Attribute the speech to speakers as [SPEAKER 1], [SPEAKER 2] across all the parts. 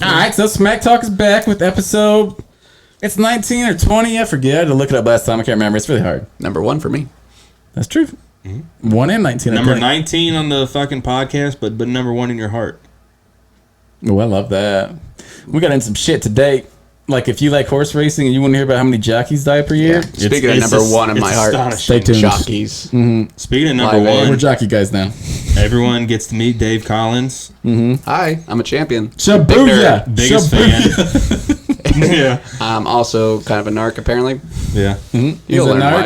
[SPEAKER 1] All right, so Smack Talk is back with episode. It's 19 or 20. I forget. I had to look it up last time. I can't remember. It's really hard.
[SPEAKER 2] Number 1 for me.
[SPEAKER 1] That's true. 1 and 19.
[SPEAKER 3] Number 19 on the fucking podcast, but number 1 in your heart.
[SPEAKER 1] Oh, I love that. We got in some shit today. Like, if you like horse racing and you want to hear about how many jockeys die per year.
[SPEAKER 2] Yeah. Speaking of number 1 in my heart,
[SPEAKER 1] stay tuned.
[SPEAKER 2] Jockeys.
[SPEAKER 1] Mm-hmm.
[SPEAKER 3] Speaking of number 1,
[SPEAKER 1] we're jockey guys now.
[SPEAKER 3] Everyone gets to meet Dave Collins.
[SPEAKER 2] Mm-hmm. Hi, I'm a champion.
[SPEAKER 1] Shabooyah!
[SPEAKER 3] Biggest fan. Yeah.
[SPEAKER 2] I'm also kind of a narc, apparently.
[SPEAKER 3] Yeah.
[SPEAKER 1] Mm-hmm.
[SPEAKER 2] You'll learn why.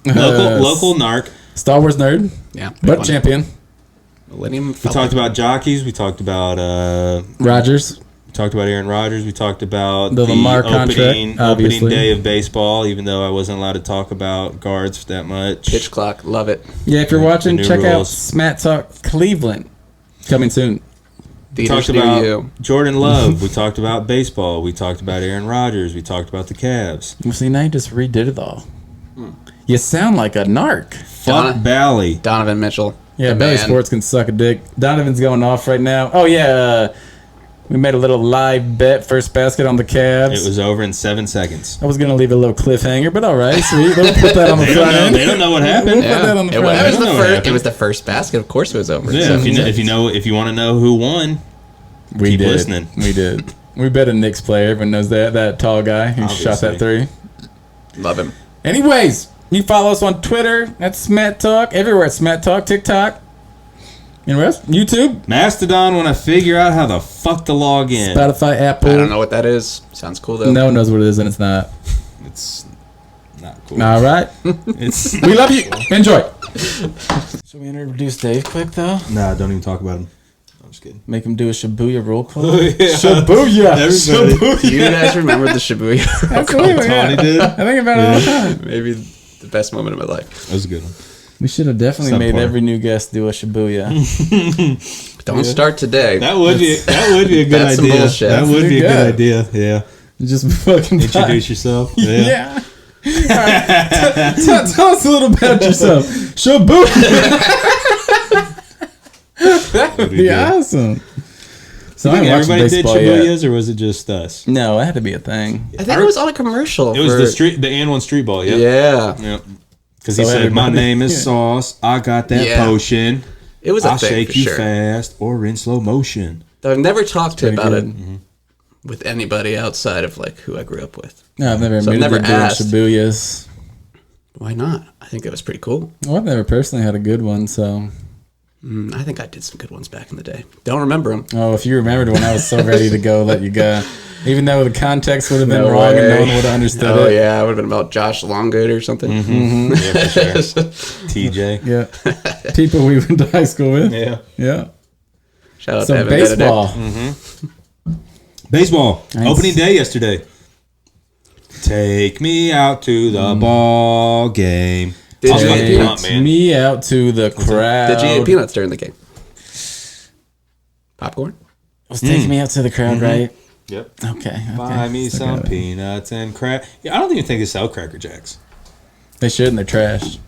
[SPEAKER 3] Local narc.
[SPEAKER 1] Star Wars nerd.
[SPEAKER 2] Yeah.
[SPEAKER 1] But champion.
[SPEAKER 2] Millennium.
[SPEAKER 3] We talked about jockeys. We talked about
[SPEAKER 1] Rogers.
[SPEAKER 3] We talked about Aaron Rodgers. We talked about
[SPEAKER 1] the Lamar contract,
[SPEAKER 3] opening day of baseball, even though I wasn't allowed to talk about guards that much.
[SPEAKER 2] Pitch clock. Love it.
[SPEAKER 1] Yeah, if you're watching, check out
[SPEAKER 3] rules.
[SPEAKER 1] Smat Talk Cleveland. Coming soon.
[SPEAKER 3] We talked about Jordan Love. We talked about baseball. We talked about Aaron Rodgers. We talked about the Cavs.
[SPEAKER 1] Well, see, now you just redid it all. You sound like a narc.
[SPEAKER 3] Fuck Bally.
[SPEAKER 2] Donovan Mitchell.
[SPEAKER 1] Yeah, Bally Sports can suck a dick. Donovan's going off right now. Oh, yeah. We made a little live bet, first basket on the Cavs.
[SPEAKER 3] It was over in 7 seconds.
[SPEAKER 1] I was going to leave a little cliffhanger, but all right, sweet. We'll put that on the front end.
[SPEAKER 3] They don't know what happened.
[SPEAKER 1] Put that on the front end.
[SPEAKER 2] It was the first basket. Of course it was over.
[SPEAKER 3] Yeah, if you want to know who won, keep listening.
[SPEAKER 1] We did. We bet a Knicks player. Everyone knows that tall guy who shot that 3.
[SPEAKER 2] Love him.
[SPEAKER 1] Anyways, you follow us on Twitter at Smat Talk, everywhere at Smat Talk, TikTok. Anywhere else? YouTube?
[SPEAKER 3] Mastodon when I figure out how the fuck to log in.
[SPEAKER 1] Spotify, Apple.
[SPEAKER 2] I don't know what that is. Sounds cool though.
[SPEAKER 1] No one knows what it is, and it's not.
[SPEAKER 3] It's not cool.
[SPEAKER 1] All right. We love you. Enjoy. Should we introduce Dave quick, though?
[SPEAKER 3] Nah, don't even talk about him. I'm just kidding.
[SPEAKER 1] Make him do a Shibuya roll call?
[SPEAKER 3] Oh, yeah.
[SPEAKER 1] Shibuya! Shibuya!
[SPEAKER 2] Do you guys remember the Shibuya roll call?
[SPEAKER 1] Tony did. I think about it all the time.
[SPEAKER 2] Maybe the best moment of my life.
[SPEAKER 3] That was a good one.
[SPEAKER 1] We should have definitely made every new guest do a Shibuya.
[SPEAKER 2] Don't start today.
[SPEAKER 3] That would be a good
[SPEAKER 2] That's
[SPEAKER 3] idea.
[SPEAKER 2] some bullshit.
[SPEAKER 3] That would be a good idea. Yeah.
[SPEAKER 1] Just fucking
[SPEAKER 3] introduce yourself.
[SPEAKER 1] Yeah. Right. Tell us a little about yourself. Shibuya. That would be awesome. So
[SPEAKER 3] I think everybody did Shibuyas, or was it just us?
[SPEAKER 1] No, it had to be a thing.
[SPEAKER 2] I think it was on a commercial.
[SPEAKER 3] It was the and1 street ball. Yeah.
[SPEAKER 2] Yeah.
[SPEAKER 3] Yep. Because he said, "My name is Sauce. I got that potion.
[SPEAKER 2] It was a
[SPEAKER 3] I'll
[SPEAKER 2] thing
[SPEAKER 3] shake
[SPEAKER 2] for
[SPEAKER 3] you
[SPEAKER 2] sure.
[SPEAKER 3] fast or in slow motion."
[SPEAKER 2] Though I've never talked about it with anybody outside of like who I grew up with.
[SPEAKER 1] No, I've never
[SPEAKER 2] never asked.
[SPEAKER 1] Shibuyas.
[SPEAKER 2] Why not? I think it was pretty cool.
[SPEAKER 1] Well, I've never personally had a good one, so.
[SPEAKER 2] I think I did some good ones back in the day. Don't remember them.
[SPEAKER 1] Oh, if you remembered when I was so ready to go, let you go. Even though the context would have been wrong and no one would have understood it.
[SPEAKER 2] Oh, yeah. It would have been about Josh Longgood or something.
[SPEAKER 3] Mm-hmm. Yeah, for sure. TJ.
[SPEAKER 1] Yeah. People we went to high school with.
[SPEAKER 3] Yeah.
[SPEAKER 1] Yeah.
[SPEAKER 2] Shout out
[SPEAKER 1] to
[SPEAKER 2] Evan
[SPEAKER 1] baseball.
[SPEAKER 3] Baseball.
[SPEAKER 1] Nice.
[SPEAKER 3] Opening day yesterday. Take me out to the ball game.
[SPEAKER 1] Take me out to the crowd.
[SPEAKER 2] Did you eat peanuts during the game? Popcorn?
[SPEAKER 1] Was taking me out to the crowd, right?
[SPEAKER 3] Yep.
[SPEAKER 1] Okay.
[SPEAKER 3] Buy me some peanuts and crack. Yeah, I don't even think they sell Cracker Jacks.
[SPEAKER 1] They should, and they're trash.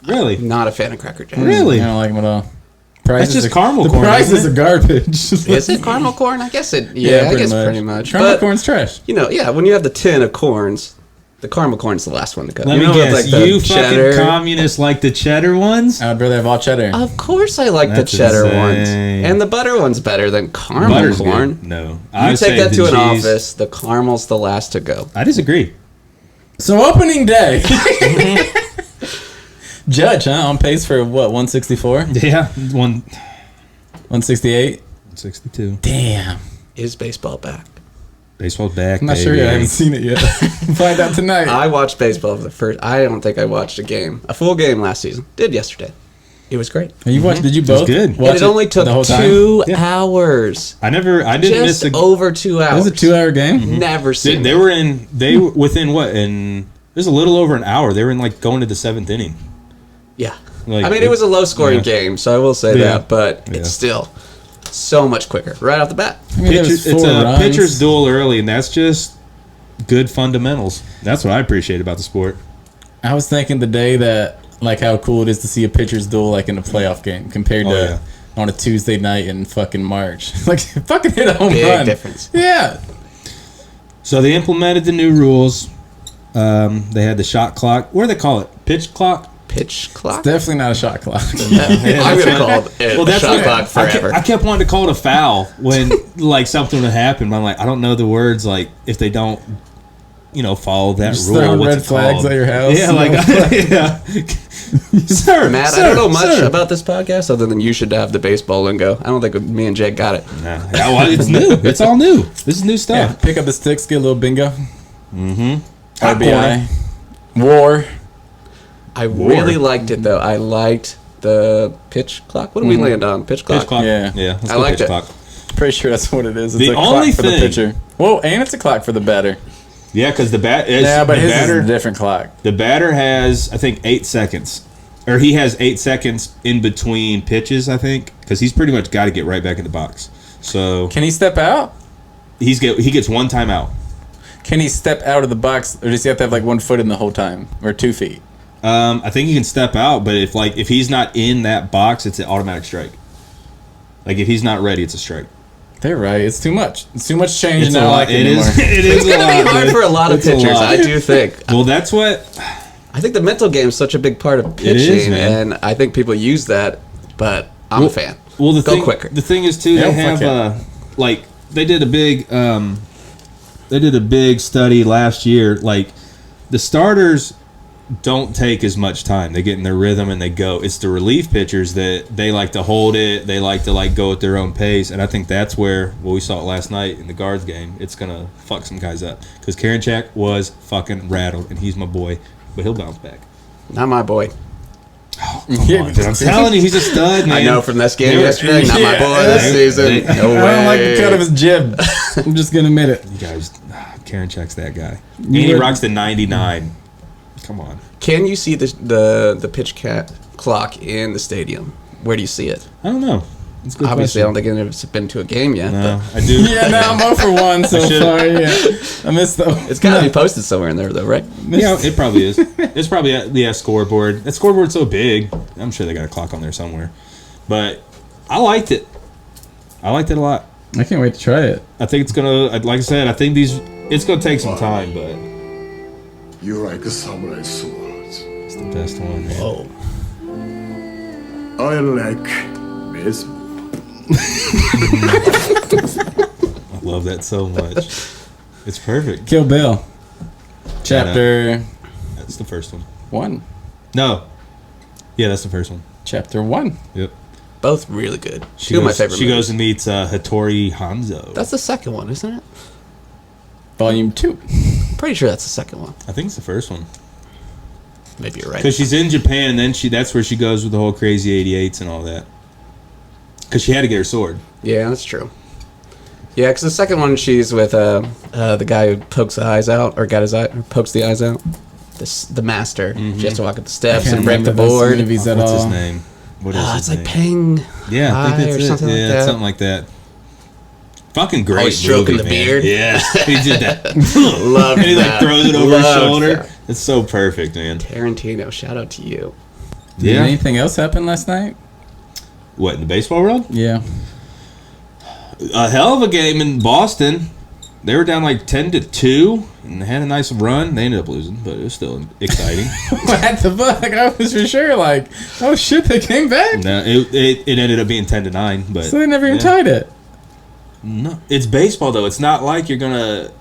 [SPEAKER 3] Really?
[SPEAKER 2] Not a fan of Cracker Jacks.
[SPEAKER 3] Really?
[SPEAKER 1] I don't like them at all.
[SPEAKER 3] That's just caramel corn.
[SPEAKER 1] The prices are garbage.
[SPEAKER 2] Is it caramel corn? I guess it. Yeah, I guess pretty much.
[SPEAKER 1] Caramel corn's trash.
[SPEAKER 2] You know, yeah. When you have the tin of corns, the caramel corn's the last one to go.
[SPEAKER 3] Let me guess. Like you fucking communists like the cheddar ones?
[SPEAKER 1] I'd rather have all cheddar.
[SPEAKER 2] Of course, I like the cheddar ones, and the butter one's better than caramel corn.
[SPEAKER 3] Good. No,
[SPEAKER 2] you take that to an office. The caramel's the last to go.
[SPEAKER 3] I disagree.
[SPEAKER 1] So opening day. Judge, huh? On pace for what? 164?
[SPEAKER 3] Yeah,
[SPEAKER 1] 168?
[SPEAKER 3] 162.
[SPEAKER 1] Damn.
[SPEAKER 2] Is baseball back?
[SPEAKER 3] Baseball's back.
[SPEAKER 1] I'm not sure yet. I haven't seen it yet. Find out tonight.
[SPEAKER 2] I watched baseball for the first. I don't think I watched a full game last season. Did yesterday. It was great.
[SPEAKER 1] And you watched? Did you both?
[SPEAKER 3] It was good.
[SPEAKER 2] It only took 2 hours.
[SPEAKER 3] I didn't miss
[SPEAKER 2] over 2 hours.
[SPEAKER 1] It was a 2-hour game.
[SPEAKER 2] Never seen.
[SPEAKER 3] They were within what? It was a little over an hour. They were in like going to the 7th inning.
[SPEAKER 2] Yeah.
[SPEAKER 3] Like,
[SPEAKER 2] I mean, it was a low-scoring game, so I will say that, but it's still so much quicker right off the bat.
[SPEAKER 1] I mean,
[SPEAKER 3] it's a pitcher's duel early, and that's just good fundamentals. That's what I appreciate about the sport.
[SPEAKER 1] I was thinking the day that, like, how cool it is to see a pitcher's duel, like, in a playoff game compared to on a Tuesday night in fucking March. Like, fucking hit a home
[SPEAKER 2] Big
[SPEAKER 1] run.
[SPEAKER 2] difference.
[SPEAKER 1] Yeah.
[SPEAKER 3] So they implemented the new rules. They had the shot clock. What do they call it? Pitch clock?
[SPEAKER 2] Pitch clock?
[SPEAKER 1] Definitely not a shot clock.
[SPEAKER 2] I'm going to call it a shot clock forever.
[SPEAKER 3] I kept wanting to call it a foul when like something would happen. But I'm like, I don't know the words. Like if they don't, follow that
[SPEAKER 1] Just
[SPEAKER 3] rule.
[SPEAKER 1] throwing
[SPEAKER 3] What's
[SPEAKER 1] red
[SPEAKER 3] it
[SPEAKER 1] flags
[SPEAKER 3] called?
[SPEAKER 1] at your house.
[SPEAKER 3] Yeah, like yeah. Sir,
[SPEAKER 2] Matt,
[SPEAKER 3] sir,
[SPEAKER 2] I don't know much
[SPEAKER 3] sir.
[SPEAKER 2] about this podcast other than you should have the baseball lingo. I don't think me and Jake got it.
[SPEAKER 3] Nah. Yeah, well, it's new. It's all new. This is new
[SPEAKER 1] Yeah,
[SPEAKER 3] stuff.
[SPEAKER 1] pick up the sticks, get a little bingo.
[SPEAKER 3] Mm-hmm.
[SPEAKER 1] RBI. War.
[SPEAKER 2] I really liked it, though. I liked the pitch clock. What did we land on? Pitch clock?
[SPEAKER 3] Pitch clock.
[SPEAKER 1] Yeah.
[SPEAKER 3] Let's
[SPEAKER 2] I
[SPEAKER 3] go
[SPEAKER 2] liked
[SPEAKER 3] pitch
[SPEAKER 2] it.
[SPEAKER 3] clock.
[SPEAKER 1] Pretty sure that's what it is. It's
[SPEAKER 3] The
[SPEAKER 1] a
[SPEAKER 3] only
[SPEAKER 1] clock for the
[SPEAKER 3] thing-
[SPEAKER 1] pitcher. Whoa, and it's a clock for the batter.
[SPEAKER 3] Yeah, because the bat.
[SPEAKER 1] Yeah, but
[SPEAKER 3] the
[SPEAKER 1] his
[SPEAKER 3] batter,
[SPEAKER 1] is a different clock.
[SPEAKER 3] The batter has, I think, 8 seconds. Or he has 8 seconds in between pitches, I think. Because he's pretty much got to get right back in the box. So
[SPEAKER 1] Can he step out?
[SPEAKER 3] he gets one timeout.
[SPEAKER 1] Can he step out of the box, or does he have to have like 1 foot in the whole time, or 2 feet?
[SPEAKER 3] I think he can step out, but if he's not in that box, it's an automatic strike. Like if he's not ready, it's a strike.
[SPEAKER 1] They're right. It's too much. It's too much change.
[SPEAKER 3] It's
[SPEAKER 1] and
[SPEAKER 3] a
[SPEAKER 1] I
[SPEAKER 3] lot.
[SPEAKER 1] like it
[SPEAKER 3] It
[SPEAKER 1] anymore.
[SPEAKER 3] is. It is
[SPEAKER 2] It's going to
[SPEAKER 3] a
[SPEAKER 2] be
[SPEAKER 3] lot,
[SPEAKER 2] hard
[SPEAKER 3] dude.
[SPEAKER 2] for a lot of
[SPEAKER 3] It's a
[SPEAKER 2] pitchers,
[SPEAKER 3] lot.
[SPEAKER 2] I do think.
[SPEAKER 3] Well, that's what.
[SPEAKER 2] I think the mental game is such a big part of
[SPEAKER 3] It is,
[SPEAKER 2] pitching,
[SPEAKER 3] man.
[SPEAKER 2] and I think people use that, but I'm a fan.
[SPEAKER 3] Well, the
[SPEAKER 2] Go
[SPEAKER 3] thing,
[SPEAKER 2] quicker.
[SPEAKER 3] The thing is too,
[SPEAKER 1] Yeah,
[SPEAKER 3] they have
[SPEAKER 1] fuck
[SPEAKER 3] they did a big study last year. Like the starters don't take as much time. They get in their rhythm and they go. It's the relief pitchers that they like to hold it. They like to go at their own pace. And I think that's where we saw it last night in the Guards game. It's gonna fuck some guys up because Karinchak was fucking rattled, and he's my boy, but he'll bounce back.
[SPEAKER 2] Not my boy.
[SPEAKER 1] Yeah,
[SPEAKER 3] Dude, I'm telling you, he's a stud, man.
[SPEAKER 2] I know from this game
[SPEAKER 3] They were-
[SPEAKER 2] yesterday, not my
[SPEAKER 1] Yeah.
[SPEAKER 2] boy this season.
[SPEAKER 3] They-
[SPEAKER 2] No way.
[SPEAKER 1] I don't like the cut of his jib. I'm just gonna admit it.
[SPEAKER 3] You guys, Karinchak's that guy. And he
[SPEAKER 1] would-
[SPEAKER 3] rocks the 99. Come on.
[SPEAKER 2] Can you see the pitch clock in the stadium? Where do you see it?
[SPEAKER 3] I don't know. It's a good
[SPEAKER 2] Obviously, I
[SPEAKER 3] question.
[SPEAKER 2] don't think it's been to a game yet,
[SPEAKER 3] No,
[SPEAKER 2] but
[SPEAKER 3] I do.
[SPEAKER 1] Yeah, no, I'm 0 for 1 so
[SPEAKER 3] should've-
[SPEAKER 1] far. Yeah, I missed the.
[SPEAKER 2] it's got to be posted somewhere in there, though, right?
[SPEAKER 3] Yeah, it probably is. It's probably a scoreboard. That scoreboard's so big. I'm sure they got a clock on there somewhere. But I liked it. I liked it a lot.
[SPEAKER 1] I can't wait to try it.
[SPEAKER 3] I think it's gonna, like I said, I think it's gonna take some time, but
[SPEAKER 4] You like samurai swords.
[SPEAKER 3] it's the best one. Man.
[SPEAKER 2] Oh,
[SPEAKER 4] I like baseball.
[SPEAKER 3] I love that so much. It's perfect.
[SPEAKER 1] Kill Bill. Chapter
[SPEAKER 3] That's the first one.
[SPEAKER 1] 1.
[SPEAKER 3] No. Yeah, that's the first one.
[SPEAKER 1] Chapter 1.
[SPEAKER 3] Yep.
[SPEAKER 2] both really good. Two of my favorite
[SPEAKER 3] She
[SPEAKER 2] movies.
[SPEAKER 3] goes and meets Hattori Hanzo.
[SPEAKER 2] That's the second one, isn't it?
[SPEAKER 1] Volume 2.
[SPEAKER 2] Pretty sure that's the second one.
[SPEAKER 3] I think it's the first one.
[SPEAKER 2] Maybe you're right.
[SPEAKER 3] Because she's in Japan, and then that's where she goes with the whole crazy 88s and all that. Because she had to get her sword.
[SPEAKER 2] Yeah, that's true. Yeah, because the second one, she's with the guy who pokes the eyes out, or pokes the eyes out. The master.
[SPEAKER 3] Mm-hmm.
[SPEAKER 2] She has to walk up the steps
[SPEAKER 1] Can't
[SPEAKER 2] and break the
[SPEAKER 1] remember those
[SPEAKER 2] board.
[SPEAKER 1] movies at
[SPEAKER 3] What's
[SPEAKER 1] all.
[SPEAKER 3] his name? What is his
[SPEAKER 2] It's like
[SPEAKER 3] name?
[SPEAKER 2] Peng.
[SPEAKER 3] Yeah, I think
[SPEAKER 2] High
[SPEAKER 3] that's
[SPEAKER 2] or
[SPEAKER 3] it.
[SPEAKER 2] something like
[SPEAKER 3] Yeah,
[SPEAKER 2] that.
[SPEAKER 3] something like that. Fucking great.
[SPEAKER 2] Oh, he's stroking
[SPEAKER 3] movie,
[SPEAKER 2] the
[SPEAKER 3] man.
[SPEAKER 2] beard?
[SPEAKER 3] Yeah, he did that.
[SPEAKER 2] Love
[SPEAKER 3] And he
[SPEAKER 2] that.
[SPEAKER 3] throws it over his
[SPEAKER 2] Loved
[SPEAKER 3] shoulder.
[SPEAKER 2] that.
[SPEAKER 3] It's so perfect, man.
[SPEAKER 2] Tarantino, shout out to you.
[SPEAKER 1] Did anything else happen last night?
[SPEAKER 3] What, in the baseball world?
[SPEAKER 1] Yeah.
[SPEAKER 3] A hell of a game in Boston. They were down like 10-2 and they had a nice run. They ended up losing, but it was still exciting.
[SPEAKER 1] What the fuck? I was for sure like, oh shit, they came back.
[SPEAKER 3] No, it ended up being 10-9, but
[SPEAKER 1] So they never even
[SPEAKER 3] yeah.
[SPEAKER 1] tied it.
[SPEAKER 3] No, it's baseball though. It's not like you're gonna.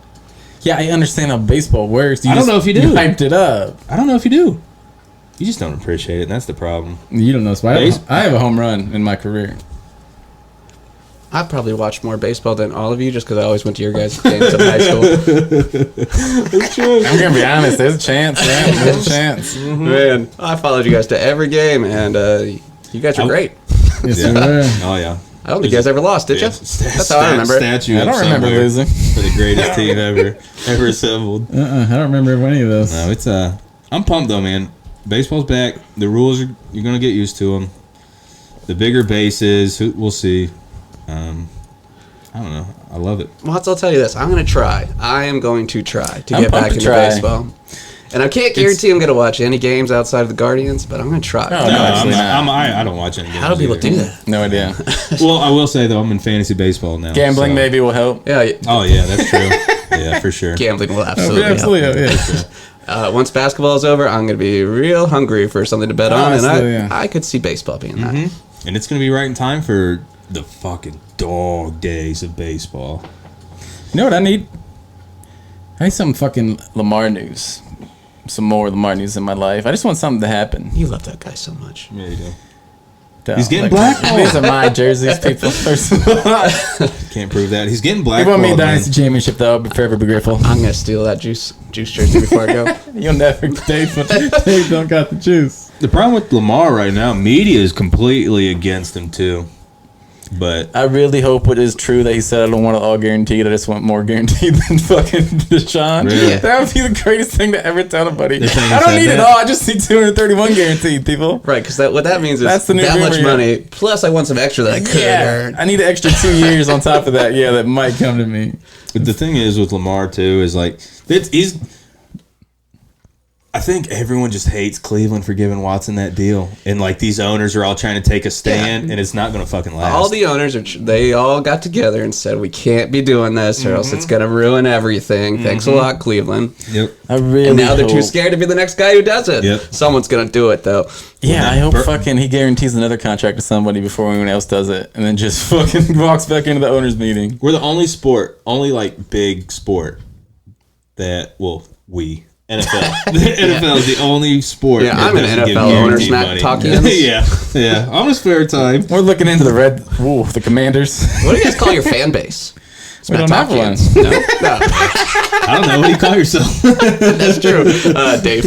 [SPEAKER 1] Yeah, I understand how baseball works.
[SPEAKER 3] I don't know if you do.
[SPEAKER 1] hyped it up.
[SPEAKER 3] I don't know if you do. You just don't appreciate it. And that's the problem.
[SPEAKER 1] You don't know. So
[SPEAKER 3] Base-
[SPEAKER 1] I have a home run in my career.
[SPEAKER 2] I probably watched more baseball than all of you just because I always went to your guys' games in high school.
[SPEAKER 1] I'm gonna be honest. There's a chance, man. There's a chance.
[SPEAKER 2] Man, I followed you guys to every game, and you guys were great.
[SPEAKER 1] Yes,
[SPEAKER 3] Yeah.
[SPEAKER 1] you were.
[SPEAKER 3] Oh yeah.
[SPEAKER 2] I don't think you guys ever lost, did you? That's how I remember it.
[SPEAKER 3] Statue
[SPEAKER 1] I don't
[SPEAKER 3] up
[SPEAKER 1] remember
[SPEAKER 3] somewhere
[SPEAKER 1] losing.
[SPEAKER 3] for the greatest team ever assembled.
[SPEAKER 1] I don't remember any of those.
[SPEAKER 3] No, it's I'm pumped though, man. Baseball's back. The rules are you're gonna get used to them. The bigger bases, we'll see. I don't know. I love it.
[SPEAKER 2] Well, I'll tell you this. I'm going to try. I am going to try to
[SPEAKER 1] I'm
[SPEAKER 2] get
[SPEAKER 1] pumped
[SPEAKER 2] back
[SPEAKER 1] to
[SPEAKER 2] into
[SPEAKER 1] try.
[SPEAKER 2] baseball. And I can't guarantee I'm going to watch any games outside of the Guardians, but I'm going to try.
[SPEAKER 1] Oh,
[SPEAKER 3] No,
[SPEAKER 1] no, absolutely not.
[SPEAKER 3] I don't watch any games.
[SPEAKER 2] How do people
[SPEAKER 3] either.
[SPEAKER 2] do that?
[SPEAKER 1] No idea.
[SPEAKER 3] Well, I will say though, I'm in fantasy baseball now.
[SPEAKER 1] Gambling
[SPEAKER 3] so-
[SPEAKER 1] maybe will help.
[SPEAKER 2] Yeah,
[SPEAKER 3] Oh yeah, that's true. Yeah, for sure.
[SPEAKER 2] gambling will absolutely help.
[SPEAKER 1] Absolutely, yeah.
[SPEAKER 2] Once basketball is over, I'm going to be real hungry for something to bet on, and
[SPEAKER 1] Honestly, yeah.
[SPEAKER 2] I could see baseball being that.
[SPEAKER 3] And it's gonna be right in time for the fucking dog days of baseball.
[SPEAKER 1] You know what I need? I need some fucking Lamar news. Some more Lamar news in my life. I just want something to happen.
[SPEAKER 2] You love that guy so much.
[SPEAKER 3] Yeah, you do.
[SPEAKER 1] Don't,
[SPEAKER 3] He's getting blackballed.
[SPEAKER 1] These are my jerseys, people. First of all,
[SPEAKER 3] Can't prove that. He's getting
[SPEAKER 1] if
[SPEAKER 3] blackballed.
[SPEAKER 1] you want me a
[SPEAKER 3] man.
[SPEAKER 1] dynasty championship, though, I'll forever be grateful.
[SPEAKER 2] I'm going to steal that juice jersey before I go.
[SPEAKER 1] You'll never Dave, but Dave don't got the juice.
[SPEAKER 3] The problem with Lamar right now, media is completely against him too. But
[SPEAKER 1] I really hope it is true that he said I don't want it all guaranteed. I just want more guaranteed than fucking Deshaun.
[SPEAKER 3] Really?
[SPEAKER 1] That would be the greatest thing to ever tell anybody.
[SPEAKER 3] They're saying he
[SPEAKER 1] I don't
[SPEAKER 3] said
[SPEAKER 1] need it
[SPEAKER 3] that?
[SPEAKER 1] all. I just need 231 guaranteed, people.
[SPEAKER 2] Right, because what that means is
[SPEAKER 1] That's the new
[SPEAKER 2] that much
[SPEAKER 1] rumor,
[SPEAKER 2] money, plus I want some extra that I could earn.
[SPEAKER 1] I need an extra 2 years on top of that. Yeah, that might come to me.
[SPEAKER 3] But the thing is with Lamar too is like I think everyone just hates Cleveland for giving Watson that deal, and like these owners are all trying to take a stand, and it's not going to fucking last.
[SPEAKER 2] All the owners they all got together and said we can't be doing this or else it's going to ruin everything. Thanks a lot, Cleveland.
[SPEAKER 3] Yep.
[SPEAKER 1] I really
[SPEAKER 2] And now they're too
[SPEAKER 1] hope-
[SPEAKER 2] scared to be the next guy who does it.
[SPEAKER 3] Yep.
[SPEAKER 2] Someone's going to do it though.
[SPEAKER 1] Yeah, I hope
[SPEAKER 3] Bur-
[SPEAKER 1] fucking he guarantees another contract to somebody before anyone else does it, and then just fucking walks back into the owners' meeting.
[SPEAKER 3] We're the only like big sport that NFL. The NFL is the only sport.
[SPEAKER 2] Yeah,
[SPEAKER 3] that
[SPEAKER 2] I'm an
[SPEAKER 3] doesn't give
[SPEAKER 2] NFL owner,
[SPEAKER 3] guaranteed
[SPEAKER 2] Smack
[SPEAKER 3] money.
[SPEAKER 2] Talkians.
[SPEAKER 3] yeah. On a spare time.
[SPEAKER 1] We're looking into the Commanders.
[SPEAKER 2] What do you guys call your fan base?
[SPEAKER 1] We don't have one.
[SPEAKER 2] Smack-talkians. No? No,
[SPEAKER 3] I don't know. What do you call yourself?
[SPEAKER 2] that's true. Dave.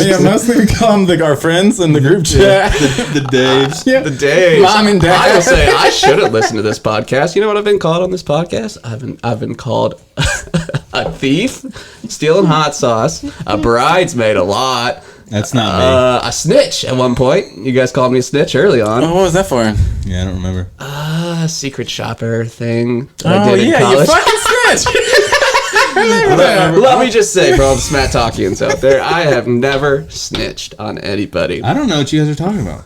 [SPEAKER 1] Yeah, mostly we call them our friends in the group chat.
[SPEAKER 3] the Daves.
[SPEAKER 1] Yeah.
[SPEAKER 2] The Dave.
[SPEAKER 1] Mom and Dad.
[SPEAKER 2] I will say I shouldn't listen to this podcast. You know what I've been called on this podcast? I've been called a thief, stealing hot sauce, a bridesmaid a lot,
[SPEAKER 3] That's not
[SPEAKER 2] a snitch at one point. You guys called me a snitch early on.
[SPEAKER 1] Oh, what was that for?
[SPEAKER 3] me. Yeah, I don't remember.
[SPEAKER 2] A secret shopper thing that I
[SPEAKER 1] Oh
[SPEAKER 2] did in
[SPEAKER 1] yeah, you
[SPEAKER 2] college.
[SPEAKER 1] fucking snitch.
[SPEAKER 2] Let me just say for all the Smack Talkians out there, I have never snitched on anybody.
[SPEAKER 3] I don't know what you guys are talking about.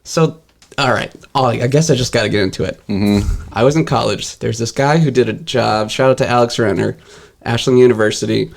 [SPEAKER 2] So, all right. I guess I just got to get into it. Mm-hmm. I was in college. There's this guy who did a job. Shout out to Alex Renner, Ashland University.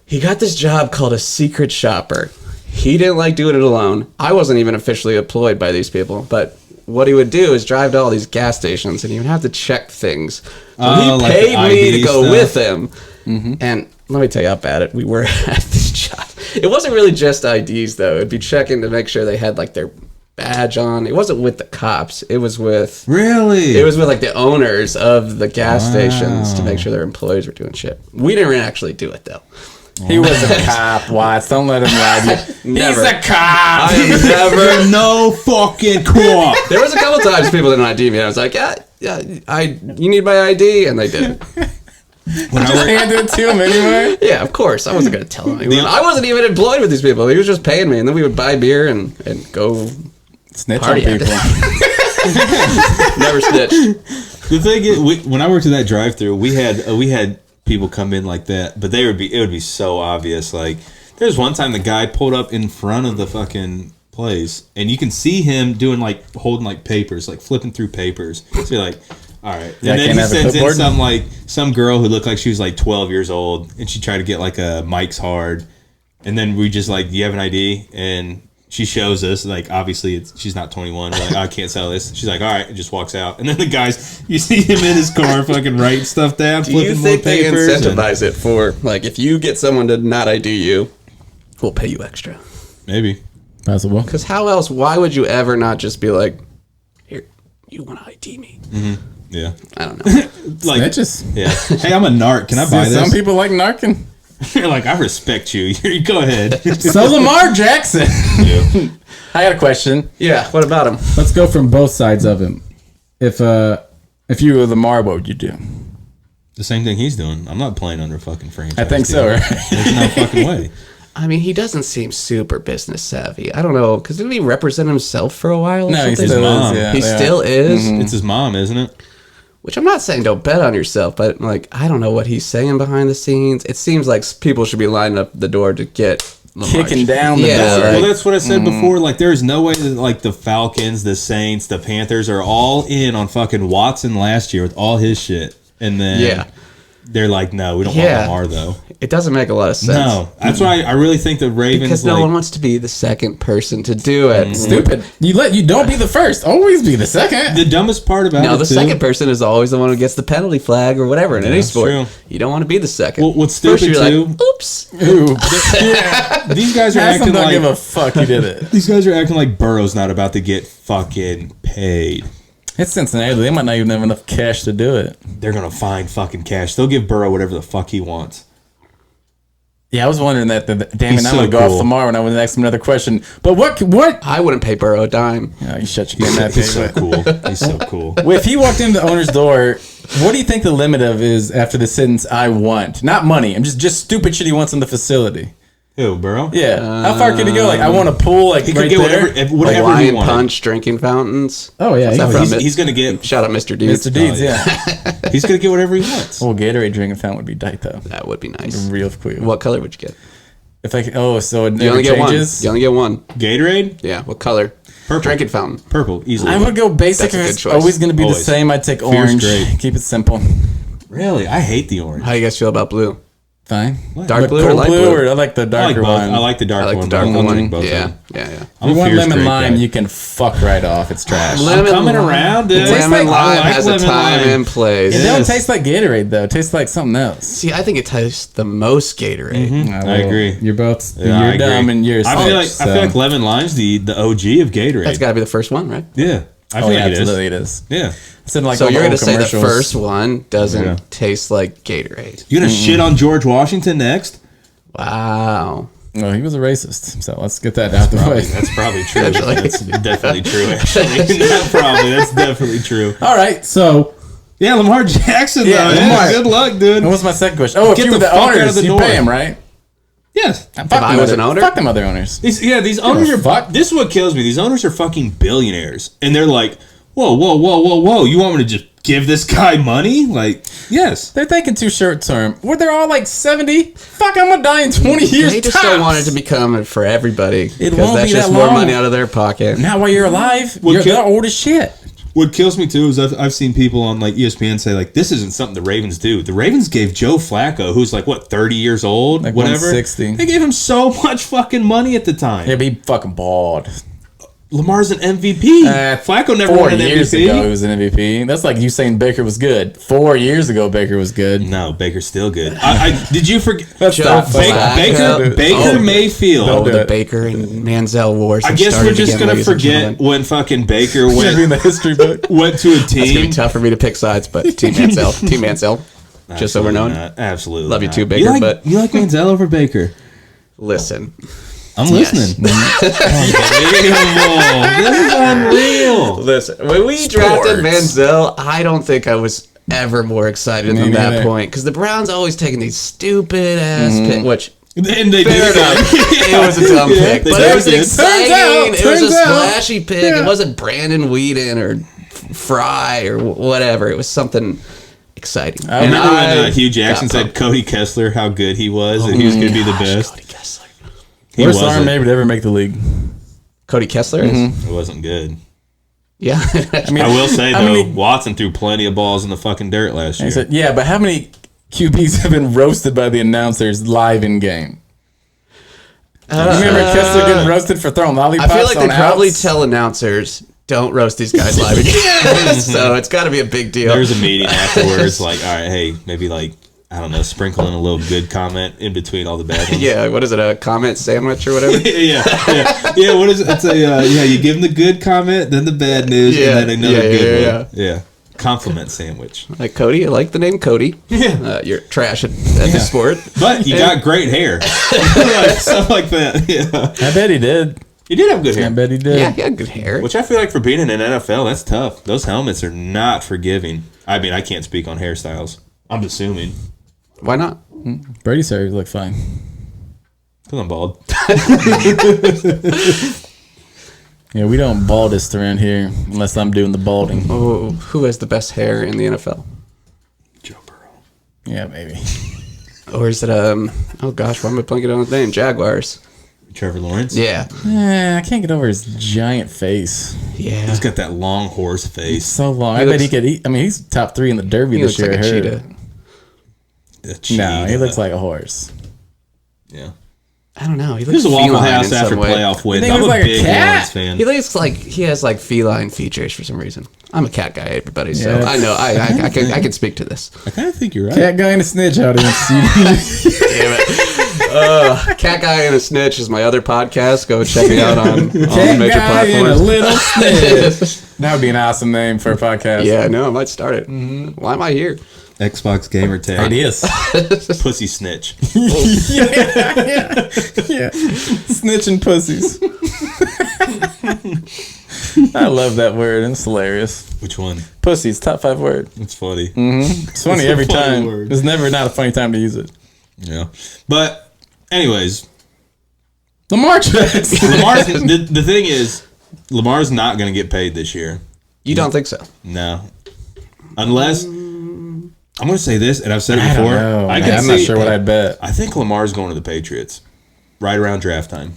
[SPEAKER 2] He got this job called a secret shopper. He didn't like doing it alone. I wasn't even officially employed by these people, but what he would do is drive to all these gas stations and he would have to check things. So he
[SPEAKER 3] like
[SPEAKER 2] paid
[SPEAKER 3] the
[SPEAKER 2] me
[SPEAKER 3] ID
[SPEAKER 2] to go
[SPEAKER 3] stuff?
[SPEAKER 2] with him. And let me tell you how bad we were at this job. It wasn't really just IDs though. It'd be checking to make sure they had like their badge on. It wasn't with the cops. It was with
[SPEAKER 3] Really?
[SPEAKER 2] like the owners of the gas stations to make sure their employees were doing shit. We didn't actually do it though.
[SPEAKER 1] He was a cop, Watts. Don't let him lie to you.
[SPEAKER 2] Never.
[SPEAKER 1] He's a cop.
[SPEAKER 2] I am never.
[SPEAKER 3] You're no fucking cop.
[SPEAKER 2] There was a couple times people didn't ID me. And I was like, yeah, you need my ID, and they didn't.
[SPEAKER 3] When I worked,
[SPEAKER 1] Handed it to him anyway.
[SPEAKER 2] Yeah, of course. I wasn't gonna tell anyone. I wasn't even employed with these people. He was just paying me, and then we would buy beer and go
[SPEAKER 1] Snitch
[SPEAKER 2] party
[SPEAKER 1] on
[SPEAKER 2] after
[SPEAKER 1] people.
[SPEAKER 2] Never snitched.
[SPEAKER 3] the thing is, when I worked at that drive-through, we had people come in like that, but it would be so obvious. Like, there's one time the guy pulled up in front of the fucking place, and you can see him doing like holding like papers, like flipping through papers. So you're like, all right.
[SPEAKER 1] Yeah,
[SPEAKER 3] And then
[SPEAKER 1] can't
[SPEAKER 3] he
[SPEAKER 1] have a
[SPEAKER 3] sends in
[SPEAKER 1] clipboard?
[SPEAKER 3] some girl who looked like she was like 12 years old, and she tried to get like a Mike's Hard, and then we just like, do you have an ID? And she shows us, like, obviously she's not 21. We're like, oh, I can't sell this. She's like, all right, and just walks out. And then the guys, you see him in his car fucking writing stuff down,
[SPEAKER 2] Do you
[SPEAKER 3] flipping more
[SPEAKER 2] think they
[SPEAKER 3] papers.
[SPEAKER 2] incentivize it for like if you get someone to not ID you, we'll pay you extra?
[SPEAKER 3] Maybe.
[SPEAKER 1] Possible.
[SPEAKER 2] Because how else? Why would you ever not just be like, here, you want to ID me?
[SPEAKER 3] Yeah.
[SPEAKER 2] I don't know.
[SPEAKER 3] Like,
[SPEAKER 1] Snitches.
[SPEAKER 3] yeah. Hey, I'm a narc. Can I buy this?
[SPEAKER 1] Some people like narking.
[SPEAKER 3] You're like, I respect you. Go ahead.
[SPEAKER 1] So Lamar Jackson.
[SPEAKER 3] Yeah.
[SPEAKER 1] I got a question.
[SPEAKER 2] Yeah. What about him?
[SPEAKER 1] Let's go from both sides of him. If you were Lamar, what would you do?
[SPEAKER 3] The same thing he's doing. I'm not playing under a fucking franchise.
[SPEAKER 1] I think
[SPEAKER 3] deal.
[SPEAKER 1] so, right?
[SPEAKER 3] There's no fucking way.
[SPEAKER 2] I mean, he doesn't seem super business savvy. I don't know, because didn't he represent himself for a while? Or
[SPEAKER 1] No, he
[SPEAKER 2] something?
[SPEAKER 1] still
[SPEAKER 3] mom.
[SPEAKER 1] is. Yeah,
[SPEAKER 2] He
[SPEAKER 1] yeah.
[SPEAKER 2] still is.
[SPEAKER 3] It's his mom, isn't it?
[SPEAKER 2] Which I'm not saying don't bet on yourself, but like I don't know what he's saying behind the scenes. It seems like people should be lining up the door to get Lamar.
[SPEAKER 1] Kicking down the
[SPEAKER 2] Yeah,
[SPEAKER 1] door.
[SPEAKER 2] like-
[SPEAKER 3] Well, that's what I said before. Like, there's no way that like the Falcons, the Saints, the Panthers are all in on fucking Watson last year with all his shit, and then
[SPEAKER 2] Yeah.
[SPEAKER 3] they're like, no, we don't
[SPEAKER 2] Yeah.
[SPEAKER 3] want Lamar though.
[SPEAKER 2] It doesn't make a lot of sense.
[SPEAKER 3] No, that's why I really think the Ravens
[SPEAKER 2] Because no one wants to be the second person to do it.
[SPEAKER 1] Stupid. You don't be the first. Always be the second.
[SPEAKER 3] The dumbest part about
[SPEAKER 2] No,
[SPEAKER 3] it
[SPEAKER 2] the
[SPEAKER 3] too,
[SPEAKER 2] second person is always the one who gets the penalty flag or whatever in any
[SPEAKER 3] that's
[SPEAKER 2] sport.
[SPEAKER 3] true.
[SPEAKER 2] You don't want to be the second.
[SPEAKER 3] Well, what's
[SPEAKER 2] First
[SPEAKER 3] stupid,
[SPEAKER 2] you're
[SPEAKER 3] too-
[SPEAKER 2] like, oops.
[SPEAKER 1] Ooh.
[SPEAKER 3] these guys are
[SPEAKER 1] Haslam
[SPEAKER 3] acting
[SPEAKER 1] don't
[SPEAKER 3] like
[SPEAKER 1] give a fuck you did it.
[SPEAKER 3] these guys are acting like Burrow's not about to get fucking paid.
[SPEAKER 1] It's Cincinnati. They might not even have enough cash to do it.
[SPEAKER 3] They're gonna find fucking cash. They'll give Burrow whatever the fuck he wants.
[SPEAKER 1] Yeah, I was wondering that. Damn
[SPEAKER 3] He's
[SPEAKER 1] it, I'm
[SPEAKER 3] so
[SPEAKER 1] going to go
[SPEAKER 3] cool.
[SPEAKER 1] off Lamar when I was ask him another question. But what?
[SPEAKER 2] I wouldn't pay Burrow a dime.
[SPEAKER 1] Oh, you shut your game mouth.
[SPEAKER 3] He's so
[SPEAKER 1] David.
[SPEAKER 3] cool. He's so cool.
[SPEAKER 1] Well, if he walked into the owner's door, what do you think the limit of is after the sentence I want? Not money. I'm just stupid shit he wants in the facility.
[SPEAKER 3] Who, Burrow?
[SPEAKER 1] Yeah. How far can he go? Like, I want a pool, like,
[SPEAKER 3] He
[SPEAKER 1] right
[SPEAKER 3] could get
[SPEAKER 1] there.
[SPEAKER 3] whatever he
[SPEAKER 2] Hawaiian
[SPEAKER 3] wanted.
[SPEAKER 2] punch, drinking fountains.
[SPEAKER 1] Oh, yeah.
[SPEAKER 2] What's that from?
[SPEAKER 3] He's gonna get
[SPEAKER 2] Shout out Mr. Deeds.
[SPEAKER 1] Mr. Deeds,
[SPEAKER 3] Oh,
[SPEAKER 1] yeah.
[SPEAKER 3] he's gonna get whatever he wants.
[SPEAKER 1] Well, Gatorade drinking fountain would be tight, though.
[SPEAKER 2] That would be nice.
[SPEAKER 1] Real quick.
[SPEAKER 2] What color would you get?
[SPEAKER 1] If I so it
[SPEAKER 2] You
[SPEAKER 1] never
[SPEAKER 2] only get one.
[SPEAKER 1] changes.
[SPEAKER 2] You only get one.
[SPEAKER 3] Gatorade,
[SPEAKER 2] Yeah. What color?
[SPEAKER 3] Purple.
[SPEAKER 2] Drinking fountain.
[SPEAKER 3] purple, easily.
[SPEAKER 1] I would go basic.
[SPEAKER 2] That's a
[SPEAKER 1] If
[SPEAKER 2] good
[SPEAKER 1] it's
[SPEAKER 2] choice.
[SPEAKER 1] always going to be
[SPEAKER 3] Always.
[SPEAKER 1] the same, I'd take
[SPEAKER 3] Fierce
[SPEAKER 1] orange.
[SPEAKER 3] grape.
[SPEAKER 1] Keep it simple.
[SPEAKER 3] Really, I hate the orange.
[SPEAKER 2] How do you guys feel about blue?
[SPEAKER 1] Fine.
[SPEAKER 2] Dark
[SPEAKER 1] But
[SPEAKER 2] blue or
[SPEAKER 1] cold
[SPEAKER 2] light
[SPEAKER 1] blue,
[SPEAKER 2] blue?
[SPEAKER 1] or I like the
[SPEAKER 3] I like
[SPEAKER 1] darker
[SPEAKER 3] both.
[SPEAKER 1] one.
[SPEAKER 3] I like the dark
[SPEAKER 2] I like
[SPEAKER 3] one.
[SPEAKER 2] the dark
[SPEAKER 3] but I'll
[SPEAKER 2] one.
[SPEAKER 3] drink both of
[SPEAKER 2] Yeah,
[SPEAKER 3] them.
[SPEAKER 2] yeah.
[SPEAKER 3] I'm
[SPEAKER 1] You
[SPEAKER 3] a
[SPEAKER 1] want
[SPEAKER 3] fierce
[SPEAKER 1] lemon
[SPEAKER 3] grape
[SPEAKER 1] lime,
[SPEAKER 3] guy.
[SPEAKER 1] you can fuck right off. It's trash.
[SPEAKER 2] Lemon
[SPEAKER 3] I'm coming
[SPEAKER 2] lime.
[SPEAKER 3] around, dude.
[SPEAKER 1] tastes
[SPEAKER 2] Lemon
[SPEAKER 1] like-
[SPEAKER 2] lime
[SPEAKER 3] I like
[SPEAKER 2] has a
[SPEAKER 3] lemon
[SPEAKER 2] time
[SPEAKER 3] lime.
[SPEAKER 2] and place.
[SPEAKER 1] It
[SPEAKER 3] Yes.
[SPEAKER 1] don't taste like Gatorade though. It tastes like something else.
[SPEAKER 2] See, I think it tastes the most Gatorade.
[SPEAKER 3] I agree.
[SPEAKER 1] You're both
[SPEAKER 3] Yeah, I
[SPEAKER 1] you're
[SPEAKER 3] agree.
[SPEAKER 1] dumb and you're.
[SPEAKER 3] I
[SPEAKER 1] sick,
[SPEAKER 3] feel like lemon lime's the OG of Gatorade.
[SPEAKER 2] That's got to be the first one, right?
[SPEAKER 3] Yeah, I
[SPEAKER 1] Oh
[SPEAKER 3] feel
[SPEAKER 1] yeah,
[SPEAKER 3] like it is.
[SPEAKER 1] absolutely it is.
[SPEAKER 3] Yeah,
[SPEAKER 1] It's in like
[SPEAKER 2] So
[SPEAKER 1] all
[SPEAKER 2] you're
[SPEAKER 1] the
[SPEAKER 2] going
[SPEAKER 1] old
[SPEAKER 2] to say the
[SPEAKER 1] commercials.
[SPEAKER 2] first one doesn't
[SPEAKER 3] Yeah.
[SPEAKER 2] taste like Gatorade.
[SPEAKER 3] you gonna shit on George Washington next?
[SPEAKER 2] Wow.
[SPEAKER 1] No, he was a racist. So let's get that out the way.
[SPEAKER 3] That's probably true.
[SPEAKER 2] Actually.
[SPEAKER 3] That's definitely true. Actually, not probably. That's definitely true.
[SPEAKER 1] All right, so
[SPEAKER 3] Yeah, Lamar Jackson.
[SPEAKER 1] Yeah,
[SPEAKER 3] though.
[SPEAKER 1] Lamar.
[SPEAKER 3] Good luck, dude.
[SPEAKER 1] what was my second question? Oh, if
[SPEAKER 3] Get
[SPEAKER 1] you were
[SPEAKER 3] the
[SPEAKER 1] the
[SPEAKER 3] fuck out
[SPEAKER 1] owners,
[SPEAKER 3] of the
[SPEAKER 1] you
[SPEAKER 3] door.
[SPEAKER 1] pay him, right?
[SPEAKER 3] Yes.
[SPEAKER 1] Fuck
[SPEAKER 2] I
[SPEAKER 1] them
[SPEAKER 2] was
[SPEAKER 1] other-
[SPEAKER 2] an owner?
[SPEAKER 1] Fuck them other owners.
[SPEAKER 3] These owners are.
[SPEAKER 1] fuck?
[SPEAKER 3] This is what kills me. These owners are fucking billionaires, and they're like, whoa. You want me to just give this guy money? Like, yes.
[SPEAKER 1] They're thinking too short term. Where they're all like 70. Fuck, I'm gonna die in 20 years.
[SPEAKER 2] They just
[SPEAKER 1] tops.
[SPEAKER 2] don't want it to become for everybody.
[SPEAKER 1] It
[SPEAKER 2] because
[SPEAKER 1] won't
[SPEAKER 2] that's
[SPEAKER 1] be
[SPEAKER 2] just
[SPEAKER 1] that
[SPEAKER 2] more
[SPEAKER 1] long.
[SPEAKER 2] money out of their pocket.
[SPEAKER 1] Now while you're alive,
[SPEAKER 3] Well,
[SPEAKER 1] they're old as shit.
[SPEAKER 3] What kills me too is I've seen people on like ESPN say like this isn't something the Ravens do. The Ravens gave Joe Flacco, who's like what 30 years old,
[SPEAKER 1] Like
[SPEAKER 3] whatever.
[SPEAKER 1] 160.
[SPEAKER 3] They gave him so much fucking money at the time.
[SPEAKER 1] Yeah, be fucking bald.
[SPEAKER 3] Lamar's an MVP. Flacco never
[SPEAKER 1] 4
[SPEAKER 3] won an
[SPEAKER 1] years
[SPEAKER 3] MVP.
[SPEAKER 1] ago, he was an MVP. That's like you saying Baker was good. 4 years ago, Baker was good.
[SPEAKER 3] No, Baker's still good. Did you forget?
[SPEAKER 1] That's
[SPEAKER 2] Joe
[SPEAKER 1] not
[SPEAKER 2] Flacco.
[SPEAKER 3] Baker Mayfield.
[SPEAKER 1] Don't do
[SPEAKER 2] The
[SPEAKER 1] it.
[SPEAKER 2] Baker and Manziel wars.
[SPEAKER 3] I
[SPEAKER 2] have
[SPEAKER 3] guess we're
[SPEAKER 2] started
[SPEAKER 3] just
[SPEAKER 2] again,
[SPEAKER 3] gonna
[SPEAKER 2] ladies and
[SPEAKER 3] forget
[SPEAKER 2] gentlemen.
[SPEAKER 3] when fucking Baker
[SPEAKER 1] Should be in
[SPEAKER 3] went
[SPEAKER 1] the history book.
[SPEAKER 3] went to a
[SPEAKER 2] It's gonna be
[SPEAKER 3] team.
[SPEAKER 2] tough for me to pick sides, but Team Mansell. Team Mansell. Just so we're known.
[SPEAKER 3] Absolutely,
[SPEAKER 2] Love you
[SPEAKER 3] not.
[SPEAKER 2] too, Baker,
[SPEAKER 3] like,
[SPEAKER 2] but-
[SPEAKER 3] you like Manziel over Baker.
[SPEAKER 2] Listen.
[SPEAKER 3] I'm
[SPEAKER 2] Yes.
[SPEAKER 3] listening. Unbelievable. This is unreal.
[SPEAKER 2] Listen. When we drafted Manziel, I don't think I was ever more excited
[SPEAKER 1] Me
[SPEAKER 2] than that
[SPEAKER 1] neither.
[SPEAKER 2] point. Because the Browns always taking these stupid ass picks, which
[SPEAKER 3] And they
[SPEAKER 2] fair
[SPEAKER 3] did.
[SPEAKER 2] enough. It was a dumb
[SPEAKER 3] Yeah,
[SPEAKER 2] pick,
[SPEAKER 3] they
[SPEAKER 2] but
[SPEAKER 3] did.
[SPEAKER 2] it was
[SPEAKER 3] Turns
[SPEAKER 2] exciting. It was a
[SPEAKER 1] turns out.
[SPEAKER 2] splashy pick. It wasn't Brandon Whedon or Fry or whatever. It was something exciting.
[SPEAKER 1] I
[SPEAKER 2] And
[SPEAKER 3] Remember when
[SPEAKER 2] I
[SPEAKER 3] Hugh Jackson
[SPEAKER 2] got
[SPEAKER 3] said
[SPEAKER 2] pumped.
[SPEAKER 3] Cody Kessler how good he was and he was going to be the best?
[SPEAKER 2] Cody Kessler.
[SPEAKER 3] He
[SPEAKER 1] Worst
[SPEAKER 3] wasn't.
[SPEAKER 1] arm maybe to ever make the league.
[SPEAKER 2] Cody Kessler is?
[SPEAKER 3] It wasn't good.
[SPEAKER 2] Yeah.
[SPEAKER 1] I mean,
[SPEAKER 3] I will say
[SPEAKER 1] how
[SPEAKER 3] though,
[SPEAKER 1] many-
[SPEAKER 3] Watson threw plenty of balls in the fucking dirt last
[SPEAKER 1] He
[SPEAKER 3] year.
[SPEAKER 1] said, yeah, but how many QBs have been roasted by the announcers live in game? Remember Kessler getting roasted for throwing
[SPEAKER 2] I
[SPEAKER 1] lollipops
[SPEAKER 2] feel like they
[SPEAKER 1] on
[SPEAKER 2] probably
[SPEAKER 1] outs?
[SPEAKER 2] tell announcers, don't roast these guys live again. So it's got to be a big deal.
[SPEAKER 3] There's a meeting afterwards, like, all right, hey, maybe like I don't know, sprinkle in a little good comment in between all the bad ones.
[SPEAKER 2] Yeah, what is it, a comment sandwich or whatever?
[SPEAKER 3] yeah. What is it? It's a you give them the good comment, then the bad news,
[SPEAKER 2] Yeah,
[SPEAKER 3] and then another
[SPEAKER 2] yeah,
[SPEAKER 3] good
[SPEAKER 2] yeah,
[SPEAKER 3] one. Yeah, compliment sandwich.
[SPEAKER 2] Like, Cody, I like the name Cody.
[SPEAKER 3] Yeah.
[SPEAKER 2] You're trash at the sport.
[SPEAKER 3] But you got great hair, like, stuff like that. Yeah,
[SPEAKER 1] I bet he did.
[SPEAKER 3] you did have good
[SPEAKER 1] I
[SPEAKER 3] hair,
[SPEAKER 1] bet he did.
[SPEAKER 2] Yeah, he had good hair.
[SPEAKER 3] which I feel like for being in an NFL, that's tough. Those helmets are not forgiving. I mean, I can't speak on hairstyles. I'm assuming
[SPEAKER 2] Why not?
[SPEAKER 1] Brady's hair look fine.
[SPEAKER 3] because I'm bald.
[SPEAKER 1] Yeah, we don't baldest around here unless I'm doing the balding.
[SPEAKER 2] Oh, who has the best hair in the NFL?
[SPEAKER 3] Joe Burrow.
[SPEAKER 1] Yeah, maybe.
[SPEAKER 2] Or is it oh gosh, why am I blanking on his name? Jaguars.
[SPEAKER 3] Trevor Lawrence.
[SPEAKER 2] Yeah.
[SPEAKER 1] I can't get over his giant face.
[SPEAKER 2] Yeah.
[SPEAKER 3] He's got that long horse
[SPEAKER 1] It's
[SPEAKER 3] face.
[SPEAKER 1] so long.
[SPEAKER 2] He
[SPEAKER 1] I bet
[SPEAKER 2] looks-
[SPEAKER 1] he could eat. I mean, he's top 3 in the Derby
[SPEAKER 2] He
[SPEAKER 1] this
[SPEAKER 2] looks
[SPEAKER 1] year.
[SPEAKER 2] like a
[SPEAKER 1] I heard.
[SPEAKER 2] cheetah.
[SPEAKER 1] No, he looks like a horse.
[SPEAKER 3] Yeah.
[SPEAKER 2] I don't know. He
[SPEAKER 3] He was
[SPEAKER 2] looks
[SPEAKER 3] a Waffle
[SPEAKER 2] feline
[SPEAKER 3] House
[SPEAKER 2] in
[SPEAKER 3] after
[SPEAKER 2] some way.
[SPEAKER 3] playoff wins.
[SPEAKER 1] think he
[SPEAKER 3] I'm
[SPEAKER 1] was
[SPEAKER 3] a
[SPEAKER 1] like a
[SPEAKER 3] big
[SPEAKER 1] cat?
[SPEAKER 3] Lawrence fan.
[SPEAKER 2] He looks like he has like feline features for some reason. I'm a cat guy, everybody, so
[SPEAKER 1] Yeah.
[SPEAKER 2] I know I can speak to this.
[SPEAKER 3] I kind of think you're right.
[SPEAKER 1] Cat guy and a snitch out in
[SPEAKER 2] Damn it. Cat Guy and a Snitch is my other podcast. Go check it out on all
[SPEAKER 1] Cat
[SPEAKER 2] major
[SPEAKER 1] guy and a
[SPEAKER 2] platforms.
[SPEAKER 1] little snitch. That would be an awesome name for a podcast.
[SPEAKER 2] Yeah, no, I might start it. Why am I here?
[SPEAKER 3] Xbox gamer tag.
[SPEAKER 1] Ideas.
[SPEAKER 3] Pussy snitch.
[SPEAKER 1] yeah. Snitching pussies. I love that word. It's hilarious.
[SPEAKER 3] Which one?
[SPEAKER 1] Pussies, top 5 word.
[SPEAKER 3] It's funny.
[SPEAKER 1] It's funny every
[SPEAKER 3] a funny
[SPEAKER 1] time.
[SPEAKER 3] word.
[SPEAKER 1] There's never not a funny time to use it.
[SPEAKER 3] Yeah. But anyways,
[SPEAKER 1] Lamar Jackson.
[SPEAKER 3] Lamar's the thing is, Lamar's not going to get paid this year.
[SPEAKER 2] You don't think so?
[SPEAKER 3] No. Unless I'm going to say this, and I've said it
[SPEAKER 1] I
[SPEAKER 3] before.
[SPEAKER 1] don't know.
[SPEAKER 3] I
[SPEAKER 1] man.
[SPEAKER 3] can
[SPEAKER 1] I'm
[SPEAKER 3] see,
[SPEAKER 1] not sure what I'd bet.
[SPEAKER 3] I think Lamar's going to the Patriots right around draft time.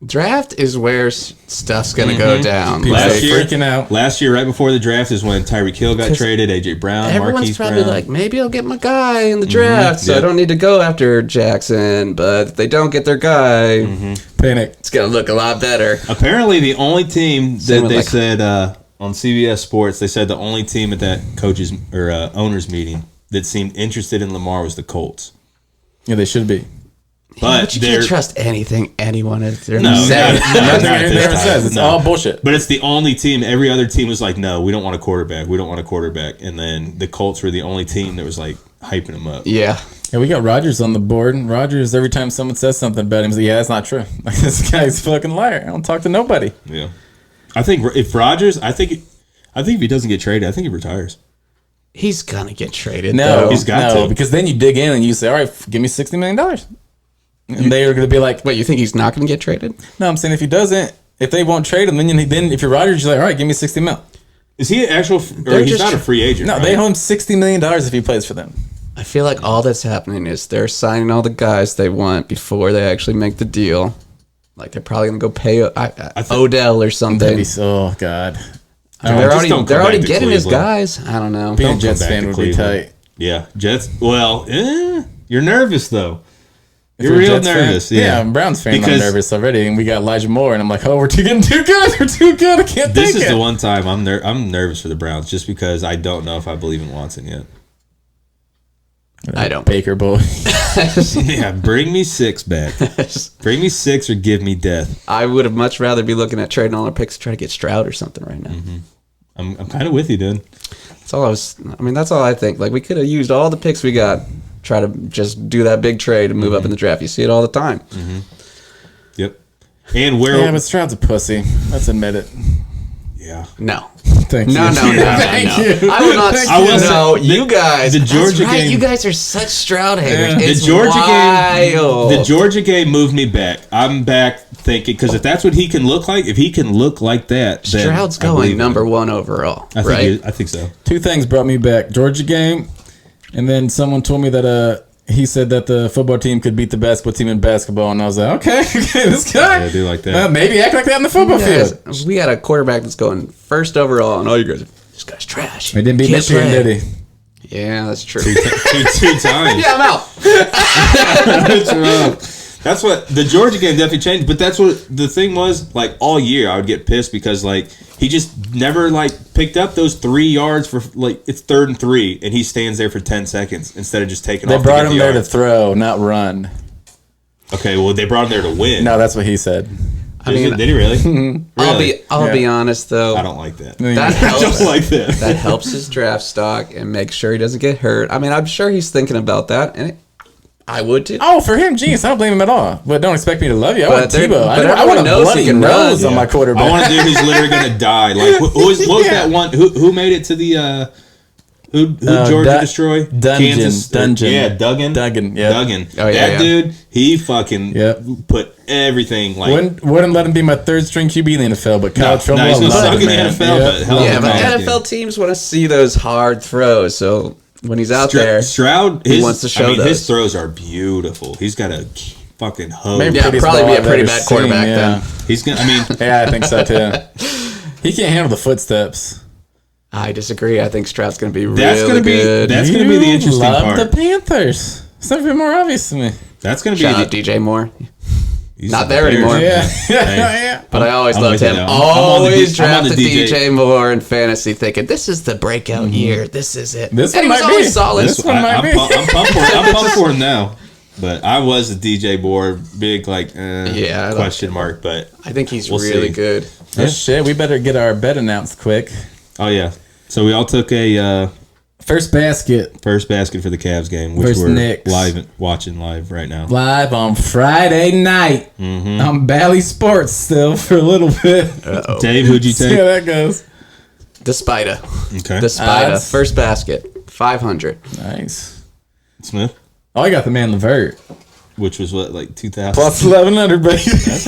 [SPEAKER 2] Draft is where stuff's gonna go down.
[SPEAKER 1] People
[SPEAKER 3] Last
[SPEAKER 1] are
[SPEAKER 3] year-
[SPEAKER 1] freaking out.
[SPEAKER 3] Last year, right before the draft, is when Tyreek Hill got traded, AJ Brown,
[SPEAKER 2] Everyone's
[SPEAKER 3] Marquise
[SPEAKER 2] probably
[SPEAKER 3] Brown.
[SPEAKER 2] like, maybe I'll get my guy in the draft, so I
[SPEAKER 3] Yep.
[SPEAKER 2] don't need to go after Jackson. But if they don't get their guy,
[SPEAKER 1] Panic.
[SPEAKER 2] it's gonna look a lot better.
[SPEAKER 3] Apparently, the only team
[SPEAKER 2] Same
[SPEAKER 3] that
[SPEAKER 2] with,
[SPEAKER 3] they
[SPEAKER 2] like-
[SPEAKER 3] said on CBS Sports, they said the only team at that coaches or owners meeting that seemed interested in Lamar was the Colts.
[SPEAKER 1] Yeah, they should be.
[SPEAKER 2] But you
[SPEAKER 3] they're
[SPEAKER 2] can't trust anything anyone is. They're
[SPEAKER 3] No,
[SPEAKER 2] saying.
[SPEAKER 3] not
[SPEAKER 1] Nothing
[SPEAKER 3] at
[SPEAKER 1] anyone
[SPEAKER 3] this
[SPEAKER 1] ever
[SPEAKER 3] time.
[SPEAKER 1] says. It's
[SPEAKER 3] No.
[SPEAKER 1] all bullshit.
[SPEAKER 3] But it's the only team. Every other team was like, no, we don't want a quarterback. We don't want a quarterback. And then the Colts were the only team that was like hyping him up.
[SPEAKER 2] Yeah.
[SPEAKER 1] Yeah, we got Rogers on the board. Rodgers, every time someone says something about him, he's like, yeah, that's not true. Like, this guy's a fucking liar. I don't talk to nobody.
[SPEAKER 3] Yeah. I think if Rodgers, I think if he doesn't get traded, I think he retires.
[SPEAKER 2] He's gonna get traded.
[SPEAKER 1] No,
[SPEAKER 2] though.
[SPEAKER 3] He's got to.
[SPEAKER 1] because then you dig in and you say, all right, give me $60 million. And they are going to be like,
[SPEAKER 2] Wait, you think he's not gonna get traded?
[SPEAKER 1] no, I'm saying if he doesn't, if they won't trade him, then if you're Rodgers, you're like, all right, give me $60 million.
[SPEAKER 3] Is he an actual, or
[SPEAKER 2] They're
[SPEAKER 3] he's
[SPEAKER 2] just
[SPEAKER 3] not a free agent?
[SPEAKER 1] No,
[SPEAKER 3] right?
[SPEAKER 1] they owe him $60 million if he plays for them.
[SPEAKER 2] I feel like all that's happening is they're signing all the guys they want before they actually make the deal. Like they're probably gonna go pay Odell or
[SPEAKER 1] That'd
[SPEAKER 2] something.
[SPEAKER 1] be so, God.
[SPEAKER 2] They're
[SPEAKER 3] just don't come
[SPEAKER 2] already
[SPEAKER 3] back to
[SPEAKER 2] getting his
[SPEAKER 3] Cleveland.
[SPEAKER 2] guys. I don't know.
[SPEAKER 1] Being a
[SPEAKER 3] Don't come
[SPEAKER 1] Jets
[SPEAKER 3] back
[SPEAKER 1] fan
[SPEAKER 3] to
[SPEAKER 1] would be
[SPEAKER 3] Cleveland.
[SPEAKER 1] tight.
[SPEAKER 3] Yeah, Jets. Well, you're nervous though.
[SPEAKER 1] If
[SPEAKER 3] You're
[SPEAKER 1] a
[SPEAKER 3] real
[SPEAKER 1] Jets fan-
[SPEAKER 3] nervous.
[SPEAKER 1] Yeah, I'm a Browns fan.
[SPEAKER 3] Because-
[SPEAKER 1] I'm nervous already, and we got Elijah Moore, and I'm like, oh, we're getting too good. We're too good. I can't
[SPEAKER 3] This
[SPEAKER 1] take
[SPEAKER 3] is
[SPEAKER 1] it.
[SPEAKER 3] the one time I'm nervous for the Browns just because I don't know if I believe in Watson yet.
[SPEAKER 2] I don't.
[SPEAKER 1] Baker boy.
[SPEAKER 3] Yeah, bring me 6 back. Bring me 6 or give me death.
[SPEAKER 2] I would have much rather be looking at trading all our picks to try to get Stroud or something right now.
[SPEAKER 3] I'm kind of with you, dude.
[SPEAKER 2] That's all I was. I mean, that's all I think. Like we could have used all the picks we got, try to just do that big trade and move up in the draft. You see it all the time.
[SPEAKER 3] Yep. And where?
[SPEAKER 1] Yeah, but Stroud's a pussy. Let's admit it.
[SPEAKER 3] Yeah.
[SPEAKER 2] No.
[SPEAKER 1] Thank
[SPEAKER 2] No,
[SPEAKER 1] you.
[SPEAKER 2] no, no, no,
[SPEAKER 1] Thank
[SPEAKER 2] no.
[SPEAKER 1] you.
[SPEAKER 2] I will not.
[SPEAKER 1] Thank
[SPEAKER 3] I
[SPEAKER 1] you.
[SPEAKER 3] will say-
[SPEAKER 2] No,
[SPEAKER 3] the-
[SPEAKER 2] you guys.
[SPEAKER 3] the Georgia
[SPEAKER 2] that's right,
[SPEAKER 3] game-
[SPEAKER 2] You guys are such Stroud haters.
[SPEAKER 1] Yeah.
[SPEAKER 2] It's
[SPEAKER 3] The Georgia
[SPEAKER 2] wild.
[SPEAKER 3] game. The Georgia game moved me back. I'm back thinking because if that's what he can look like, if he can look like that, then
[SPEAKER 2] Stroud's
[SPEAKER 3] I believe
[SPEAKER 2] going
[SPEAKER 3] him.
[SPEAKER 2] number 1 overall,
[SPEAKER 3] I think
[SPEAKER 2] right?
[SPEAKER 3] I think so.
[SPEAKER 1] Two things brought me back. Georgia game, and then someone told me that he said that the football team could beat the basketball team in basketball, and I was like, okay, this guy.
[SPEAKER 3] Yeah, I do like that.
[SPEAKER 1] Maybe act like that in the football field.
[SPEAKER 2] Guys, we got a quarterback that's going first overall, and all you guys are, this guy's trash.
[SPEAKER 1] He didn't beat
[SPEAKER 2] Can't
[SPEAKER 1] Michigan,
[SPEAKER 2] play."
[SPEAKER 1] did he?
[SPEAKER 2] Yeah, that's true.
[SPEAKER 3] Two times.
[SPEAKER 2] Yeah, I'm out.
[SPEAKER 3] That's what the Georgia game definitely changed. But that's what the thing was. Like all year, I would get pissed because like he just never like picked up those 3 yards for like it's 3rd and 3, and he stands there for 10 seconds instead of just taking
[SPEAKER 1] They
[SPEAKER 3] off.
[SPEAKER 1] brought
[SPEAKER 3] to get
[SPEAKER 1] him
[SPEAKER 3] the
[SPEAKER 1] there to
[SPEAKER 3] yard.
[SPEAKER 1] throw, not run.
[SPEAKER 3] Okay, well they brought him there to win.
[SPEAKER 1] No, that's what he said.
[SPEAKER 2] I mean,
[SPEAKER 3] did he really?
[SPEAKER 2] I'll be honest though.
[SPEAKER 3] I don't like that.
[SPEAKER 2] That
[SPEAKER 3] I
[SPEAKER 2] helps.
[SPEAKER 3] don't like that.
[SPEAKER 2] That helps his draft stock and make sure he doesn't get hurt. I mean, I'm sure he's thinking about that, and I would too.
[SPEAKER 1] Oh, for him, genius. I don't blame him at all. But don't expect me to love you. I
[SPEAKER 2] But
[SPEAKER 1] want
[SPEAKER 2] they're-
[SPEAKER 1] Tebow.
[SPEAKER 2] but
[SPEAKER 1] I want
[SPEAKER 2] everyone
[SPEAKER 1] a
[SPEAKER 2] knows he
[SPEAKER 1] bloody
[SPEAKER 2] can run.
[SPEAKER 1] nose on my quarterback.
[SPEAKER 3] I want a dude who's literally gonna die. Like what was
[SPEAKER 1] Yeah.
[SPEAKER 3] that one? Who made it to the Who Georgia destroy?
[SPEAKER 1] Dungeon.
[SPEAKER 3] Yeah, Duggan.
[SPEAKER 1] Yeah.
[SPEAKER 3] Duggan.
[SPEAKER 2] Oh, yeah,
[SPEAKER 3] That dude, he fucking
[SPEAKER 1] Yep.
[SPEAKER 3] put everything like.
[SPEAKER 1] Wouldn't let him be my third string QB in the NFL, but college football,
[SPEAKER 3] he's gonna
[SPEAKER 1] love
[SPEAKER 3] suck
[SPEAKER 1] it,
[SPEAKER 3] in the
[SPEAKER 1] man.
[SPEAKER 3] NFL, but hell
[SPEAKER 2] Yeah,
[SPEAKER 3] of a
[SPEAKER 2] but
[SPEAKER 3] college
[SPEAKER 2] NFL teams want to see those hard throws. So when he's out there,
[SPEAKER 3] Stroud,
[SPEAKER 2] he wants to show
[SPEAKER 3] his
[SPEAKER 2] those.
[SPEAKER 3] throws are beautiful. He's got a fucking hose.
[SPEAKER 1] Maybe
[SPEAKER 2] Yeah,
[SPEAKER 1] prettiest
[SPEAKER 2] probably
[SPEAKER 1] ball
[SPEAKER 2] be a
[SPEAKER 1] I've
[SPEAKER 2] pretty
[SPEAKER 1] ever
[SPEAKER 2] bad quarterback
[SPEAKER 1] seen,
[SPEAKER 2] then.
[SPEAKER 3] He's gonna. I mean,
[SPEAKER 1] Yeah, I think so too. He can't handle the footsteps.
[SPEAKER 2] I disagree. I think Stroud's going to be
[SPEAKER 3] That's
[SPEAKER 2] really
[SPEAKER 3] gonna be-
[SPEAKER 2] good.
[SPEAKER 3] that's gonna be the
[SPEAKER 1] You
[SPEAKER 3] interesting
[SPEAKER 1] love
[SPEAKER 3] part.
[SPEAKER 1] the Panthers. It's never been more obvious to me.
[SPEAKER 3] that's gonna be
[SPEAKER 2] Shout out
[SPEAKER 3] the,
[SPEAKER 2] DJ Moore.
[SPEAKER 3] he's
[SPEAKER 2] Not
[SPEAKER 3] the
[SPEAKER 2] there
[SPEAKER 3] Bears.
[SPEAKER 2] anymore.
[SPEAKER 1] Yeah,
[SPEAKER 3] Hey.
[SPEAKER 1] yeah.
[SPEAKER 2] But I always
[SPEAKER 3] I'm
[SPEAKER 2] loved
[SPEAKER 3] with you
[SPEAKER 2] him.
[SPEAKER 3] now. I'm on the
[SPEAKER 2] Always
[SPEAKER 3] D- I'm on the
[SPEAKER 2] drafted
[SPEAKER 3] DJ.
[SPEAKER 2] DJ Moore in fantasy, thinking this is the breakout year. This is it.
[SPEAKER 1] This
[SPEAKER 2] and
[SPEAKER 1] one
[SPEAKER 2] he was
[SPEAKER 1] might
[SPEAKER 2] always
[SPEAKER 1] be.
[SPEAKER 2] solid.
[SPEAKER 1] This one might be.
[SPEAKER 3] I'm pumped for him now. But I was a DJ Moore, big
[SPEAKER 2] Yeah, I don't-
[SPEAKER 3] question mark. But
[SPEAKER 2] I think he's
[SPEAKER 3] We'll
[SPEAKER 2] really
[SPEAKER 3] see.
[SPEAKER 2] good.
[SPEAKER 1] Oh shit, we better get our bet announced quick.
[SPEAKER 3] oh yeah, so we all took a
[SPEAKER 1] First basket
[SPEAKER 3] first basket for the Cavs game, which
[SPEAKER 1] Versus
[SPEAKER 3] we're
[SPEAKER 1] Knicks.
[SPEAKER 3] watching live right now.
[SPEAKER 1] live on Friday night on Bally Sports still for a little bit.
[SPEAKER 3] Dave, who'd you
[SPEAKER 1] See how
[SPEAKER 3] take?
[SPEAKER 1] that goes.
[SPEAKER 2] Despida.
[SPEAKER 3] Okay,
[SPEAKER 2] Despida.
[SPEAKER 1] Odds.
[SPEAKER 2] First basket. 500.
[SPEAKER 1] Nice.
[SPEAKER 3] Smith,
[SPEAKER 1] Oh, I got the man Levert.
[SPEAKER 3] which was what, like 2,000.
[SPEAKER 1] Plus 1,100, baby.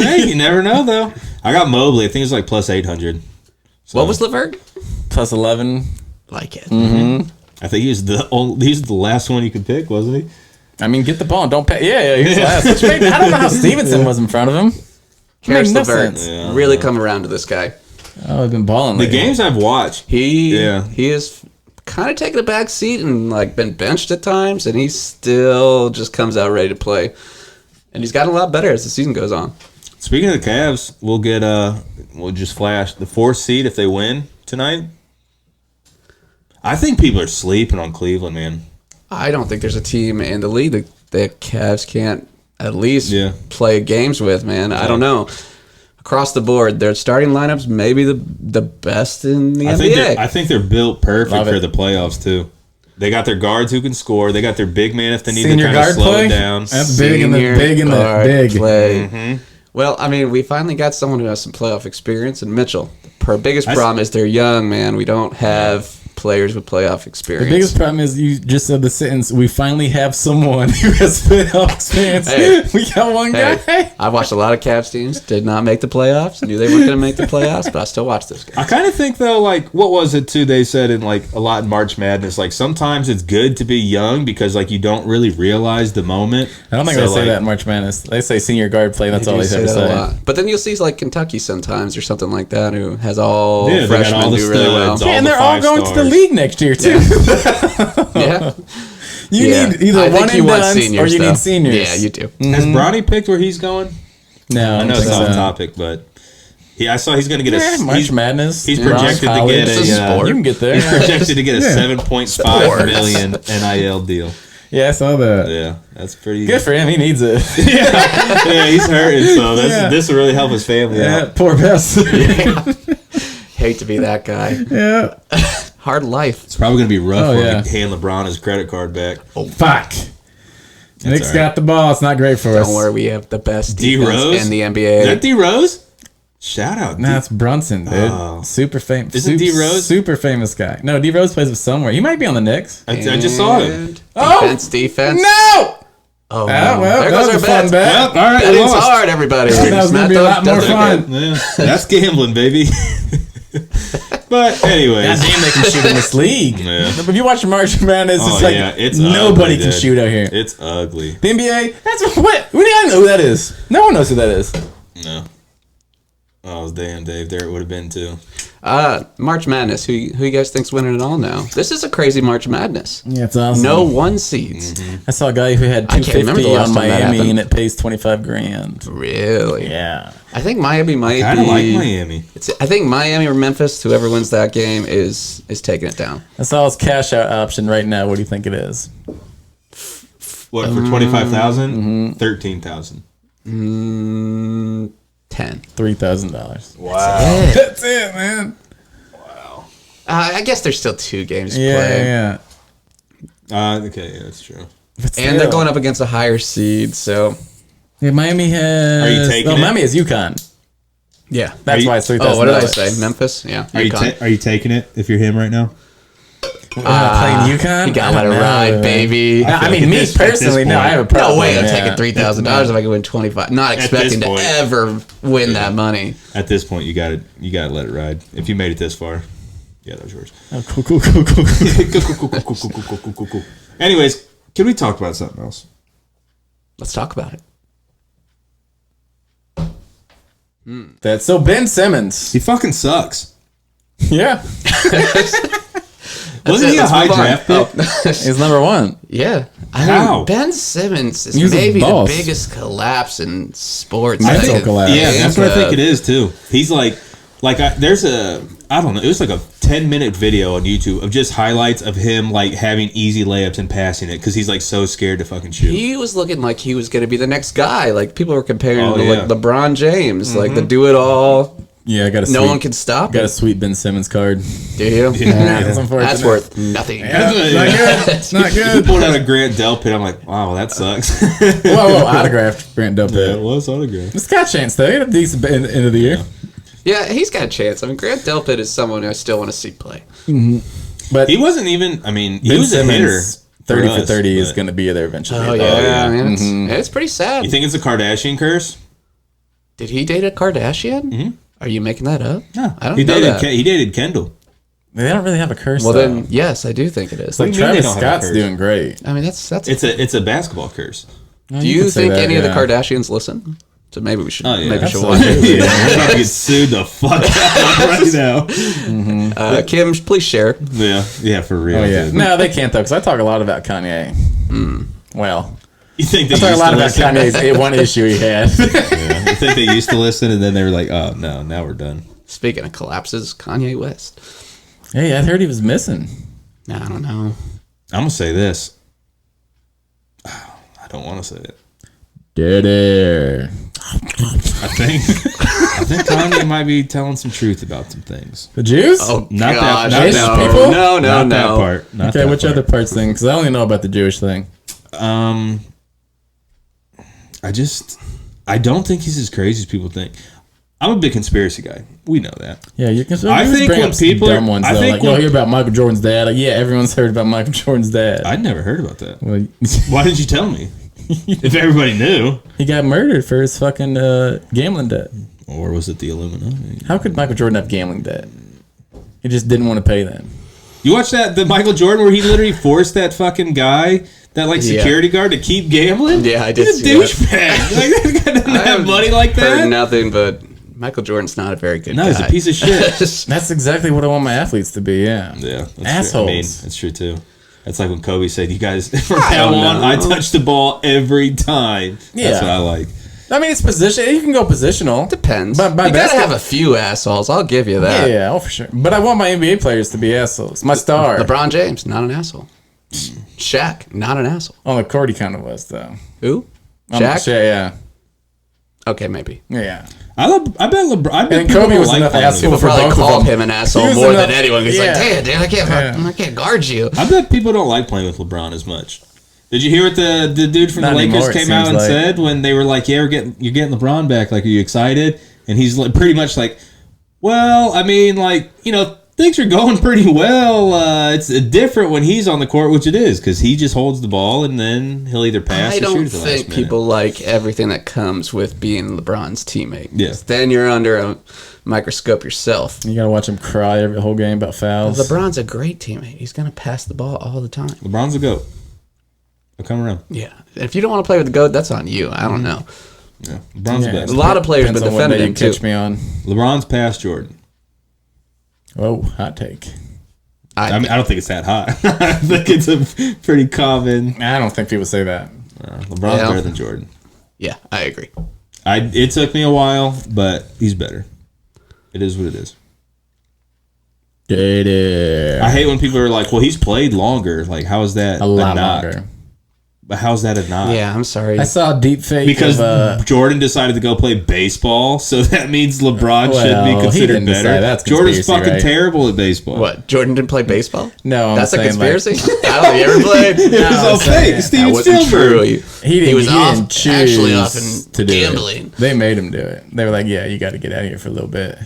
[SPEAKER 3] Hey, you never know though. I got Mobley. I think it's like plus 800. So,
[SPEAKER 2] What was Levert?
[SPEAKER 1] Plus 11.
[SPEAKER 2] Like it.
[SPEAKER 3] I think he's the last one you could pick, wasn't he?
[SPEAKER 1] I mean, get the ball and don't pay. Yeah, he's last. Which made, I don't know how Stevenson was in front of him.
[SPEAKER 2] Karis
[SPEAKER 1] Made no
[SPEAKER 2] Levert.
[SPEAKER 1] sense.
[SPEAKER 3] Yeah.
[SPEAKER 2] Really come around to this guy.
[SPEAKER 1] Oh, I've been balling
[SPEAKER 3] The
[SPEAKER 1] lately.
[SPEAKER 3] games I've watched,
[SPEAKER 2] He
[SPEAKER 3] Yeah.
[SPEAKER 2] has kind of taken a back seat and like been benched at times, and he still just comes out ready to play. And he's gotten a lot better as the season goes on.
[SPEAKER 3] speaking of the Cavs, we'll just flash the 4th seed if they win tonight. I think people are sleeping on Cleveland, man.
[SPEAKER 2] I don't think there's a team in the league that the Cavs can't at least
[SPEAKER 3] Yeah.
[SPEAKER 2] play games with, man. I don't know. Across the board, their starting lineups may be the best in the NBA.
[SPEAKER 3] I think they're built perfect
[SPEAKER 1] Love
[SPEAKER 3] for
[SPEAKER 1] it.
[SPEAKER 3] the playoffs too. They got their guards who can score. They got their big man if they need
[SPEAKER 1] Senior
[SPEAKER 3] to kind of
[SPEAKER 1] guard
[SPEAKER 3] slow
[SPEAKER 1] play?
[SPEAKER 3] it down.
[SPEAKER 1] That's big in the
[SPEAKER 2] Senior
[SPEAKER 1] big in the
[SPEAKER 2] guard
[SPEAKER 1] big.
[SPEAKER 2] play. Well, I mean, we finally got someone who has some playoff experience in Mitchell. Her biggest problem is they're young, man. We don't have players with playoff
[SPEAKER 1] The
[SPEAKER 2] experience.
[SPEAKER 1] biggest problem is you just said the sentence, we finally have someone who has playoff experience.
[SPEAKER 2] Hey.
[SPEAKER 1] We got one guy.
[SPEAKER 2] Hey, I watched a lot of Cavs teams. Did not make the playoffs. Knew they weren't going to make the playoffs, but I still watched this guy.
[SPEAKER 3] I kind of think though, like what was it too? They said in like a lot in March Madness, like sometimes it's good to be young because like you don't really realize the moment.
[SPEAKER 1] I don't think
[SPEAKER 3] So,
[SPEAKER 1] they say
[SPEAKER 3] like,
[SPEAKER 1] that in March Madness. They say senior guard play. That's all they
[SPEAKER 2] do
[SPEAKER 1] ever
[SPEAKER 2] that a
[SPEAKER 1] say.
[SPEAKER 2] lot. But then you'll see like Kentucky sometimes or something like that who has all
[SPEAKER 3] Yeah, they got
[SPEAKER 2] freshmen
[SPEAKER 3] all the
[SPEAKER 2] do really well.
[SPEAKER 3] studs,
[SPEAKER 1] Yeah, and
[SPEAKER 3] the
[SPEAKER 1] they're all
[SPEAKER 3] 5
[SPEAKER 1] going to the
[SPEAKER 3] stars.
[SPEAKER 1] league next year too.
[SPEAKER 2] Yeah.
[SPEAKER 1] You
[SPEAKER 2] Yeah.
[SPEAKER 1] need either
[SPEAKER 2] I
[SPEAKER 1] one
[SPEAKER 2] think you
[SPEAKER 1] and
[SPEAKER 2] want
[SPEAKER 1] dones or
[SPEAKER 2] seniors,
[SPEAKER 1] you
[SPEAKER 2] though.
[SPEAKER 1] need seniors.
[SPEAKER 2] Yeah, you do.
[SPEAKER 3] Has Bronny picked where he's going?
[SPEAKER 1] No,
[SPEAKER 3] I know it's
[SPEAKER 1] think
[SPEAKER 3] off
[SPEAKER 1] so.
[SPEAKER 3] topic, but I saw he's going to get
[SPEAKER 1] Yeah,
[SPEAKER 3] a
[SPEAKER 1] March
[SPEAKER 3] he's,
[SPEAKER 1] Madness.
[SPEAKER 3] he's
[SPEAKER 1] Bronx
[SPEAKER 3] projected to
[SPEAKER 1] College.
[SPEAKER 3] get
[SPEAKER 2] It's a
[SPEAKER 3] a
[SPEAKER 2] sport.
[SPEAKER 1] You can get there.
[SPEAKER 3] he's projected to get a
[SPEAKER 1] Yeah.
[SPEAKER 3] 7.5 million NIL deal.
[SPEAKER 1] Yeah, I saw that.
[SPEAKER 3] Yeah, that's pretty.
[SPEAKER 1] Good for him. He needs it.
[SPEAKER 3] Yeah, he's hurting, so
[SPEAKER 1] Yeah.
[SPEAKER 3] this will really help his family
[SPEAKER 1] Yeah,
[SPEAKER 3] out.
[SPEAKER 1] poor Bess.
[SPEAKER 2] Hate to be that guy.
[SPEAKER 1] Yeah.
[SPEAKER 2] Hard life.
[SPEAKER 3] It's probably going to be rough
[SPEAKER 1] Oh,
[SPEAKER 3] when
[SPEAKER 1] yeah.
[SPEAKER 3] we hand LeBron his credit card back.
[SPEAKER 1] Fuck. Nick's
[SPEAKER 3] all right.
[SPEAKER 1] got the ball. It's not great for us.
[SPEAKER 2] Don't worry, we have the best
[SPEAKER 3] D
[SPEAKER 2] defense
[SPEAKER 3] Rose?
[SPEAKER 2] in the
[SPEAKER 3] Is
[SPEAKER 2] NBA.
[SPEAKER 3] that D Rose? Shout out.
[SPEAKER 1] Nah, it's Brunson, dude.
[SPEAKER 3] Oh.
[SPEAKER 1] Super famous.
[SPEAKER 3] Isn't D Rose?
[SPEAKER 1] Super famous guy. No, D Rose plays with somewhere. He might be on the Knicks.
[SPEAKER 3] I just saw him.
[SPEAKER 2] And
[SPEAKER 1] Oh!
[SPEAKER 2] Defense.
[SPEAKER 1] No!
[SPEAKER 2] Oh,
[SPEAKER 1] Ah,
[SPEAKER 2] no.
[SPEAKER 1] well,
[SPEAKER 2] there
[SPEAKER 1] that
[SPEAKER 2] goes
[SPEAKER 1] was
[SPEAKER 2] our
[SPEAKER 1] a fun
[SPEAKER 2] bet.
[SPEAKER 1] bet.
[SPEAKER 3] Well, all right, we
[SPEAKER 2] Betting's
[SPEAKER 3] lost.
[SPEAKER 2] hard, everybody.
[SPEAKER 1] That was going to be a lot more fun.
[SPEAKER 3] Yeah, that's gambling, baby. But anyways,
[SPEAKER 1] God damn, they can shoot in this league.
[SPEAKER 3] Yeah.
[SPEAKER 1] If you watch March Madness,
[SPEAKER 3] Oh,
[SPEAKER 1] it's like
[SPEAKER 3] yeah, it's
[SPEAKER 1] nobody
[SPEAKER 3] ugly,
[SPEAKER 1] can
[SPEAKER 3] dude.
[SPEAKER 1] shoot out here.
[SPEAKER 3] It's ugly.
[SPEAKER 1] The NBA, that's what? We don't even know who that is. No one knows who that is.
[SPEAKER 3] No. Oh, damn, Dave. There it would have been too.
[SPEAKER 2] March Madness. Who you guys think's winning it all now? This is a crazy March Madness.
[SPEAKER 1] Yeah, it's awesome.
[SPEAKER 2] No one seeds.
[SPEAKER 1] I saw a guy who had
[SPEAKER 2] I can't remember the
[SPEAKER 1] 250
[SPEAKER 2] last
[SPEAKER 1] on
[SPEAKER 2] time that
[SPEAKER 1] Miami
[SPEAKER 2] happened.
[SPEAKER 1] and it pays 25 grand.
[SPEAKER 2] Really?
[SPEAKER 1] Yeah.
[SPEAKER 2] I think Miami might
[SPEAKER 3] Kind
[SPEAKER 2] be.
[SPEAKER 3] of like Miami.
[SPEAKER 2] I think Miami or Memphis, whoever wins that game, is taking it down.
[SPEAKER 1] I saw his cash out option right now. What do you think it is?
[SPEAKER 3] What for 25,000? 13,000.
[SPEAKER 2] 10.
[SPEAKER 1] $3,000.
[SPEAKER 3] Wow.
[SPEAKER 1] That's it, man.
[SPEAKER 2] I guess there's still 2 games to
[SPEAKER 1] Yeah,
[SPEAKER 2] play.
[SPEAKER 1] yeah.
[SPEAKER 3] Okay, yeah, that's true.
[SPEAKER 1] But
[SPEAKER 2] And they're
[SPEAKER 1] still.
[SPEAKER 2] going up against a higher seed, so
[SPEAKER 1] Yeah, Miami has.
[SPEAKER 3] Are you taking it?
[SPEAKER 1] Miami has UConn.
[SPEAKER 2] yeah.
[SPEAKER 1] That's
[SPEAKER 3] you-
[SPEAKER 1] why it's $3,000.
[SPEAKER 2] Oh, what did I say? Memphis? Yeah.
[SPEAKER 3] Are you
[SPEAKER 2] UConn.
[SPEAKER 3] are you taking it if you're him right now?
[SPEAKER 1] Playing UConn?
[SPEAKER 2] You gotta let it ride, baby.
[SPEAKER 1] I mean, me personally, no, I have a
[SPEAKER 2] No
[SPEAKER 1] problem.
[SPEAKER 2] way, I'm
[SPEAKER 1] yeah.
[SPEAKER 2] taking $3,000 if I can win 25. Not expecting to
[SPEAKER 3] point.
[SPEAKER 2] ever win that money.
[SPEAKER 3] At this point, you gotta let it ride. If you made it this far, yeah, that was yours.
[SPEAKER 1] Oh, cool.
[SPEAKER 3] Anyways, can we talk about something else?
[SPEAKER 2] Let's talk about it.
[SPEAKER 1] That's so Ben Simmons.
[SPEAKER 3] He fucking sucks.
[SPEAKER 1] Yeah.
[SPEAKER 3] Wasn't he a high draft pick?
[SPEAKER 1] He's number one.
[SPEAKER 2] Yeah.
[SPEAKER 3] How?
[SPEAKER 2] Ben Simmons is
[SPEAKER 1] He's a
[SPEAKER 2] maybe the
[SPEAKER 1] boss.
[SPEAKER 2] biggest collapse in sports.
[SPEAKER 1] Mental
[SPEAKER 2] I can
[SPEAKER 1] collapse.
[SPEAKER 3] Yeah, that's what I think
[SPEAKER 2] of.
[SPEAKER 3] it is too. He's there's a, I don't know, it was like a 10-minute video on YouTube of just highlights of him like having easy layups and passing it because he's like so scared to fucking shoot.
[SPEAKER 2] He was looking like he was going to be the next guy. Like people were comparing him to
[SPEAKER 3] yeah.
[SPEAKER 2] like LeBron James, like the do it all.
[SPEAKER 1] Yeah, I got a
[SPEAKER 2] No
[SPEAKER 1] sweet,
[SPEAKER 2] one can stop
[SPEAKER 1] got a
[SPEAKER 2] him.
[SPEAKER 1] sweet Ben Simmons card.
[SPEAKER 2] Do you?
[SPEAKER 1] Yeah, that's unfortunate.
[SPEAKER 2] That's worth nothing.
[SPEAKER 1] Yeah, it's not good. It's not
[SPEAKER 3] He
[SPEAKER 1] good.
[SPEAKER 3] pulled out a Grant Delpit. I'm like, wow, that sucks.
[SPEAKER 1] Whoa, autographed Grant
[SPEAKER 3] Yeah,
[SPEAKER 1] Delpit.
[SPEAKER 3] it was autograph.
[SPEAKER 1] It's got a chance though. He had a decent end of the year.
[SPEAKER 2] Yeah, he's got a chance. I mean, Grant Delpit is someone I still want to see play.
[SPEAKER 1] But
[SPEAKER 3] He wasn't even. I mean, he
[SPEAKER 1] Ben
[SPEAKER 3] was a hitter.
[SPEAKER 1] Simmons, 30 for
[SPEAKER 3] us,
[SPEAKER 1] 30 is
[SPEAKER 3] but-
[SPEAKER 1] going to be there eventually.
[SPEAKER 2] Oh
[SPEAKER 3] yeah.
[SPEAKER 2] yeah, I mean, it's pretty sad.
[SPEAKER 3] You think it's a Kardashian curse?
[SPEAKER 2] Did he date a Kardashian? Mm-hmm. Are you making that up?
[SPEAKER 3] No,
[SPEAKER 2] I don't
[SPEAKER 3] he
[SPEAKER 2] know
[SPEAKER 3] dated.
[SPEAKER 2] that.
[SPEAKER 3] He dated Kendall.
[SPEAKER 1] They don't really have a curse
[SPEAKER 2] Well,
[SPEAKER 1] though.
[SPEAKER 2] then yes, I do think it is.
[SPEAKER 1] It's like
[SPEAKER 3] What do you mean they
[SPEAKER 1] Travis
[SPEAKER 3] don't have a
[SPEAKER 1] Scott's
[SPEAKER 3] curse?
[SPEAKER 1] doing great.
[SPEAKER 2] I mean, that's.
[SPEAKER 3] It's a basketball curse.
[SPEAKER 2] Do you
[SPEAKER 1] could say
[SPEAKER 2] think
[SPEAKER 1] that,
[SPEAKER 2] any of the
[SPEAKER 1] yeah.
[SPEAKER 2] Kardashians listen? So maybe we should.
[SPEAKER 3] Oh, yeah,
[SPEAKER 2] maybe we should
[SPEAKER 1] absolutely.
[SPEAKER 2] watch it.
[SPEAKER 3] Yeah, we're about to get sued the fuck out right now.
[SPEAKER 2] Kim, please share.
[SPEAKER 3] Yeah, for real.
[SPEAKER 1] Oh yeah.
[SPEAKER 3] dude.
[SPEAKER 1] No, they can't though, because I talk a lot about Kanye. Well,
[SPEAKER 3] You think they
[SPEAKER 1] I talk a
[SPEAKER 3] used
[SPEAKER 1] lot
[SPEAKER 3] to
[SPEAKER 1] about
[SPEAKER 3] listen?
[SPEAKER 1] Kanye's one issue he had.
[SPEAKER 3] Yeah. You think they used to listen and then they were like, oh no, now we're done.
[SPEAKER 2] Speaking of collapses, Kanye West.
[SPEAKER 1] Hey, I heard he was missing.
[SPEAKER 2] I don't know.
[SPEAKER 3] I'm gonna say this. I don't want to say it.
[SPEAKER 1] Dead air.
[SPEAKER 3] I think Kanye might be telling some truth about some things.
[SPEAKER 1] The Jews?
[SPEAKER 2] Oh
[SPEAKER 3] Not that-
[SPEAKER 2] gosh,
[SPEAKER 3] not
[SPEAKER 1] Asian
[SPEAKER 2] no,
[SPEAKER 1] people?
[SPEAKER 2] no,
[SPEAKER 3] Not that
[SPEAKER 2] no.
[SPEAKER 3] part. Not
[SPEAKER 1] Okay,
[SPEAKER 3] that
[SPEAKER 1] which
[SPEAKER 3] part.
[SPEAKER 1] other parts thing? Because I only know about the Jewish thing.
[SPEAKER 3] I don't think he's as crazy as people think. I'm a big conspiracy guy. We know that.
[SPEAKER 1] Yeah, you can.
[SPEAKER 3] I think
[SPEAKER 1] bring
[SPEAKER 3] when
[SPEAKER 1] up some
[SPEAKER 3] people are-
[SPEAKER 1] dumb ones
[SPEAKER 3] I
[SPEAKER 1] though.
[SPEAKER 3] think
[SPEAKER 1] Like, you'll
[SPEAKER 3] when-
[SPEAKER 1] hear about Michael Jordan's dad. Like, yeah, everyone's heard about Michael Jordan's dad.
[SPEAKER 3] I'd never heard about that.
[SPEAKER 1] Well,
[SPEAKER 3] Why didn't you tell me? If everybody knew.
[SPEAKER 1] he got murdered for his fucking gambling debt.
[SPEAKER 3] Or was it the Illuminati?
[SPEAKER 1] How could Michael Jordan have gambling debt? He just didn't want to pay them.
[SPEAKER 3] You watch the Michael Jordan where he literally forced that fucking guy, that like
[SPEAKER 2] Yeah.
[SPEAKER 3] security guard, to keep gambling?
[SPEAKER 2] Yeah, I did
[SPEAKER 3] He's a
[SPEAKER 2] see that.
[SPEAKER 3] douchebag. Like, that guy doesn't have money like
[SPEAKER 2] Heard
[SPEAKER 3] that.
[SPEAKER 2] nothing, but Michael Jordan's not a very good
[SPEAKER 3] No,
[SPEAKER 2] guy.
[SPEAKER 3] he's a piece of shit.
[SPEAKER 1] That's exactly what I want my athletes to be. Yeah.
[SPEAKER 3] Yeah, that's
[SPEAKER 1] Assholes.
[SPEAKER 3] True. I mean, that's true too. That's like when Kobe said, "You guys, from
[SPEAKER 2] I
[SPEAKER 3] now
[SPEAKER 2] don't
[SPEAKER 3] on,
[SPEAKER 2] know.
[SPEAKER 3] I touch the ball every time."
[SPEAKER 1] Yeah.
[SPEAKER 3] That's what I like.
[SPEAKER 1] I mean, it's position. You can go positional.
[SPEAKER 2] Depends.
[SPEAKER 1] But by
[SPEAKER 2] you gotta
[SPEAKER 1] basketball-
[SPEAKER 2] have a few assholes. I'll give you that.
[SPEAKER 1] Yeah, oh for sure. But I want my NBA players to be assholes. My star.
[SPEAKER 2] LeBron James, not an asshole. Shaq, not an asshole.
[SPEAKER 1] On the court, he kind of was though.
[SPEAKER 2] Who?
[SPEAKER 1] On the-
[SPEAKER 2] Shaq?
[SPEAKER 1] Yeah.
[SPEAKER 2] Okay, maybe.
[SPEAKER 1] Yeah.
[SPEAKER 3] I bet LeBron. I bet
[SPEAKER 1] And
[SPEAKER 3] people
[SPEAKER 1] Kobe
[SPEAKER 3] don't
[SPEAKER 1] was enough
[SPEAKER 3] playing
[SPEAKER 1] asshole
[SPEAKER 3] with
[SPEAKER 2] People
[SPEAKER 1] for
[SPEAKER 2] probably
[SPEAKER 1] both of
[SPEAKER 2] called
[SPEAKER 1] them.
[SPEAKER 2] him an
[SPEAKER 1] He
[SPEAKER 2] asshole
[SPEAKER 1] was
[SPEAKER 2] more
[SPEAKER 1] enough-
[SPEAKER 2] than anyone. He's like,
[SPEAKER 1] yeah.
[SPEAKER 2] damn, dude, I can't guard you.
[SPEAKER 3] I bet people don't like playing with LeBron as much. Did you hear what the dude from
[SPEAKER 1] Not
[SPEAKER 3] the Lakers
[SPEAKER 1] anymore, it
[SPEAKER 3] came out
[SPEAKER 1] seems
[SPEAKER 3] and
[SPEAKER 1] like.
[SPEAKER 3] said when they were like, "Yeah, you're getting LeBron back. Like, are you excited?" And he's like, pretty much like, "Well, I mean, like, you know, things are going pretty well. It's different when he's on the court, which it is, because he just holds the ball and then he'll either pass
[SPEAKER 2] I
[SPEAKER 3] or
[SPEAKER 2] don't
[SPEAKER 3] shoot at the last
[SPEAKER 2] think
[SPEAKER 3] minute."
[SPEAKER 2] people like everything that comes with being LeBron's teammate.
[SPEAKER 3] Yeah.
[SPEAKER 2] Then you're under a microscope yourself.
[SPEAKER 1] You gotta watch him cry every whole game about fouls.
[SPEAKER 2] LeBron's a great teammate. He's gonna pass the ball all the time.
[SPEAKER 3] LeBron's a goat. He'll come around.
[SPEAKER 2] Yeah. If you don't want to play with the GOAT, that's on you. I don't know.
[SPEAKER 3] Yeah, LeBron's the
[SPEAKER 1] Yeah.
[SPEAKER 3] best.
[SPEAKER 2] A lot of players have
[SPEAKER 1] Depends
[SPEAKER 2] been
[SPEAKER 1] on what
[SPEAKER 2] defending
[SPEAKER 1] day
[SPEAKER 2] him
[SPEAKER 1] you
[SPEAKER 2] too.
[SPEAKER 1] catch me on.
[SPEAKER 3] LeBron's past Jordan.
[SPEAKER 1] Oh, hot take.
[SPEAKER 3] I mean, I don't think it's that hot. I think it's a pretty common.
[SPEAKER 1] I don't think people say that.
[SPEAKER 3] LeBron's
[SPEAKER 2] Yeah.
[SPEAKER 3] better than Jordan.
[SPEAKER 2] Yeah, I agree.
[SPEAKER 3] It took me a while, but he's better. It is what it is.
[SPEAKER 1] Dated.
[SPEAKER 3] I hate when people are like, "Well, he's played longer." Like, how is that
[SPEAKER 1] A lot
[SPEAKER 3] knock?
[SPEAKER 1] longer.
[SPEAKER 3] But how's that a knock?
[SPEAKER 2] Yeah, I'm sorry.
[SPEAKER 1] I saw a deep fake
[SPEAKER 3] Because
[SPEAKER 1] of,
[SPEAKER 3] Jordan decided to go play baseball, so that means LeBron should
[SPEAKER 1] Well,
[SPEAKER 3] be
[SPEAKER 1] he
[SPEAKER 3] considered
[SPEAKER 1] didn't
[SPEAKER 3] better.
[SPEAKER 1] decide. That's
[SPEAKER 3] Jordan's
[SPEAKER 1] conspiracy,
[SPEAKER 3] fucking
[SPEAKER 1] right?
[SPEAKER 3] terrible at baseball.
[SPEAKER 2] What? Jordan didn't play baseball?
[SPEAKER 1] No, I'm
[SPEAKER 2] That's a
[SPEAKER 1] saying, like-
[SPEAKER 2] conspiracy. I don't think he ever played.
[SPEAKER 3] It was all fake.
[SPEAKER 2] That
[SPEAKER 3] Steven
[SPEAKER 2] wasn't
[SPEAKER 3] Spielberg.
[SPEAKER 2] true.
[SPEAKER 1] he
[SPEAKER 2] was off,
[SPEAKER 1] didn't choose
[SPEAKER 2] actually off in
[SPEAKER 1] to do
[SPEAKER 2] gambling.
[SPEAKER 1] it. They made him do it. They were like, "Yeah, you got to get out of here for a little bit."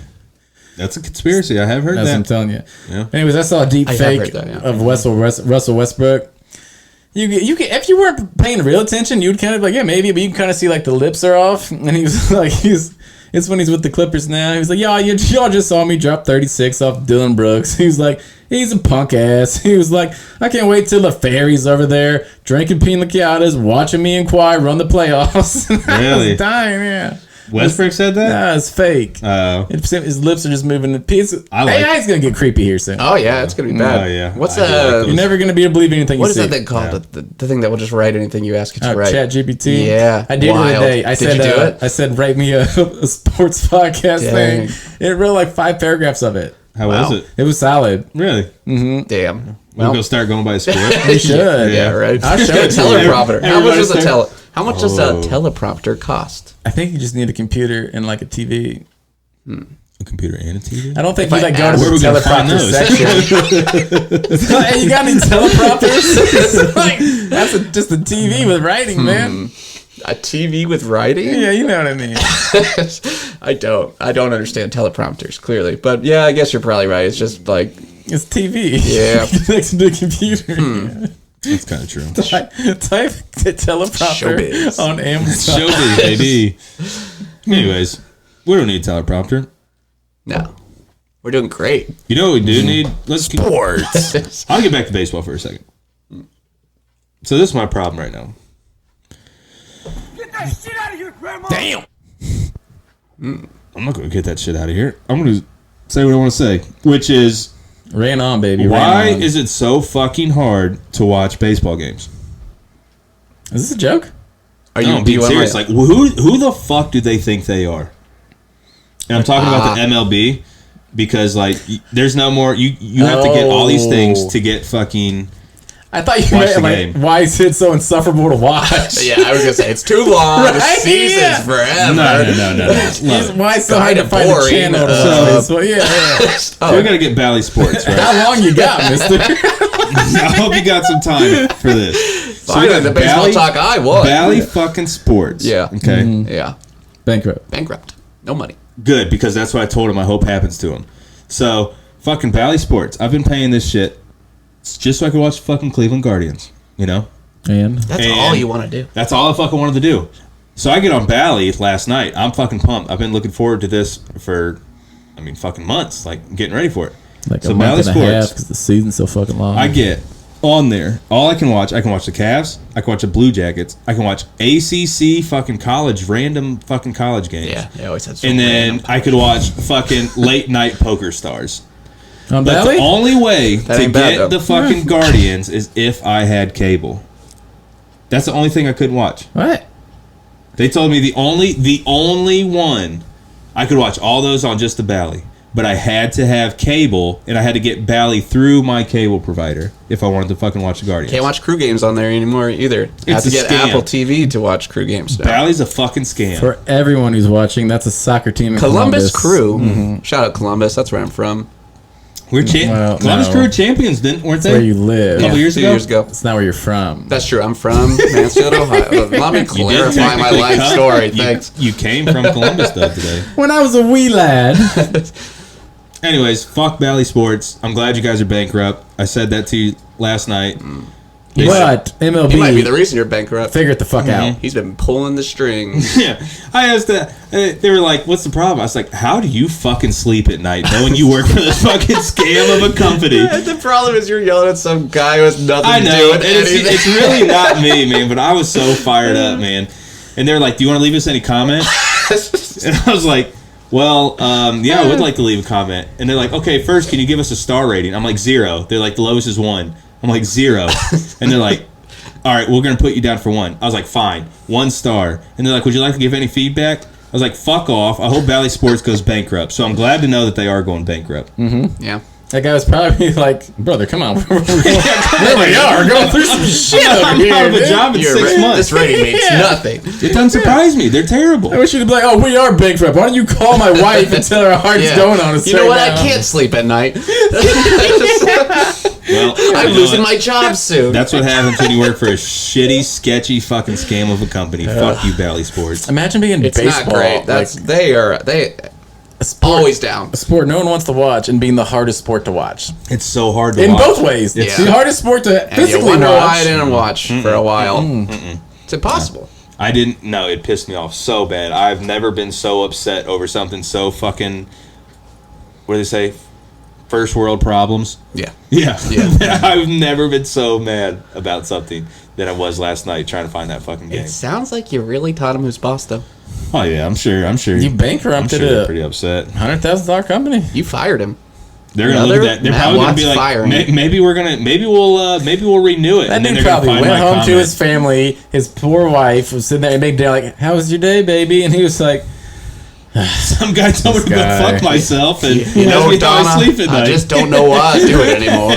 [SPEAKER 3] That's a conspiracy. I have heard
[SPEAKER 1] That's what I'm
[SPEAKER 3] that.
[SPEAKER 1] telling you.
[SPEAKER 3] Yeah.
[SPEAKER 1] Anyways, I saw a deep
[SPEAKER 2] I have
[SPEAKER 1] fake
[SPEAKER 2] heard that, yeah.
[SPEAKER 1] of Russell Westbrook. You can, if you weren't paying real attention, you'd kind of like, yeah, maybe, but you can kind of see like the lips are off, and he was like, it's when he's with the Clippers now. He was like, y'all just saw me drop 36 off Dylan Brooks. He was like, he's a punk ass. He was like, I can't wait till the fairies over there drinking pina coladas, watching me and Kawhi run the playoffs. I
[SPEAKER 3] Really?
[SPEAKER 1] was dying, yeah.
[SPEAKER 3] Westbrook said that?
[SPEAKER 1] Nah, it's fake.
[SPEAKER 3] Oh.
[SPEAKER 1] His lips are just moving.
[SPEAKER 3] I like
[SPEAKER 1] AI's gonna get creepy here soon.
[SPEAKER 2] Oh yeah, it's gonna be bad.
[SPEAKER 3] Oh, yeah.
[SPEAKER 2] What's
[SPEAKER 3] I do like
[SPEAKER 1] You're never gonna be able to believe anything
[SPEAKER 2] what
[SPEAKER 1] you
[SPEAKER 2] is
[SPEAKER 1] see.
[SPEAKER 2] that thing called? The thing that will just write anything you ask it to write.
[SPEAKER 1] Chat GPT.
[SPEAKER 2] Yeah,
[SPEAKER 1] I did it the other day. I
[SPEAKER 2] Did
[SPEAKER 1] said,
[SPEAKER 2] you do it?
[SPEAKER 1] I said, write me a sports podcast
[SPEAKER 2] Dang.
[SPEAKER 1] thing. It wrote like 5 paragraphs of it.
[SPEAKER 3] How
[SPEAKER 2] Wow.
[SPEAKER 3] was it?
[SPEAKER 1] It was solid.
[SPEAKER 3] Really?
[SPEAKER 2] Damn.
[SPEAKER 3] We'll go start going by sport.
[SPEAKER 1] You should.
[SPEAKER 2] Yeah, right.
[SPEAKER 1] I'll show
[SPEAKER 2] A
[SPEAKER 1] it to you.
[SPEAKER 2] teleprompter.
[SPEAKER 3] Everybody
[SPEAKER 2] How much does a teleprompter cost?
[SPEAKER 1] I think you just need a computer and like a TV.
[SPEAKER 3] A computer and a TV?
[SPEAKER 1] I don't think
[SPEAKER 2] If
[SPEAKER 1] you
[SPEAKER 2] I
[SPEAKER 1] like go to
[SPEAKER 2] ask-
[SPEAKER 3] Where are we
[SPEAKER 1] the
[SPEAKER 3] gonna find
[SPEAKER 1] teleprompter
[SPEAKER 3] those?
[SPEAKER 1] section. Hey, you got any teleprompters? It's like, that's just a TV with writing, man.
[SPEAKER 2] A TV with writing?
[SPEAKER 1] Yeah, you know what I mean.
[SPEAKER 2] I don't understand teleprompters clearly, but yeah, I guess you're probably right. It's just like
[SPEAKER 1] It's TV.
[SPEAKER 2] Yeah.
[SPEAKER 1] Connected to a computer.
[SPEAKER 3] That's kind of true.
[SPEAKER 1] Type teleprompter
[SPEAKER 2] Showbiz.
[SPEAKER 1] on Amazon.
[SPEAKER 3] Showbiz, baby. Anyways, we don't need a teleprompter.
[SPEAKER 2] no, we're doing great.
[SPEAKER 3] You know what we do need? Let's
[SPEAKER 2] Sports.
[SPEAKER 3] I'll get back to baseball for a second. So this is my problem right now.
[SPEAKER 5] Get that shit out of here, Grandma!
[SPEAKER 1] Damn.
[SPEAKER 3] I'm not going to get that shit out of here. I'm going to say what I want to say, which is
[SPEAKER 1] Rain on, baby.
[SPEAKER 3] why
[SPEAKER 1] Rain on.
[SPEAKER 3] is it so fucking hard to watch baseball games?
[SPEAKER 1] Is this a joke?
[SPEAKER 2] Are
[SPEAKER 3] No,
[SPEAKER 2] you
[SPEAKER 3] I'm being serious. Like, who the fuck do they think they are? And I'm talking about the MLB because, like, there's no more. You have to get all these things to get fucking.
[SPEAKER 1] I thought you
[SPEAKER 3] Watch
[SPEAKER 1] meant
[SPEAKER 3] the
[SPEAKER 1] like
[SPEAKER 3] game.
[SPEAKER 1] why is it so insufferable to watch?
[SPEAKER 2] Yeah, I was gonna say it's too long. The
[SPEAKER 1] Right?
[SPEAKER 2] season's
[SPEAKER 1] Yeah.
[SPEAKER 2] forever.
[SPEAKER 3] No. Look,
[SPEAKER 1] Why is it so hard to
[SPEAKER 2] Kinda
[SPEAKER 1] find a
[SPEAKER 2] boring,
[SPEAKER 1] channel to
[SPEAKER 3] so-
[SPEAKER 1] watch this? Well, yeah.
[SPEAKER 3] so we got to get Bally Sports, right?
[SPEAKER 1] How long you got, mister?
[SPEAKER 3] I hope you got some time for this. So we
[SPEAKER 2] Finally,
[SPEAKER 3] got
[SPEAKER 2] the baseball talk I won.
[SPEAKER 3] Bally fucking Sports.
[SPEAKER 2] Yeah.
[SPEAKER 3] Okay.
[SPEAKER 2] Yeah,
[SPEAKER 1] Bankrupt.
[SPEAKER 2] bankrupt. No money.
[SPEAKER 3] Good, because that's what I told him I hope happens to him. So, fucking Bally Sports. I've been paying this shit just so I could watch the fucking Cleveland Guardians, you know?
[SPEAKER 1] And
[SPEAKER 2] That's
[SPEAKER 3] And-
[SPEAKER 2] all you want to do.
[SPEAKER 3] That's all I fucking wanted to do. So I get on Bally last night. I'm fucking pumped. I've been looking forward to this for, fucking months. Like, getting ready for it.
[SPEAKER 1] like
[SPEAKER 3] So
[SPEAKER 1] a month
[SPEAKER 3] Bally
[SPEAKER 1] and a half
[SPEAKER 3] Sports.
[SPEAKER 1] because the season's so fucking long.
[SPEAKER 3] I get on there. All I can watch the Cavs. I can watch the Blue Jackets. I can watch ACC fucking random fucking college games.
[SPEAKER 2] Yeah, they always had. So
[SPEAKER 3] And then I could watch fucking late night poker stars.
[SPEAKER 1] on
[SPEAKER 3] But
[SPEAKER 1] Bally.
[SPEAKER 3] the only way
[SPEAKER 2] That
[SPEAKER 3] to
[SPEAKER 2] ain't bad,
[SPEAKER 3] get
[SPEAKER 2] though.
[SPEAKER 3] the fucking Guardians is if I had cable. That's the only thing I couldn't watch.
[SPEAKER 1] What?
[SPEAKER 3] They told me the only one I could watch all those on just the Bally. But I had to have cable, and I had to get Bally through my cable provider if I wanted to fucking watch the Guardians.
[SPEAKER 2] Can't watch crew games on there anymore either. Have
[SPEAKER 3] It's
[SPEAKER 2] to
[SPEAKER 3] a
[SPEAKER 2] get
[SPEAKER 3] scam.
[SPEAKER 2] Apple TV to watch crew games now.
[SPEAKER 3] Bally's a fucking scam.
[SPEAKER 1] For everyone who's watching, that's a soccer team in
[SPEAKER 2] Columbus
[SPEAKER 1] Columbus.
[SPEAKER 2] Crew. Shout out Columbus. That's where I'm from.
[SPEAKER 3] We're
[SPEAKER 1] Well,
[SPEAKER 3] Columbus
[SPEAKER 1] no.
[SPEAKER 3] Crew champions, weren't
[SPEAKER 1] That's where
[SPEAKER 3] they?
[SPEAKER 1] you live.
[SPEAKER 3] Couple years
[SPEAKER 2] Two
[SPEAKER 3] ago?
[SPEAKER 2] years ago.
[SPEAKER 1] It's not where you're from.
[SPEAKER 2] That's true. I'm from Mansfield, Ohio. Let me
[SPEAKER 3] You did
[SPEAKER 2] clarify my
[SPEAKER 3] technically
[SPEAKER 2] life
[SPEAKER 3] come-
[SPEAKER 2] story.
[SPEAKER 3] you-
[SPEAKER 2] Thanks.
[SPEAKER 3] You came from Columbus though today.
[SPEAKER 1] When I was a wee lad.
[SPEAKER 3] Anyways, fuck Bally Sports. I'm glad you guys are bankrupt. I said that to you last night.
[SPEAKER 1] But MLB,
[SPEAKER 2] He might be the reason you're bankrupt.
[SPEAKER 1] figure it the fuck out.
[SPEAKER 2] He's been pulling the strings.
[SPEAKER 3] Yeah, I asked that. They were like, "What's the problem?" I was like, "How do you fucking sleep at night knowing you work for this fucking scam of a company?"
[SPEAKER 2] The problem is you're yelling at some guy who has nothing
[SPEAKER 3] I
[SPEAKER 2] to do
[SPEAKER 3] know,
[SPEAKER 2] with
[SPEAKER 3] and
[SPEAKER 2] anything.
[SPEAKER 3] it's really not me, man. But I was so fired up, man. And they're like, "Do you want to leave us any comment?" And I was like, "Well, yeah, I would like to leave a comment." And they're like, "Okay, first, can you give us a star rating?" I'm like 0. They're like, "The lowest is 1." I'm like 0. And they're like, "All right, we're gonna put you down for 1." I was like, "Fine, 1 star." And they're like, "Would you like to give any feedback?" I was like, "Fuck off. I hope Bally Sports goes bankrupt." So I'm glad to know that they are going bankrupt.
[SPEAKER 2] Yeah.
[SPEAKER 1] That guy was probably like, brother, come on. Here we are, going through some shit over
[SPEAKER 3] I'm
[SPEAKER 1] here.
[SPEAKER 3] out of a
[SPEAKER 1] dude.
[SPEAKER 3] job in 6 months.
[SPEAKER 2] This rating means
[SPEAKER 1] Yeah.
[SPEAKER 2] nothing.
[SPEAKER 3] It doesn't surprise me. They're terrible.
[SPEAKER 1] I wish you'd be like, oh, we are bankrupt. Why don't you call my wife and tell her our heart's
[SPEAKER 2] Yeah.
[SPEAKER 1] going on us
[SPEAKER 2] You know
[SPEAKER 1] right
[SPEAKER 2] what?
[SPEAKER 1] now?
[SPEAKER 2] I can't sleep at night.
[SPEAKER 3] Well,
[SPEAKER 2] I'm
[SPEAKER 3] you know
[SPEAKER 2] losing
[SPEAKER 3] what?
[SPEAKER 2] my job soon.
[SPEAKER 3] That's what happens when you work for a shitty, sketchy fucking scam of a company. Fuck you, Bally Sports.
[SPEAKER 1] Imagine being
[SPEAKER 2] it's
[SPEAKER 1] baseball.
[SPEAKER 2] not great. That's
[SPEAKER 1] like,
[SPEAKER 2] they are they. always down.
[SPEAKER 1] A sport no one wants to watch and being the hardest sport to watch.
[SPEAKER 3] It's so hard to
[SPEAKER 1] In
[SPEAKER 3] watch.
[SPEAKER 1] both ways. It's the hardest sport to
[SPEAKER 2] And you
[SPEAKER 1] physically
[SPEAKER 2] wonder why I
[SPEAKER 1] watch.
[SPEAKER 2] didn't watch for a while. It's impossible.
[SPEAKER 3] I didn't. No, it pissed me off so bad. I've never been so upset over something so fucking. What do they say? First world problems.
[SPEAKER 2] Yeah.
[SPEAKER 3] Yeah.
[SPEAKER 2] Yeah.
[SPEAKER 3] I've never been so mad about something than I was last night trying to find that fucking game.
[SPEAKER 2] It sounds like you really taught him who's boss, though.
[SPEAKER 3] Oh yeah, I'm sure.
[SPEAKER 1] You
[SPEAKER 3] I'm
[SPEAKER 1] bankrupted
[SPEAKER 3] sure they're
[SPEAKER 1] a
[SPEAKER 3] pretty upset.
[SPEAKER 1] $100,000 company.
[SPEAKER 2] You fired him.
[SPEAKER 3] They're gonna look at that. They're
[SPEAKER 2] Matt
[SPEAKER 3] probably gonna
[SPEAKER 2] Watts
[SPEAKER 3] be like,
[SPEAKER 2] firing.
[SPEAKER 3] maybe we'll renew it.
[SPEAKER 1] That
[SPEAKER 3] and then
[SPEAKER 1] dude
[SPEAKER 3] they're gonna
[SPEAKER 1] probably
[SPEAKER 3] find
[SPEAKER 1] went
[SPEAKER 3] my
[SPEAKER 1] home to
[SPEAKER 3] comment.
[SPEAKER 1] his family. His poor wife was sitting there and they like, "How was your day, baby?" And he was like,
[SPEAKER 3] Some guy told me to go
[SPEAKER 1] guy.
[SPEAKER 3] fuck myself and
[SPEAKER 2] You know,
[SPEAKER 3] asked me how I
[SPEAKER 2] Donna,
[SPEAKER 3] sleep at
[SPEAKER 2] I
[SPEAKER 3] night.
[SPEAKER 2] just don't know why I do it anymore.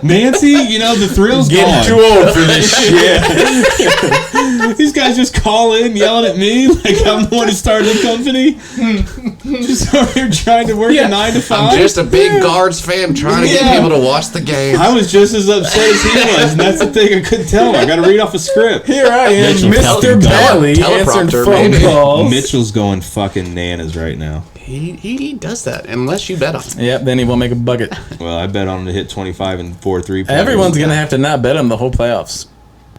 [SPEAKER 3] Nancy, you know the thrill's
[SPEAKER 1] "Getting
[SPEAKER 3] gone.
[SPEAKER 1] too old for this shit."
[SPEAKER 3] These guys just call in yelling at me like I'm the one who started the company. Just over here trying to work a 9 to 5.
[SPEAKER 2] I'm just a big Guards fan trying to get
[SPEAKER 3] Yeah.
[SPEAKER 2] people to watch the game.
[SPEAKER 3] I was just as upset as he was, and that's the thing. I couldn't tell him. I got to read off a script.
[SPEAKER 1] Here I am,
[SPEAKER 3] Mitchell,
[SPEAKER 1] Mr. Bailey, answering
[SPEAKER 2] teleprompter,
[SPEAKER 1] phone
[SPEAKER 2] maybe.
[SPEAKER 1] calls.
[SPEAKER 3] Mitchell's going fucking nanas right now.
[SPEAKER 2] He does that unless you bet on him.
[SPEAKER 1] Yep, then he won't make a bucket.
[SPEAKER 3] Well, I bet on him to hit 25 and 4 3.
[SPEAKER 1] Everyone's gonna have to not bet him the whole playoffs.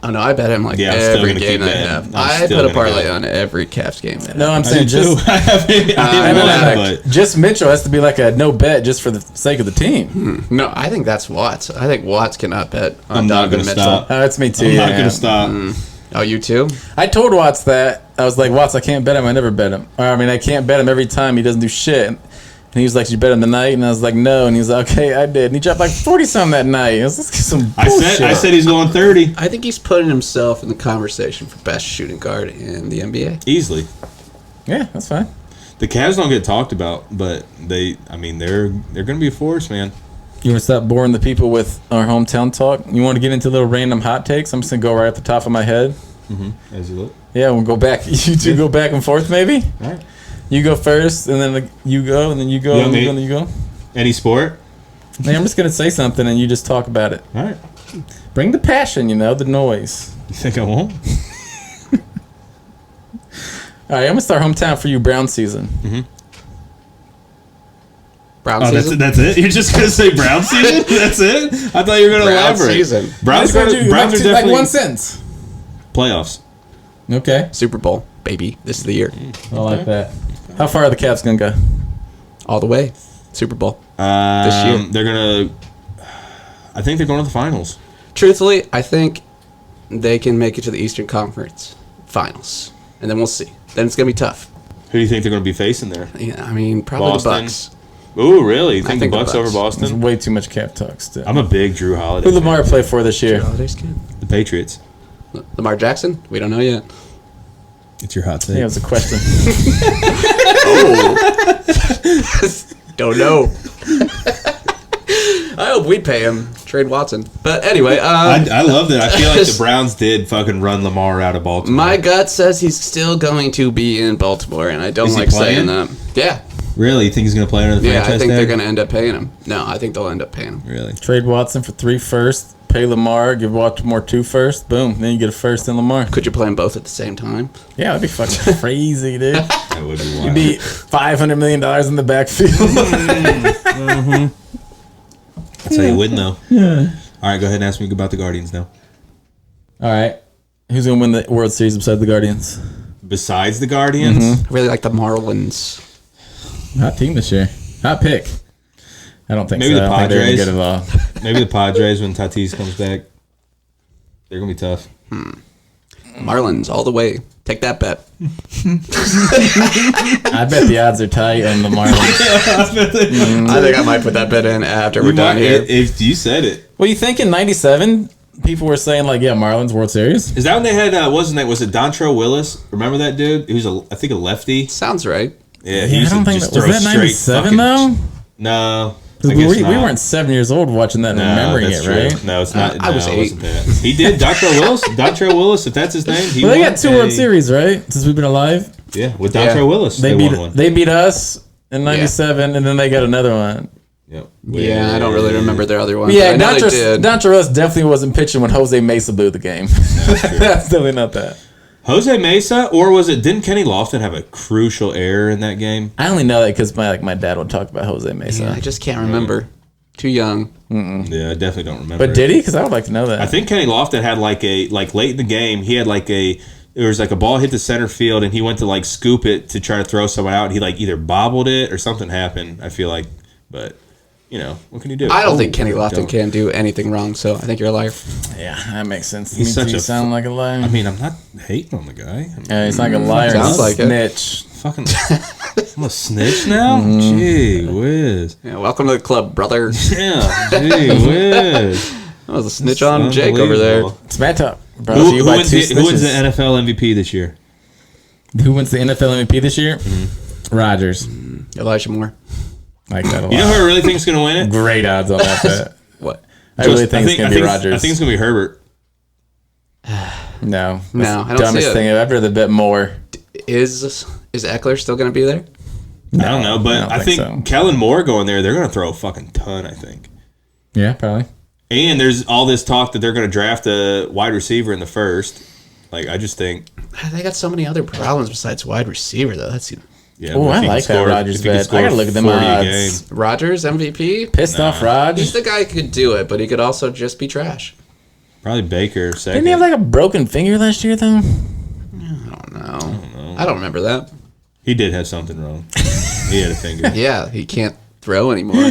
[SPEAKER 2] Oh no, I bet him like
[SPEAKER 3] Yeah, I'm still
[SPEAKER 2] every
[SPEAKER 3] gonna
[SPEAKER 2] game
[SPEAKER 3] keep
[SPEAKER 2] they
[SPEAKER 3] betting.
[SPEAKER 2] have.
[SPEAKER 3] I'm
[SPEAKER 2] I
[SPEAKER 3] still
[SPEAKER 2] put a
[SPEAKER 3] gonna
[SPEAKER 2] parlay
[SPEAKER 3] go.
[SPEAKER 2] on every Cavs game. They
[SPEAKER 1] No,
[SPEAKER 2] have.
[SPEAKER 1] I'm saying just
[SPEAKER 3] I haven't
[SPEAKER 1] I mean,
[SPEAKER 3] won,
[SPEAKER 1] like,
[SPEAKER 3] but
[SPEAKER 1] just Mitchell has to be like a no bet just for the sake of the team.
[SPEAKER 2] No, I think that's Watts. I think Watts cannot bet on
[SPEAKER 3] I'm not
[SPEAKER 2] Donovan
[SPEAKER 3] gonna
[SPEAKER 2] Mitchell.
[SPEAKER 3] stop.
[SPEAKER 1] That's me too.
[SPEAKER 3] I'm not
[SPEAKER 1] yeah.
[SPEAKER 3] gonna stop.
[SPEAKER 2] Oh, you too?
[SPEAKER 1] I told Watts that. I was like, Watts, I can't bet him. I never bet him. Or, I mean, I can't bet him every time he doesn't do shit. And he was like, "Did you bet him tonight?" And I was like, "No." And he was like, "Okay, I did." And he dropped like 40-something that night. It was just some bullshit.
[SPEAKER 3] I said he's going 30
[SPEAKER 2] I think he's putting himself in the conversation for best shooting guard in the NBA.
[SPEAKER 3] easily.
[SPEAKER 1] Yeah, that's fine.
[SPEAKER 3] The Cavs don't get talked about, but they're gonna be a force, man.
[SPEAKER 1] You want to stop boring the people with our hometown talk? You want to get into little random hot takes? I'm just going to go right off the top of my head.
[SPEAKER 3] As you look.
[SPEAKER 1] Yeah, we'll go back. You two go back and forth, maybe?
[SPEAKER 3] All right.
[SPEAKER 1] You go first, and then you go, and then you go,
[SPEAKER 3] Yeah,
[SPEAKER 1] and you
[SPEAKER 3] me.
[SPEAKER 1] go, and then you go.
[SPEAKER 3] Any sport?
[SPEAKER 1] Man, I'm just going to say something, and you just talk about it.
[SPEAKER 3] All right.
[SPEAKER 1] Bring the passion, the noise.
[SPEAKER 3] You think I won't?
[SPEAKER 1] All right, I'm going to start hometown for you, Brown season.
[SPEAKER 2] Brown
[SPEAKER 3] Oh,
[SPEAKER 2] season.
[SPEAKER 3] that's it. You're just gonna say Brown season? That's it. I thought you were gonna
[SPEAKER 2] Brown
[SPEAKER 3] elaborate.
[SPEAKER 2] season.
[SPEAKER 3] Browns
[SPEAKER 1] Like
[SPEAKER 3] are definitely
[SPEAKER 1] like one sentence.
[SPEAKER 3] playoffs.
[SPEAKER 1] Okay,
[SPEAKER 2] Super Bowl, baby. This is the year.
[SPEAKER 1] I like that. How far are the Cavs going to go?
[SPEAKER 2] All the way. Super Bowl.
[SPEAKER 3] Year.
[SPEAKER 2] year.
[SPEAKER 3] They're gonna. I think they're going to the finals.
[SPEAKER 2] Truthfully, I think they can make it to the Eastern Conference Finals. And then we'll see. Then it's going to be tough.
[SPEAKER 3] Who do you think they're going to be facing there?
[SPEAKER 2] Yeah, I mean, probably
[SPEAKER 3] Boston.
[SPEAKER 2] the Bucks.
[SPEAKER 3] Ooh, really? You think,
[SPEAKER 2] think
[SPEAKER 3] the
[SPEAKER 2] the
[SPEAKER 3] Bucks
[SPEAKER 2] Bucks.
[SPEAKER 3] over
[SPEAKER 1] There's
[SPEAKER 3] Boston?
[SPEAKER 1] way too much cap talk still.
[SPEAKER 3] I'm a big Drew Holiday.
[SPEAKER 1] Who Lamar
[SPEAKER 3] fan.
[SPEAKER 1] play for this year?
[SPEAKER 2] Holidays kid.
[SPEAKER 3] The Patriots.
[SPEAKER 2] Lamar Jackson? We don't know yet.
[SPEAKER 3] It's your hot take.
[SPEAKER 1] Yeah, it was a question.
[SPEAKER 2] Don't know. I hope we pay him. Trade Watson. But anyway,
[SPEAKER 3] I love that. I feel like the Browns did fucking run Lamar out of Baltimore.
[SPEAKER 2] my gut says he's still going to be in Baltimore, and I don't
[SPEAKER 3] Is he
[SPEAKER 2] like saying
[SPEAKER 3] playing?
[SPEAKER 2] that. Yeah.
[SPEAKER 3] Really? You think he's going to play under the
[SPEAKER 2] Yeah,
[SPEAKER 3] franchise
[SPEAKER 2] I think
[SPEAKER 3] tag?
[SPEAKER 2] they're going to end up paying him. No, I think they'll end up paying him.
[SPEAKER 3] Really?
[SPEAKER 1] Trade Watson for 3 firsts. Pay Lamar. Give Baltimore 2 firsts. Boom. Then you get a first in Lamar.
[SPEAKER 2] Could you play them both at the same time?
[SPEAKER 1] Yeah, that'd be fucking crazy, dude.
[SPEAKER 3] That would be wild.
[SPEAKER 1] You'd be $500 million in the backfield.
[SPEAKER 3] That's how you win, though. Yeah. All right, go ahead and ask me about the Guardians now.
[SPEAKER 1] All right. Who's going to win the World Series besides the Guardians?
[SPEAKER 3] Besides the Guardians,
[SPEAKER 2] I really like the Marlins.
[SPEAKER 1] Hot team this year. Hot pick. I don't think
[SPEAKER 3] Maybe
[SPEAKER 1] so.
[SPEAKER 3] the
[SPEAKER 1] I don't think they're any
[SPEAKER 3] Padres.
[SPEAKER 1] good at all.
[SPEAKER 3] maybe the Padres when Tatis comes back. They're going to be tough.
[SPEAKER 2] Marlins all the way. Take that bet.
[SPEAKER 1] I bet the odds are tight on the Marlins.
[SPEAKER 2] I think I might put that bet in after we're done here.
[SPEAKER 3] If you said it.
[SPEAKER 1] Well, you think in 97, people were saying, like, yeah, Marlins World Series?
[SPEAKER 3] Is that when they had, was it Dontrell Willis? Remember that dude? He was, I think, a lefty.
[SPEAKER 2] Sounds right.
[SPEAKER 3] Yeah, he
[SPEAKER 1] Yeah, I
[SPEAKER 3] used
[SPEAKER 1] don't
[SPEAKER 3] to
[SPEAKER 1] think
[SPEAKER 3] just
[SPEAKER 1] that, was
[SPEAKER 3] throw
[SPEAKER 1] that
[SPEAKER 3] straight
[SPEAKER 1] 97, though?
[SPEAKER 3] No.
[SPEAKER 1] 'Cause
[SPEAKER 3] I
[SPEAKER 1] we,
[SPEAKER 3] guess
[SPEAKER 1] we
[SPEAKER 3] not.
[SPEAKER 1] weren't 7 years old watching that and
[SPEAKER 3] No,
[SPEAKER 1] remembering
[SPEAKER 3] that's
[SPEAKER 1] it,
[SPEAKER 3] true.
[SPEAKER 1] right?
[SPEAKER 3] No, it's not.
[SPEAKER 2] I was
[SPEAKER 3] it
[SPEAKER 2] 8.
[SPEAKER 3] wasn't that. He did. Dontrell Willis, if that's his name.
[SPEAKER 1] Well, they got 2 World Series, right? Since we've been alive.
[SPEAKER 3] Yeah, with
[SPEAKER 2] Yeah.
[SPEAKER 3] Dontrell Willis.
[SPEAKER 1] They
[SPEAKER 3] won one.
[SPEAKER 1] beat us in 97, and then they got another one.
[SPEAKER 3] Yep.
[SPEAKER 2] Yeah, I don't really remember their other one.
[SPEAKER 1] But yeah,
[SPEAKER 2] I know they did.
[SPEAKER 1] Dontrell Willis definitely wasn't pitching when Jose Mesa blew the game. That's definitely not that.
[SPEAKER 3] Jose Mesa, or was it? Didn't Kenny Lofton have a crucial error in that game?
[SPEAKER 1] I only know that because my dad would talk about Jose Mesa.
[SPEAKER 2] I just can't remember. Too young.
[SPEAKER 3] Yeah, I definitely don't remember.
[SPEAKER 1] But did he? Because I would like to know that.
[SPEAKER 3] I think Kenny Lofton had like late in the game, he had there was like a ball hit the center field and he went to like scoop it to try to throw someone out. He like either bobbled it or something happened, I feel like. But, what can you do?
[SPEAKER 2] I don't think Kenny Lofton can do anything wrong, so I think you're a liar.
[SPEAKER 1] Yeah, that makes sense.
[SPEAKER 3] He's such
[SPEAKER 1] you
[SPEAKER 3] a
[SPEAKER 1] sound like a liar.
[SPEAKER 3] I mean, I'm not hating on the guy.
[SPEAKER 1] He's like a liar.
[SPEAKER 2] Sounds like it.
[SPEAKER 1] snitch.
[SPEAKER 3] Fucking, I'm a snitch now? Gee whiz.
[SPEAKER 2] Yeah, welcome to the club, brother.
[SPEAKER 3] Yeah, gee whiz.
[SPEAKER 2] That was a snitch on Jake over there.
[SPEAKER 3] Unbelievable.
[SPEAKER 1] It's bad talk. Bro,
[SPEAKER 3] Who wins the NFL MVP this year?
[SPEAKER 1] Who wins the NFL MVP this year? Rodgers.
[SPEAKER 2] Elijah Moore.
[SPEAKER 1] Like that a lot.
[SPEAKER 3] You know who I really think is going to win it?
[SPEAKER 1] Great odds on that bet.
[SPEAKER 2] What?
[SPEAKER 1] I really think it's going to be Rodgers.
[SPEAKER 3] I think it's going to be Herbert.
[SPEAKER 1] No.
[SPEAKER 2] No, I don't
[SPEAKER 1] dumbest
[SPEAKER 2] see it.
[SPEAKER 1] thing. I'd rather bet more.
[SPEAKER 2] Is Eckler still going to be there?
[SPEAKER 3] I don't know, but
[SPEAKER 1] don't
[SPEAKER 3] I think
[SPEAKER 1] so.
[SPEAKER 3] Kellen Moore going there, they're going to throw a fucking ton, I think.
[SPEAKER 1] Yeah, probably.
[SPEAKER 3] And there's all this talk that they're going to draft a wide receiver in the first. Like, I just think...
[SPEAKER 2] They got so many other problems besides wide receiver, though. That's
[SPEAKER 3] Yeah,
[SPEAKER 1] Oh,
[SPEAKER 3] but if
[SPEAKER 1] I
[SPEAKER 3] he can
[SPEAKER 1] like that
[SPEAKER 3] score-
[SPEAKER 1] Rodgers
[SPEAKER 3] if he can
[SPEAKER 1] bet.
[SPEAKER 3] score
[SPEAKER 1] I got to look at them
[SPEAKER 3] 40 a
[SPEAKER 1] odds.
[SPEAKER 3] game.
[SPEAKER 2] Rodgers MVP.
[SPEAKER 1] Pissed off Raj.
[SPEAKER 2] He's the guy who could do it, but he could also just be trash.
[SPEAKER 3] Probably Baker second.
[SPEAKER 1] Didn't he have like a broken finger last year, though?
[SPEAKER 2] I don't know. I don't remember that.
[SPEAKER 3] He did have something wrong. He had a finger.
[SPEAKER 2] Yeah, he can't throw anymore.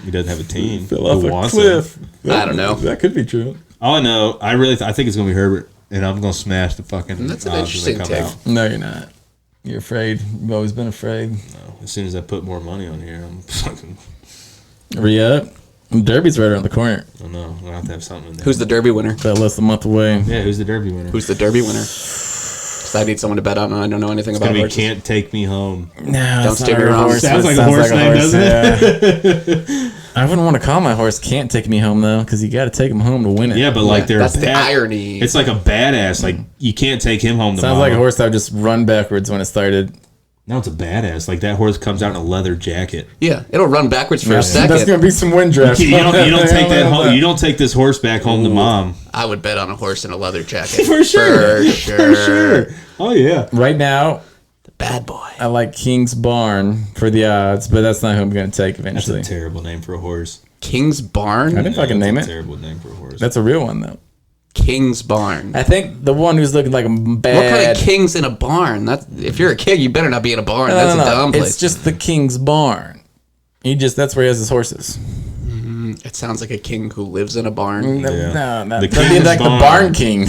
[SPEAKER 3] He doesn't have a team.
[SPEAKER 1] Fell off
[SPEAKER 3] Who
[SPEAKER 1] a
[SPEAKER 3] wants
[SPEAKER 1] cliff.
[SPEAKER 3] him.
[SPEAKER 2] I don't know.
[SPEAKER 1] That could be true.
[SPEAKER 3] All I know, I think it's going to be Herbert, and I'm going to smash the fucking
[SPEAKER 2] That's an
[SPEAKER 3] odds when they
[SPEAKER 2] interesting
[SPEAKER 3] come
[SPEAKER 2] take.
[SPEAKER 3] out.
[SPEAKER 1] No, you're not. You're afraid. You've always been afraid.
[SPEAKER 3] As soon as I put more money on here, I'm fucking...
[SPEAKER 1] Re-up. Derby's right around the corner.
[SPEAKER 3] I don't know. I'm going to have to have something in there.
[SPEAKER 2] Who's the Derby winner?
[SPEAKER 1] About less than a month away.
[SPEAKER 3] Yeah, who's the Derby winner?
[SPEAKER 2] Who's the Derby winner? 'Cause I need someone to bet on, and I don't know anything
[SPEAKER 3] It's
[SPEAKER 2] about
[SPEAKER 3] going to be
[SPEAKER 2] horses.
[SPEAKER 3] Can't Take Me Home.
[SPEAKER 1] No,
[SPEAKER 2] Don't
[SPEAKER 1] it's
[SPEAKER 2] steer
[SPEAKER 1] not
[SPEAKER 2] me
[SPEAKER 1] a
[SPEAKER 2] wrong.
[SPEAKER 1] horse.
[SPEAKER 3] Sounds
[SPEAKER 1] but
[SPEAKER 3] like
[SPEAKER 1] it
[SPEAKER 3] a horse name, doesn't it?
[SPEAKER 1] yeah. I wouldn't want to call my horse Can't Take Me Home, though, because you got to take him home to win it.
[SPEAKER 3] Yeah, but like they're
[SPEAKER 2] That's the
[SPEAKER 3] bad-
[SPEAKER 2] irony.
[SPEAKER 3] It's like a badass. Like you can't take him home to
[SPEAKER 1] Sounds
[SPEAKER 3] mama.
[SPEAKER 1] like a horse that would just run backwards when it started.
[SPEAKER 3] No, it's a badass. Like that horse comes out in a leather jacket.
[SPEAKER 2] Yeah, it'll run backwards for a second.
[SPEAKER 1] That's going to be some wind draft.
[SPEAKER 3] You don't take that home. You don't take this horse back home to mom.
[SPEAKER 2] I would bet on a horse in a leather jacket.
[SPEAKER 3] For sure.
[SPEAKER 2] For sure.
[SPEAKER 3] For sure. Oh yeah.
[SPEAKER 1] Right now,
[SPEAKER 2] The bad boy.
[SPEAKER 1] I like King's Barn for the odds, but that's not who I'm going to take
[SPEAKER 3] That's
[SPEAKER 1] eventually.
[SPEAKER 3] a terrible name for a horse.
[SPEAKER 2] King's
[SPEAKER 1] I
[SPEAKER 2] Barn?
[SPEAKER 1] didn't fucking
[SPEAKER 3] That's
[SPEAKER 1] name
[SPEAKER 3] a
[SPEAKER 1] it.
[SPEAKER 3] terrible name for a horse.
[SPEAKER 1] That's a real one, though.
[SPEAKER 2] King's Barn.
[SPEAKER 1] I think the one who's looking like a bad.
[SPEAKER 2] What kind of king's in a barn? That's if you're a king, you better not be in a barn.
[SPEAKER 1] No,
[SPEAKER 2] That's
[SPEAKER 1] no,
[SPEAKER 2] a
[SPEAKER 1] no.
[SPEAKER 2] dumb place.
[SPEAKER 1] It's just the King's Barn. That's where he has his horses.
[SPEAKER 2] It sounds like a king who lives in a barn.
[SPEAKER 1] No,
[SPEAKER 3] Yeah.
[SPEAKER 1] no,
[SPEAKER 3] The
[SPEAKER 1] that'd be
[SPEAKER 3] King's
[SPEAKER 1] like
[SPEAKER 3] Barn.
[SPEAKER 1] the Barn King.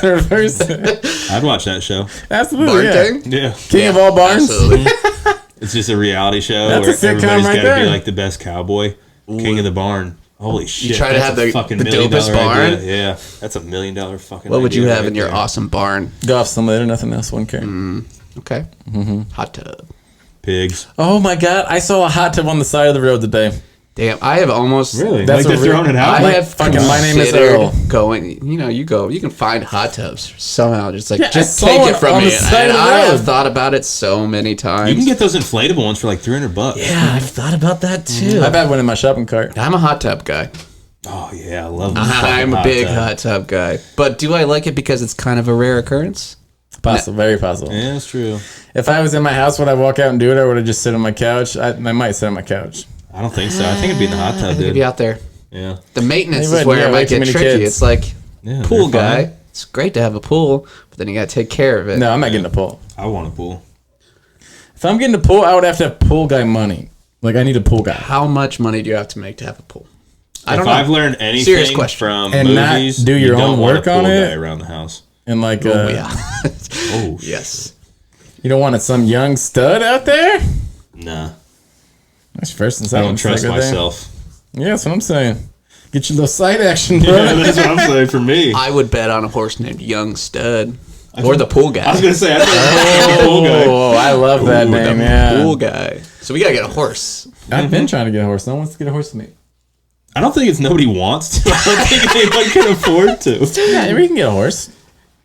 [SPEAKER 1] Reverse it.
[SPEAKER 3] I'd watch that show.
[SPEAKER 1] Absolutely,
[SPEAKER 2] Barn
[SPEAKER 1] yeah.
[SPEAKER 2] king?
[SPEAKER 3] Yeah.
[SPEAKER 1] King of all barns.
[SPEAKER 2] Absolutely.
[SPEAKER 3] It's just a reality show
[SPEAKER 1] That's
[SPEAKER 3] where
[SPEAKER 1] a sitcom
[SPEAKER 3] everybody's
[SPEAKER 1] right
[SPEAKER 3] got to
[SPEAKER 1] there.
[SPEAKER 3] be like the best cowboy, king of the barn. Holy shit!
[SPEAKER 2] try to
[SPEAKER 3] that's
[SPEAKER 2] have
[SPEAKER 3] a
[SPEAKER 2] the
[SPEAKER 3] fucking
[SPEAKER 2] dopest
[SPEAKER 3] $1 million
[SPEAKER 2] barn?
[SPEAKER 3] idea. Yeah, that's $1 million fucking.
[SPEAKER 2] What would you
[SPEAKER 3] idea
[SPEAKER 2] have
[SPEAKER 3] right
[SPEAKER 2] in your
[SPEAKER 3] there.
[SPEAKER 2] awesome barn?
[SPEAKER 1] Golf simulator, nothing else. Wouldn't care.
[SPEAKER 2] Okay. Hot tub.
[SPEAKER 3] Pigs?
[SPEAKER 1] Oh my god! I saw a hot tub on the side of the road today.
[SPEAKER 2] Damn, I have almost.
[SPEAKER 3] Really?
[SPEAKER 1] That's
[SPEAKER 3] like
[SPEAKER 1] a
[SPEAKER 3] they're throwing it out?
[SPEAKER 2] I
[SPEAKER 1] Like,
[SPEAKER 2] have
[SPEAKER 1] fucking, my name is
[SPEAKER 2] considered
[SPEAKER 1] Earl.
[SPEAKER 2] Going, you go. You can find hot tubs somehow. Just like,
[SPEAKER 1] Yeah, I
[SPEAKER 2] just
[SPEAKER 1] saw
[SPEAKER 2] take
[SPEAKER 1] one
[SPEAKER 2] it from
[SPEAKER 1] on
[SPEAKER 2] me.
[SPEAKER 1] the side
[SPEAKER 2] And
[SPEAKER 1] of the
[SPEAKER 2] I
[SPEAKER 1] road.
[SPEAKER 2] have thought about it so many times.
[SPEAKER 3] You can get those inflatable ones for like $300.
[SPEAKER 2] Yeah, I've thought about that too.
[SPEAKER 1] I've had one in my shopping cart.
[SPEAKER 2] I'm a hot tub guy.
[SPEAKER 3] Oh yeah, I love.
[SPEAKER 2] I'm a big hot tub guy. But do I like it because it's kind of a rare occurrence?
[SPEAKER 1] Possible, very possible.
[SPEAKER 3] Yeah, that's true.
[SPEAKER 1] If I was in my house, would I walk out and do it, or would I just sit on my couch? I might sit on my couch.
[SPEAKER 3] I don't think so. I think it'd be in the hot tub,
[SPEAKER 2] I think it'd
[SPEAKER 3] dude.
[SPEAKER 2] be out there.
[SPEAKER 3] Yeah.
[SPEAKER 2] The maintenance
[SPEAKER 1] They
[SPEAKER 2] is
[SPEAKER 1] would,
[SPEAKER 2] where
[SPEAKER 1] yeah,
[SPEAKER 2] it
[SPEAKER 1] way
[SPEAKER 2] might
[SPEAKER 1] too
[SPEAKER 2] get
[SPEAKER 1] many
[SPEAKER 2] tricky.
[SPEAKER 1] kids.
[SPEAKER 2] It's like
[SPEAKER 3] Yeah,
[SPEAKER 2] pool
[SPEAKER 3] they're
[SPEAKER 2] guy.
[SPEAKER 3] fine.
[SPEAKER 2] It's great to have a pool, but then you got to take care of it.
[SPEAKER 1] No, I'm not getting a pool.
[SPEAKER 3] I want a pool.
[SPEAKER 1] If I'm getting a pool, I would have to have pool guy money. Like, I need a pool guy.
[SPEAKER 2] How much money do you have to make to have a pool? I don't
[SPEAKER 3] If
[SPEAKER 2] know.
[SPEAKER 3] I've learned anything
[SPEAKER 2] Serious question.
[SPEAKER 3] from
[SPEAKER 1] And not
[SPEAKER 3] movies,
[SPEAKER 1] do
[SPEAKER 3] you
[SPEAKER 1] your
[SPEAKER 3] don't
[SPEAKER 1] own
[SPEAKER 3] want a
[SPEAKER 1] work on
[SPEAKER 3] pool
[SPEAKER 1] it?
[SPEAKER 3] guy around the house.
[SPEAKER 1] And like,
[SPEAKER 2] Oh yeah.
[SPEAKER 3] Oh
[SPEAKER 2] Yes.
[SPEAKER 1] you don't want some young stud out there?
[SPEAKER 3] Nah,
[SPEAKER 1] That's first and
[SPEAKER 3] I
[SPEAKER 1] second.
[SPEAKER 3] don't trust myself.
[SPEAKER 1] Yeah, that's what I'm saying. Get your little side action, bro.
[SPEAKER 3] Yeah, that's what I'm saying for me.
[SPEAKER 2] I would bet on a horse named Young Stud. Or the pool guy.
[SPEAKER 3] I was gonna say I think the pool guy.
[SPEAKER 1] Oh, I love that name, yeah.
[SPEAKER 2] Pool guy. So we gotta get a horse.
[SPEAKER 1] I've been trying to get a horse. No one wants to get a horse with me.
[SPEAKER 3] I don't think it's nobody wants to. I don't think anyone can afford to.
[SPEAKER 1] Yeah, we can get a horse.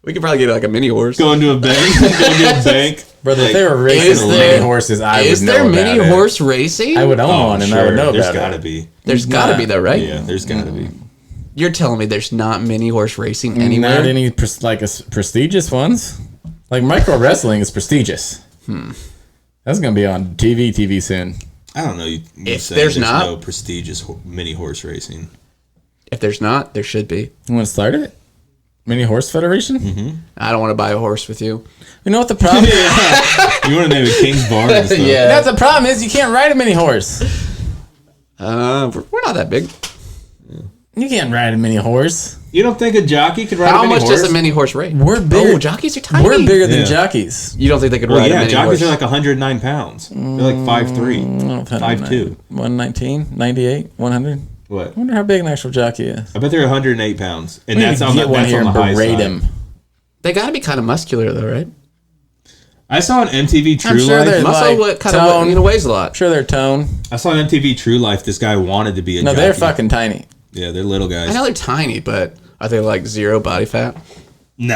[SPEAKER 2] We could probably get like a mini horse.
[SPEAKER 3] Going to a bank. Going to a bank.
[SPEAKER 1] Brother,
[SPEAKER 3] Like,
[SPEAKER 1] if they were
[SPEAKER 2] is
[SPEAKER 1] racing
[SPEAKER 2] there-
[SPEAKER 1] mini horses, I
[SPEAKER 2] Is
[SPEAKER 1] would know
[SPEAKER 2] there
[SPEAKER 1] about
[SPEAKER 2] mini
[SPEAKER 1] it.
[SPEAKER 2] horse racing?
[SPEAKER 1] I would own one, and I would know
[SPEAKER 3] There's
[SPEAKER 1] about
[SPEAKER 3] gotta
[SPEAKER 1] it.
[SPEAKER 3] be.
[SPEAKER 2] There's gotta be though, right?
[SPEAKER 3] Yeah, there's gotta be.
[SPEAKER 2] You're telling me there's not mini horse racing anywhere?
[SPEAKER 1] Not any prestigious ones. Like micro wrestling is prestigious. That's gonna be on TV soon.
[SPEAKER 3] I don't know. You
[SPEAKER 2] If
[SPEAKER 3] say
[SPEAKER 2] there's not-
[SPEAKER 3] no prestigious mini horse racing.
[SPEAKER 2] If there's not, there should be.
[SPEAKER 1] You want to start it? Mini Horse Federation?
[SPEAKER 3] Mm-hmm.
[SPEAKER 2] I don't want to buy a horse with you.
[SPEAKER 1] You know what the problem is?
[SPEAKER 3] You want to name it King's Bar and stuff.
[SPEAKER 2] Yeah.
[SPEAKER 1] That's the problem is you can't ride a mini horse.
[SPEAKER 2] We're not that big.
[SPEAKER 1] You can't ride a mini horse.
[SPEAKER 3] You don't think a jockey could ride
[SPEAKER 2] How
[SPEAKER 3] a mini
[SPEAKER 2] much
[SPEAKER 3] horse?
[SPEAKER 2] does a mini horse weigh?
[SPEAKER 1] We're bigger.
[SPEAKER 2] Oh, jockeys are tiny.
[SPEAKER 1] We're bigger than
[SPEAKER 3] Yeah.
[SPEAKER 1] jockeys.
[SPEAKER 2] You don't think they could
[SPEAKER 3] Well,
[SPEAKER 2] ride a
[SPEAKER 3] yeah,
[SPEAKER 2] mini
[SPEAKER 3] jockeys
[SPEAKER 2] horse?
[SPEAKER 3] are like 109 pounds. They're like 5'3", 5'2".
[SPEAKER 1] 119, 98, 100.
[SPEAKER 3] What?
[SPEAKER 1] I wonder how big an actual jockey is.
[SPEAKER 3] I bet they're 108 pounds, and
[SPEAKER 1] We
[SPEAKER 3] that's
[SPEAKER 1] need to
[SPEAKER 3] on the,
[SPEAKER 1] get one
[SPEAKER 3] that's
[SPEAKER 1] here
[SPEAKER 3] on the
[SPEAKER 1] and
[SPEAKER 3] high
[SPEAKER 1] berate
[SPEAKER 3] side.
[SPEAKER 1] him.
[SPEAKER 2] They got to be kind of muscular, though, right?
[SPEAKER 3] I saw on MTV True
[SPEAKER 1] I'm sure
[SPEAKER 3] Life.
[SPEAKER 1] they're
[SPEAKER 2] Muscle
[SPEAKER 1] like
[SPEAKER 2] what kind
[SPEAKER 1] tone.
[SPEAKER 2] of weighs a lot.
[SPEAKER 1] I'm sure they're tone.
[SPEAKER 3] I saw on MTV True Life. This guy wanted to be a
[SPEAKER 1] No,
[SPEAKER 3] jockey.
[SPEAKER 1] they're fucking tiny.
[SPEAKER 3] Yeah, they're little guys.
[SPEAKER 2] I know they're tiny, but are they like zero body fat?
[SPEAKER 3] No,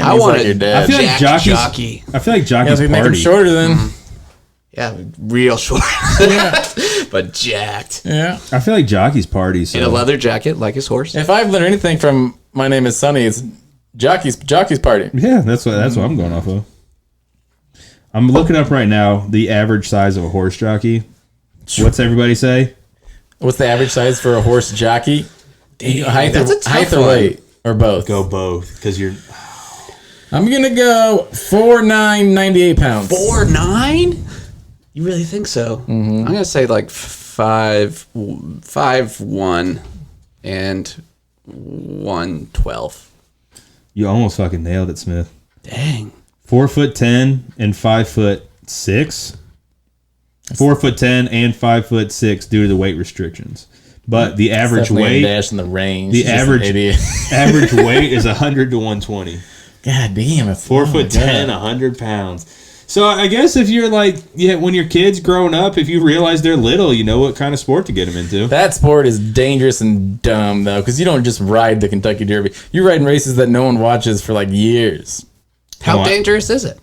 [SPEAKER 2] I want
[SPEAKER 1] your
[SPEAKER 2] to.
[SPEAKER 1] dad.
[SPEAKER 3] I feel like
[SPEAKER 2] Jack
[SPEAKER 3] jockeys.
[SPEAKER 2] jockey.
[SPEAKER 3] I feel like
[SPEAKER 1] Yeah,
[SPEAKER 3] jockeys
[SPEAKER 1] so we make him
[SPEAKER 3] party.
[SPEAKER 1] shorter then.
[SPEAKER 2] Yeah, real short,
[SPEAKER 1] Yeah.
[SPEAKER 2] but jacked.
[SPEAKER 1] Yeah.
[SPEAKER 3] I feel like jockeys party. So
[SPEAKER 2] In a leather jacket, like his horse.
[SPEAKER 1] If I've learned anything from My Name is Sunny, it's jockey's party.
[SPEAKER 3] yeah, that's what I'm going off of. I'm looking up right now the average size of a horse jockey. What's everybody say?
[SPEAKER 1] What's the average size for a horse jockey? Height,
[SPEAKER 2] that's a tough
[SPEAKER 1] height or
[SPEAKER 2] one.
[SPEAKER 1] weight, or both?
[SPEAKER 3] Go both, because you're.
[SPEAKER 1] I'm gonna go 4'9", 98 pounds.
[SPEAKER 2] 4'9"? You really think so?
[SPEAKER 1] Mm-hmm.
[SPEAKER 2] I'm gonna say like 5'1" and 112.
[SPEAKER 3] You almost fucking nailed it, Smith.
[SPEAKER 2] Dang.
[SPEAKER 3] 4'10" and 5'6". 4'10" and 5'6" due to the weight restrictions. But the average
[SPEAKER 1] Definitely a
[SPEAKER 3] weight,
[SPEAKER 1] dash in the range.
[SPEAKER 3] the
[SPEAKER 1] He's just an
[SPEAKER 3] average
[SPEAKER 1] idiot.
[SPEAKER 3] average weight is 100 to 120.
[SPEAKER 1] God damn it.
[SPEAKER 3] 4'10", 100 pounds. So I guess if you're like, yeah, when your kid's growing up, if you realize they're little, you know what kind of sport to get them into.
[SPEAKER 1] That sport is dangerous and dumb though, because you don't just ride the Kentucky Derby. You're riding races that no one watches for like years.
[SPEAKER 2] How
[SPEAKER 3] Come on.
[SPEAKER 2] dangerous is it?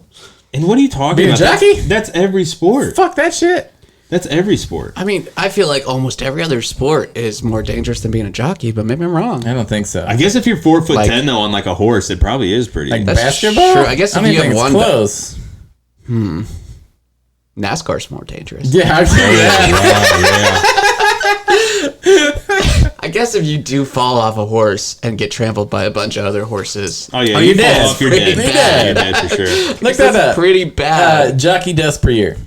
[SPEAKER 3] And what are you talking
[SPEAKER 1] Being a
[SPEAKER 3] about?
[SPEAKER 1] jockey?
[SPEAKER 3] That's every sport.
[SPEAKER 1] Fuck that shit.
[SPEAKER 3] That's every sport.
[SPEAKER 2] I mean, I feel like almost every other sport is more dangerous than being a jockey, but maybe I'm wrong.
[SPEAKER 1] I don't think so.
[SPEAKER 3] I guess if you're 4'10"
[SPEAKER 2] Like-
[SPEAKER 3] though on like a horse, it probably is pretty.
[SPEAKER 1] Like
[SPEAKER 2] That's
[SPEAKER 1] basketball?
[SPEAKER 2] true. I guess if
[SPEAKER 1] don't
[SPEAKER 2] you
[SPEAKER 1] even
[SPEAKER 2] have
[SPEAKER 1] think
[SPEAKER 2] one-
[SPEAKER 1] it's close.
[SPEAKER 2] NASCAR's more dangerous.
[SPEAKER 1] Yeah, I'd say that.
[SPEAKER 2] I guess if you do fall off a horse and get trampled by a bunch of other horses,
[SPEAKER 3] Oh yeah,
[SPEAKER 1] Oh,
[SPEAKER 3] you
[SPEAKER 1] you're
[SPEAKER 3] fall
[SPEAKER 1] dead.
[SPEAKER 3] off, you're
[SPEAKER 2] Pretty
[SPEAKER 3] dead.
[SPEAKER 1] bad.
[SPEAKER 3] You're dead for sure.
[SPEAKER 1] Look that
[SPEAKER 2] that's
[SPEAKER 1] up.
[SPEAKER 2] pretty bad.
[SPEAKER 1] Jockey deaths per year.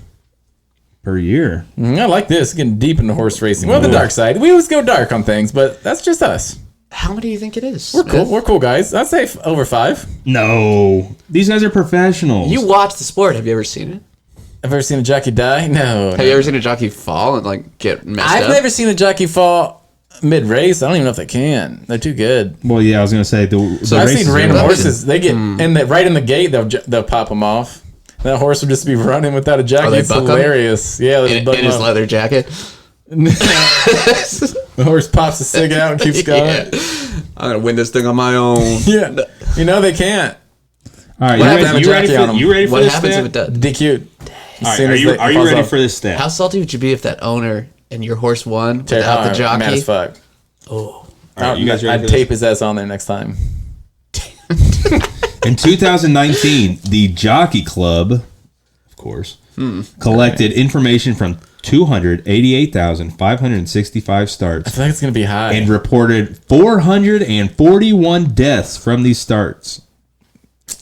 [SPEAKER 3] Per year.
[SPEAKER 1] I like this. Getting deep into horse racing. Well, the dark side. We always go dark on things, but that's just us.
[SPEAKER 2] How many do you think it is?
[SPEAKER 1] We're cool. We're cool guys. I'd say over 5.
[SPEAKER 3] No, these guys are professionals.
[SPEAKER 2] You watch the sport. Have you ever seen it?
[SPEAKER 1] I've ever seen a jockey die? No.
[SPEAKER 2] Have you ever seen a jockey fall and like get messed
[SPEAKER 1] I've
[SPEAKER 2] up?
[SPEAKER 1] never seen a jockey fall mid-race. I don't even know if they can. They're too good.
[SPEAKER 3] Well, yeah, I was gonna say the
[SPEAKER 1] I've
[SPEAKER 3] races
[SPEAKER 1] seen
[SPEAKER 3] are-
[SPEAKER 1] random horses. They get right in the gate. They'll pop them off. That horse would just be running without a jockey.
[SPEAKER 2] they
[SPEAKER 1] It's
[SPEAKER 2] buck 'em?
[SPEAKER 1] hilarious. Yeah, they
[SPEAKER 2] in,
[SPEAKER 1] buck
[SPEAKER 2] in
[SPEAKER 1] 'em
[SPEAKER 2] his
[SPEAKER 1] up.
[SPEAKER 2] leather jacket.
[SPEAKER 1] The horse pops a cig out and keeps going.
[SPEAKER 2] Yeah. I'm gonna win this thing on my own.
[SPEAKER 1] Yeah. You know they can't.
[SPEAKER 3] All right,
[SPEAKER 1] What
[SPEAKER 3] you
[SPEAKER 1] happens
[SPEAKER 3] ready,
[SPEAKER 1] if
[SPEAKER 3] you ready
[SPEAKER 1] a jockey on
[SPEAKER 3] for
[SPEAKER 1] 'em?
[SPEAKER 3] you ready for
[SPEAKER 2] What
[SPEAKER 3] this
[SPEAKER 2] happens
[SPEAKER 3] stat?
[SPEAKER 2] if it does?
[SPEAKER 1] DQ'd.
[SPEAKER 3] All right, are you ready for this stat?
[SPEAKER 2] How salty would you be if that owner and your horse won without the
[SPEAKER 1] Mad
[SPEAKER 2] jockey?
[SPEAKER 1] as fuck.
[SPEAKER 2] Oh,
[SPEAKER 3] All right, you guys ready
[SPEAKER 1] I'd
[SPEAKER 3] for
[SPEAKER 1] tape
[SPEAKER 3] this?
[SPEAKER 1] his ass on there next time.
[SPEAKER 3] In 2019, the Jockey Club, of course, collected information from 288,565 starts
[SPEAKER 1] I feel like it's gonna be high.
[SPEAKER 3] and reported 441 deaths from these starts.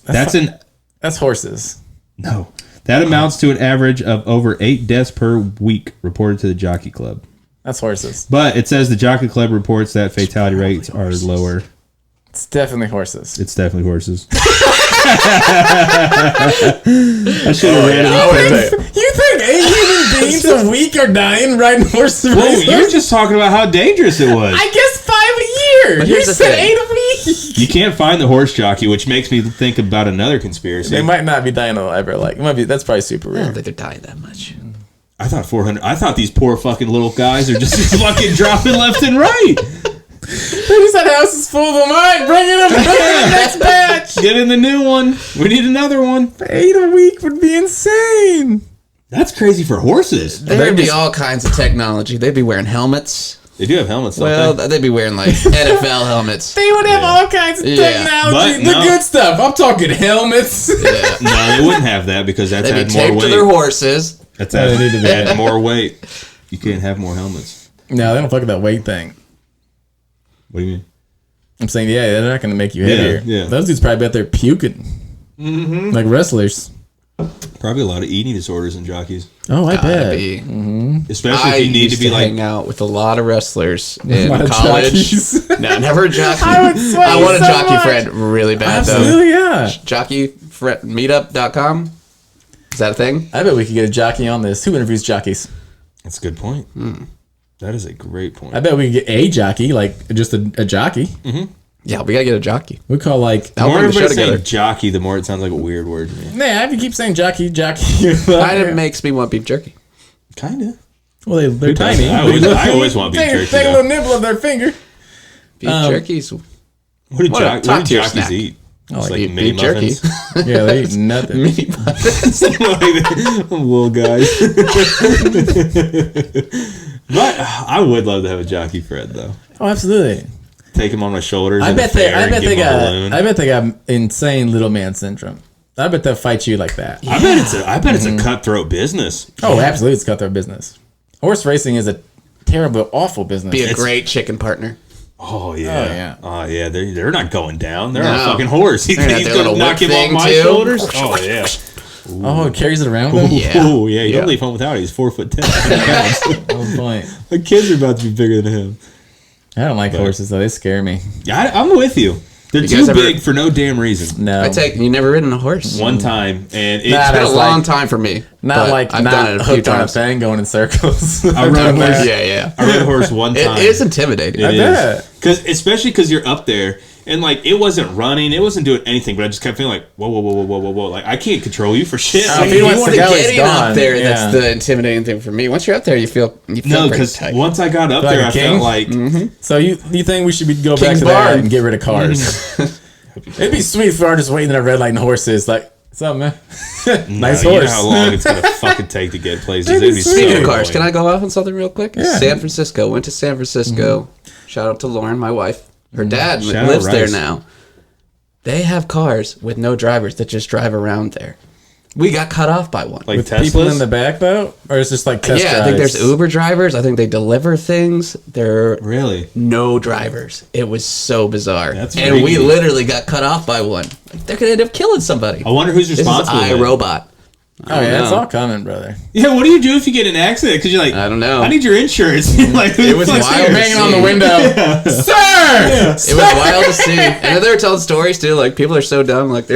[SPEAKER 3] That's
[SPEAKER 1] horses.
[SPEAKER 3] no. That amounts to an average of over 8 deaths per week reported to the Jockey Club.
[SPEAKER 1] That's horses.
[SPEAKER 3] But it says the Jockey Club reports that fatality rates are lower.
[SPEAKER 1] It's definitely horses.
[SPEAKER 3] It's definitely horses. I should have read it.
[SPEAKER 1] You think 8 human beings a week are dying riding horses?
[SPEAKER 3] Whoa, you're just talking about how dangerous it was.
[SPEAKER 1] I guess 5 a year.
[SPEAKER 2] But
[SPEAKER 1] You
[SPEAKER 2] here's the
[SPEAKER 1] said
[SPEAKER 2] thing.
[SPEAKER 1] 8 a week.
[SPEAKER 3] You can't find the horse jockey, which makes me think about another conspiracy.
[SPEAKER 1] They might not be dying ever. Like, it might be. That's probably super
[SPEAKER 2] I
[SPEAKER 1] rare.
[SPEAKER 2] don't think they're dying that much.
[SPEAKER 3] I thought 400. I thought these poor fucking little guys are just fucking dropping left and right.
[SPEAKER 1] They just had houses full of them. All right, bring it up. Bring it in the next batch.
[SPEAKER 3] Get in the new one. We need another one.
[SPEAKER 1] 8 a week would be insane.
[SPEAKER 3] That's crazy for horses.
[SPEAKER 2] There'd be all kinds of technology. They'd be wearing helmets.
[SPEAKER 3] They do have helmets.
[SPEAKER 2] Well,
[SPEAKER 3] Don't
[SPEAKER 2] they'd be wearing like NFL helmets.
[SPEAKER 1] They would have all kinds of
[SPEAKER 2] Yeah.
[SPEAKER 1] technology,
[SPEAKER 3] But
[SPEAKER 1] the
[SPEAKER 3] no.
[SPEAKER 1] good stuff. I'm talking helmets.
[SPEAKER 2] Yeah.
[SPEAKER 3] they? No, they wouldn't have that because that's
[SPEAKER 2] They'd be
[SPEAKER 3] had more
[SPEAKER 2] taped to
[SPEAKER 3] weight.
[SPEAKER 2] their horses.
[SPEAKER 3] That's
[SPEAKER 1] Yeah, they need to be.
[SPEAKER 3] add more weight. You can't have more helmets.
[SPEAKER 1] No, they don't fuck with that weight thing.
[SPEAKER 3] What do you mean?
[SPEAKER 1] I'm saying, yeah, they're not going to make you heavier.
[SPEAKER 3] yeah.
[SPEAKER 1] Those dudes probably bet they're puking. Like wrestlers.
[SPEAKER 3] Probably a lot of eating disorders in jockeys.
[SPEAKER 1] Oh, I bet.
[SPEAKER 2] I'd be-
[SPEAKER 3] Especially
[SPEAKER 2] I
[SPEAKER 3] if you need
[SPEAKER 2] used
[SPEAKER 3] to be like.
[SPEAKER 2] hang out with a lot of wrestlers in
[SPEAKER 1] lot of
[SPEAKER 2] college.
[SPEAKER 1] jockeys.
[SPEAKER 2] No, never a jockey.
[SPEAKER 1] I would sway
[SPEAKER 2] I want a
[SPEAKER 1] so
[SPEAKER 2] jockey
[SPEAKER 1] much.
[SPEAKER 2] friend really bad though.
[SPEAKER 1] Absolutely, yeah.
[SPEAKER 2] Meetup.com. Is that a thing?
[SPEAKER 1] I bet we could get a jockey on this. Who interviews jockeys?
[SPEAKER 3] That's a good point. That is a great point.
[SPEAKER 1] I bet we could get a jockey, like just a jockey.
[SPEAKER 2] Yeah, we gotta get a jockey.
[SPEAKER 1] We call like,
[SPEAKER 3] The
[SPEAKER 2] I'll
[SPEAKER 3] more
[SPEAKER 2] bring the show
[SPEAKER 3] everybody
[SPEAKER 2] together.
[SPEAKER 3] saying jockey, the more it sounds like a weird word to me.
[SPEAKER 1] man, if you keep saying jockey.
[SPEAKER 2] Kind of makes me want beef jerky.
[SPEAKER 3] Kinda.
[SPEAKER 1] Well, they're tiny.
[SPEAKER 3] I always want beef
[SPEAKER 1] Take,
[SPEAKER 3] jerky.
[SPEAKER 1] take a
[SPEAKER 3] though.
[SPEAKER 1] little nibble of their finger.
[SPEAKER 2] Beef jerky's.
[SPEAKER 3] What do
[SPEAKER 2] What a
[SPEAKER 3] what do
[SPEAKER 2] top-tier
[SPEAKER 3] jockeys
[SPEAKER 2] snack.
[SPEAKER 3] eat? It's like
[SPEAKER 2] beef
[SPEAKER 3] mini
[SPEAKER 2] jerky.
[SPEAKER 3] muffins.
[SPEAKER 1] Yeah, they eat nothing.
[SPEAKER 2] Mini muffins.
[SPEAKER 3] Little guys. But I would love to have a jockey friend though.
[SPEAKER 1] Oh, absolutely.
[SPEAKER 3] Take him on my shoulders.
[SPEAKER 1] I
[SPEAKER 3] in the
[SPEAKER 1] bet they.
[SPEAKER 3] fair
[SPEAKER 1] I
[SPEAKER 3] and
[SPEAKER 1] bet
[SPEAKER 3] give
[SPEAKER 1] they
[SPEAKER 3] him a
[SPEAKER 1] got.
[SPEAKER 3] balloon.
[SPEAKER 1] I bet they got insane little man syndrome. I bet they'll fight you like that.
[SPEAKER 3] I bet it's a cutthroat business.
[SPEAKER 1] Oh, absolutely, it's got their business. Horse racing is a terrible, awful business.
[SPEAKER 2] Be a
[SPEAKER 3] It's-
[SPEAKER 2] great chicken partner.
[SPEAKER 3] Oh yeah.
[SPEAKER 1] Oh,
[SPEAKER 3] Oh yeah. They're not going down. They're on a
[SPEAKER 2] No.
[SPEAKER 3] fucking horse. You
[SPEAKER 2] They're
[SPEAKER 3] think
[SPEAKER 2] not
[SPEAKER 3] he's
[SPEAKER 2] doing
[SPEAKER 3] gonna
[SPEAKER 2] a
[SPEAKER 3] knock
[SPEAKER 2] whip
[SPEAKER 3] him off
[SPEAKER 2] thing,
[SPEAKER 3] my
[SPEAKER 2] too?
[SPEAKER 3] shoulders? Oh yeah.
[SPEAKER 1] Oh, it carries it around them.
[SPEAKER 2] Yeah.
[SPEAKER 3] Oh yeah. You
[SPEAKER 2] Yeah.
[SPEAKER 3] don't leave home without it. He's 4'10".
[SPEAKER 1] Oh, point.
[SPEAKER 3] The kids are about to be bigger than him.
[SPEAKER 1] I don't like horses though. They scare me.
[SPEAKER 3] Yeah, I'm with you. They're
[SPEAKER 2] You
[SPEAKER 3] too
[SPEAKER 2] guys ever-
[SPEAKER 3] big for no damn reason.
[SPEAKER 1] No,
[SPEAKER 2] You never ridden a horse?
[SPEAKER 3] One time, and it's
[SPEAKER 1] Nah,
[SPEAKER 2] It's been a
[SPEAKER 1] that's
[SPEAKER 2] long
[SPEAKER 1] like-
[SPEAKER 2] time for me.
[SPEAKER 1] not
[SPEAKER 2] but
[SPEAKER 1] like
[SPEAKER 2] I've
[SPEAKER 1] not
[SPEAKER 2] done it a few
[SPEAKER 1] hooked on a
[SPEAKER 2] times.
[SPEAKER 1] thing going in circles.
[SPEAKER 3] I rode a horse.
[SPEAKER 2] Yeah.
[SPEAKER 3] I rode a horse one time.
[SPEAKER 2] It is intimidating.
[SPEAKER 3] It
[SPEAKER 1] bet.
[SPEAKER 3] is. Especially because you're up there and like it wasn't running, it wasn't doing anything, but I just kept feeling like whoa. Like I can't control you for shit.
[SPEAKER 1] Oh,
[SPEAKER 3] Like,
[SPEAKER 1] if he wants
[SPEAKER 2] It's
[SPEAKER 1] to
[SPEAKER 2] the
[SPEAKER 1] go, he's
[SPEAKER 2] getting
[SPEAKER 1] gone.
[SPEAKER 2] up there
[SPEAKER 1] Yeah.
[SPEAKER 2] that's the intimidating thing for me. Once you're up there, you feel
[SPEAKER 3] no,
[SPEAKER 2] pretty
[SPEAKER 3] because
[SPEAKER 2] tight.
[SPEAKER 3] once I got up
[SPEAKER 1] Like
[SPEAKER 3] there,
[SPEAKER 1] a
[SPEAKER 3] I
[SPEAKER 1] king?
[SPEAKER 3] felt like
[SPEAKER 1] So you think we should go back
[SPEAKER 2] King's
[SPEAKER 1] to
[SPEAKER 2] Barn.
[SPEAKER 1] that and get rid of cars? It'd be sweet if we were just waiting at a red light and horses. Like, what's up, man? Nice
[SPEAKER 3] you know
[SPEAKER 1] horse.
[SPEAKER 3] how long it's gonna fucking take to get places.
[SPEAKER 1] It'd be
[SPEAKER 3] It'd be
[SPEAKER 1] sweet.
[SPEAKER 2] Speaking
[SPEAKER 3] so
[SPEAKER 2] of cars, can
[SPEAKER 3] annoying.
[SPEAKER 2] I go off on something real quick?
[SPEAKER 1] Yeah.
[SPEAKER 2] San Francisco. Went to San Francisco. Shout out to Lauren, my wife. Her dad
[SPEAKER 3] Shout out
[SPEAKER 2] lives there
[SPEAKER 3] Rice.
[SPEAKER 2] now. They have cars with no drivers that just drive around there. We got cut off by one.
[SPEAKER 3] Like
[SPEAKER 1] With
[SPEAKER 3] Teslas?
[SPEAKER 1] people in the back though, or it's just like test
[SPEAKER 2] I think
[SPEAKER 1] drives?
[SPEAKER 2] there's Uber drivers. I think they deliver things. They're
[SPEAKER 3] Really?
[SPEAKER 2] no drivers. It was so bizarre.
[SPEAKER 3] That's
[SPEAKER 2] and we
[SPEAKER 3] freaky.
[SPEAKER 2] literally got cut off by one. Like, they're gonna end up killing somebody.
[SPEAKER 3] I wonder who's
[SPEAKER 2] This is
[SPEAKER 3] responsible. then.
[SPEAKER 2] iRobot.
[SPEAKER 1] Oh yeah, it's
[SPEAKER 2] know.
[SPEAKER 1] all coming, brother.
[SPEAKER 3] Yeah, what do you do if you get in an accident? Because you're like,
[SPEAKER 2] I don't know.
[SPEAKER 3] I need your insurance. Like,
[SPEAKER 2] It was wild.
[SPEAKER 1] Hanging on the
[SPEAKER 2] See.
[SPEAKER 1] window, sir.
[SPEAKER 2] It was wild to see. And then they were telling stories too. Like people are so dumb. Like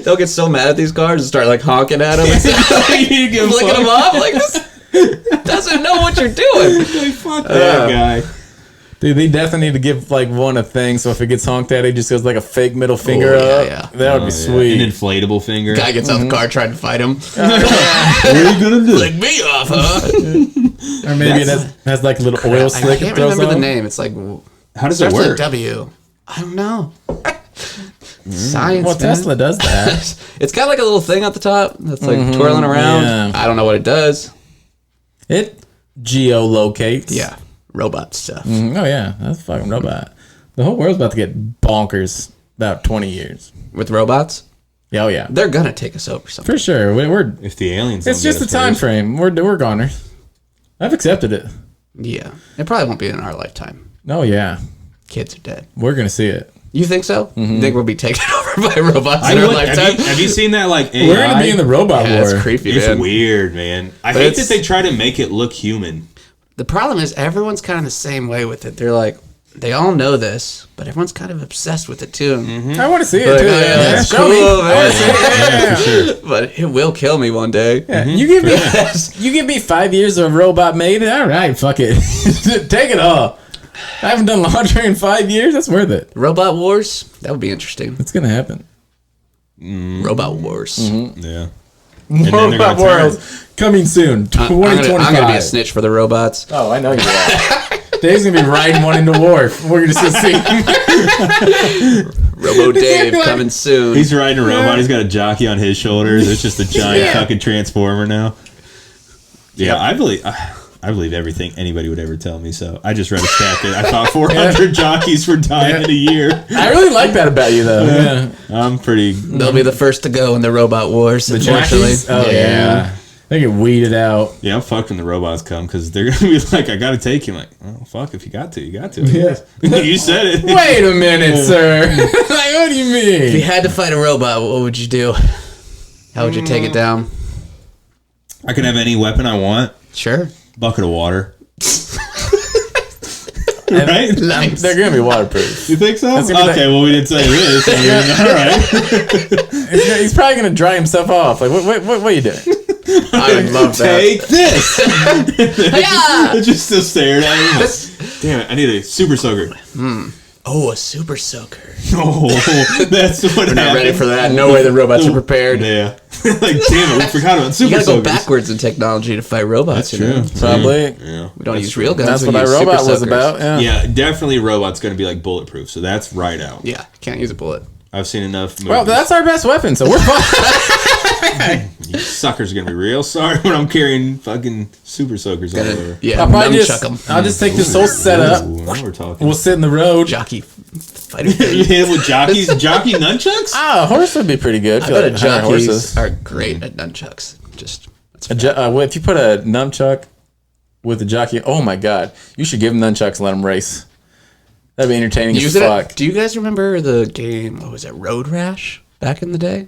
[SPEAKER 2] they'll get so mad at these cars and start like honking at them and stuff.
[SPEAKER 3] You need to give him
[SPEAKER 2] Flicking them
[SPEAKER 3] fuck.
[SPEAKER 2] off. Like this doesn't know what you're doing.
[SPEAKER 3] Like, fuck that guy.
[SPEAKER 1] Dude, they definitely need to give like one a thing. So if it gets honked at, it just goes like a fake middle finger
[SPEAKER 2] Oh, yeah,
[SPEAKER 1] up.
[SPEAKER 2] yeah.
[SPEAKER 1] That would be
[SPEAKER 3] An
[SPEAKER 1] sweet.
[SPEAKER 3] inflatable finger.
[SPEAKER 2] Guy gets out the car trying to fight him.
[SPEAKER 3] What are you gonna do?
[SPEAKER 2] Like me off, huh?
[SPEAKER 1] Or maybe it has like a little oil
[SPEAKER 2] I
[SPEAKER 1] slick it
[SPEAKER 2] can't
[SPEAKER 1] throws
[SPEAKER 2] remember the
[SPEAKER 1] off.
[SPEAKER 2] name. It's like
[SPEAKER 3] How does it
[SPEAKER 2] starts with a
[SPEAKER 3] work?
[SPEAKER 2] W. I don't know. Science.
[SPEAKER 1] Well,
[SPEAKER 2] man.
[SPEAKER 1] Tesla does that.
[SPEAKER 2] It's got like a little thing at the top that's like twirling around.
[SPEAKER 1] yeah.
[SPEAKER 2] I don't know what it does.
[SPEAKER 1] It geolocates.
[SPEAKER 2] Yeah, robot stuff.
[SPEAKER 1] Oh yeah, that's a fucking robot. The whole world's about to get bonkers about 20 years.
[SPEAKER 2] With robots,
[SPEAKER 1] Yeah, oh yeah,
[SPEAKER 2] they're gonna take us over. Someday.
[SPEAKER 1] for sure. We're
[SPEAKER 3] If the aliens,
[SPEAKER 1] it's
[SPEAKER 3] don't
[SPEAKER 1] just
[SPEAKER 3] get
[SPEAKER 1] a
[SPEAKER 3] us
[SPEAKER 1] time
[SPEAKER 3] first.
[SPEAKER 1] frame. We're goners. I've accepted it.
[SPEAKER 2] Yeah, it probably won't be in our lifetime.
[SPEAKER 1] Oh yeah,
[SPEAKER 2] Kids are dead.
[SPEAKER 1] we're gonna see it.
[SPEAKER 2] You think so? You think we'll be taken over by robots
[SPEAKER 3] I
[SPEAKER 2] in our
[SPEAKER 3] would-
[SPEAKER 2] lifetime?
[SPEAKER 3] have you seen that like AI?
[SPEAKER 1] We're gonna be in the robot
[SPEAKER 2] Yeah,
[SPEAKER 1] war.
[SPEAKER 2] it's creepy,
[SPEAKER 3] It's
[SPEAKER 2] man.
[SPEAKER 3] weird, man. I
[SPEAKER 2] But
[SPEAKER 3] hate
[SPEAKER 2] it's-
[SPEAKER 3] that they try to make it look human.
[SPEAKER 2] The problem is everyone's kind of the same way with it. They're like, they all know this, but everyone's kind of obsessed with it too.
[SPEAKER 1] I want to see it
[SPEAKER 2] Like,
[SPEAKER 1] too.
[SPEAKER 2] oh,
[SPEAKER 1] Yeah,
[SPEAKER 2] yeah, that's
[SPEAKER 1] show me.
[SPEAKER 2] cool,
[SPEAKER 1] I
[SPEAKER 2] man.
[SPEAKER 1] wanna see it. Yeah, yeah,
[SPEAKER 2] But it will kill me one day.
[SPEAKER 1] yeah. You give me you give me 5 years of robot made. All right, fuck it, take it all. I haven't done laundry in 5 years. That's worth it.
[SPEAKER 2] Robot Wars? That would be interesting.
[SPEAKER 1] It's gonna happen.
[SPEAKER 2] Robot Wars.
[SPEAKER 3] Yeah. And then they're
[SPEAKER 1] Robot
[SPEAKER 3] gonna turn.
[SPEAKER 1] world coming soon.
[SPEAKER 2] I'm
[SPEAKER 1] 2025.
[SPEAKER 2] gonna be a snitch for the robots.
[SPEAKER 1] Oh, I know you are. Dave's gonna be riding one into war. We're gonna see.
[SPEAKER 2] Robo Dave coming soon.
[SPEAKER 3] He's riding a robot. He's got a jockey on his shoulders. It's just a giant
[SPEAKER 1] Yeah.
[SPEAKER 3] fucking transformer now. Yeah, I believe. I believe everything anybody would ever tell me. So I just read a stat that I thought 400 jockeys were dying in a year.
[SPEAKER 1] I really like that about you, though. Yeah.
[SPEAKER 3] I'm pretty.
[SPEAKER 2] They'll be the first to go in the robot wars.
[SPEAKER 1] The
[SPEAKER 2] Unfortunately,
[SPEAKER 1] jockeys? Oh, yeah. They get weeded out.
[SPEAKER 3] Yeah, I'm fucked when the robots come because they're gonna be like, I gotta take you. I'm like, oh fuck, if you got to, you got to.
[SPEAKER 1] Yeah.
[SPEAKER 3] You said it.
[SPEAKER 1] Wait a minute, sir. Like, what do you mean?
[SPEAKER 2] if you had to fight a robot, what would you do? How would you take it down?
[SPEAKER 3] I can have any weapon I want.
[SPEAKER 2] Sure.
[SPEAKER 3] Bucket of water. Right?
[SPEAKER 2] Nice.
[SPEAKER 1] They're going to be waterproof.
[SPEAKER 3] You think so?
[SPEAKER 1] That's gonna be
[SPEAKER 3] Okay, well we didn't say this. I mean, all right.
[SPEAKER 1] He's probably going to dry himself off. Like, what are you doing?
[SPEAKER 2] I would love that.
[SPEAKER 3] Take this.
[SPEAKER 2] Yeah.
[SPEAKER 3] Just still staring at him. Damn it! I need a super soaker.
[SPEAKER 2] Oh, a super soaker.
[SPEAKER 3] Oh, that's what
[SPEAKER 2] We're not ready for that. No way the robots are prepared.
[SPEAKER 3] Yeah. Like, damn it, we forgot about super
[SPEAKER 2] You gotta go
[SPEAKER 3] soakers.
[SPEAKER 2] backwards in technology to fight robots.
[SPEAKER 3] That's
[SPEAKER 2] you know?
[SPEAKER 3] true.
[SPEAKER 1] Probably.
[SPEAKER 3] Yeah.
[SPEAKER 2] We don't use real guns.
[SPEAKER 1] That's
[SPEAKER 2] we
[SPEAKER 1] what
[SPEAKER 2] use
[SPEAKER 1] our
[SPEAKER 2] super
[SPEAKER 1] robot was
[SPEAKER 2] soakers.
[SPEAKER 1] about. Yeah.
[SPEAKER 3] Yeah, definitely robot's going to be like bulletproof, so that's right out.
[SPEAKER 2] Yeah, can't use a bullet.
[SPEAKER 3] I've seen enough movies.
[SPEAKER 1] Well, that's our best weapon, so we're fine.
[SPEAKER 3] You suckers are going to be real sorry when I'm carrying fucking super soakers all over.
[SPEAKER 2] Yeah,
[SPEAKER 1] I'll probably
[SPEAKER 2] nunchuck
[SPEAKER 1] just,
[SPEAKER 2] 'em.
[SPEAKER 1] I'll just take this whole setup.
[SPEAKER 3] Ooh, now we're talking.
[SPEAKER 1] We'll sit in the road.
[SPEAKER 2] Jockey fighter.
[SPEAKER 3] You hit with jockey nunchucks?
[SPEAKER 1] Ah, a horse would be pretty good.
[SPEAKER 2] I bet a
[SPEAKER 1] hire
[SPEAKER 2] jockeys are great at nunchucks. Just
[SPEAKER 1] if you put a nunchuck with a jockey, oh my god, you should give him nunchucks and let him race. That'd be entertaining as fuck.
[SPEAKER 2] Do you guys remember the game? What was it? Road Rash back in the day.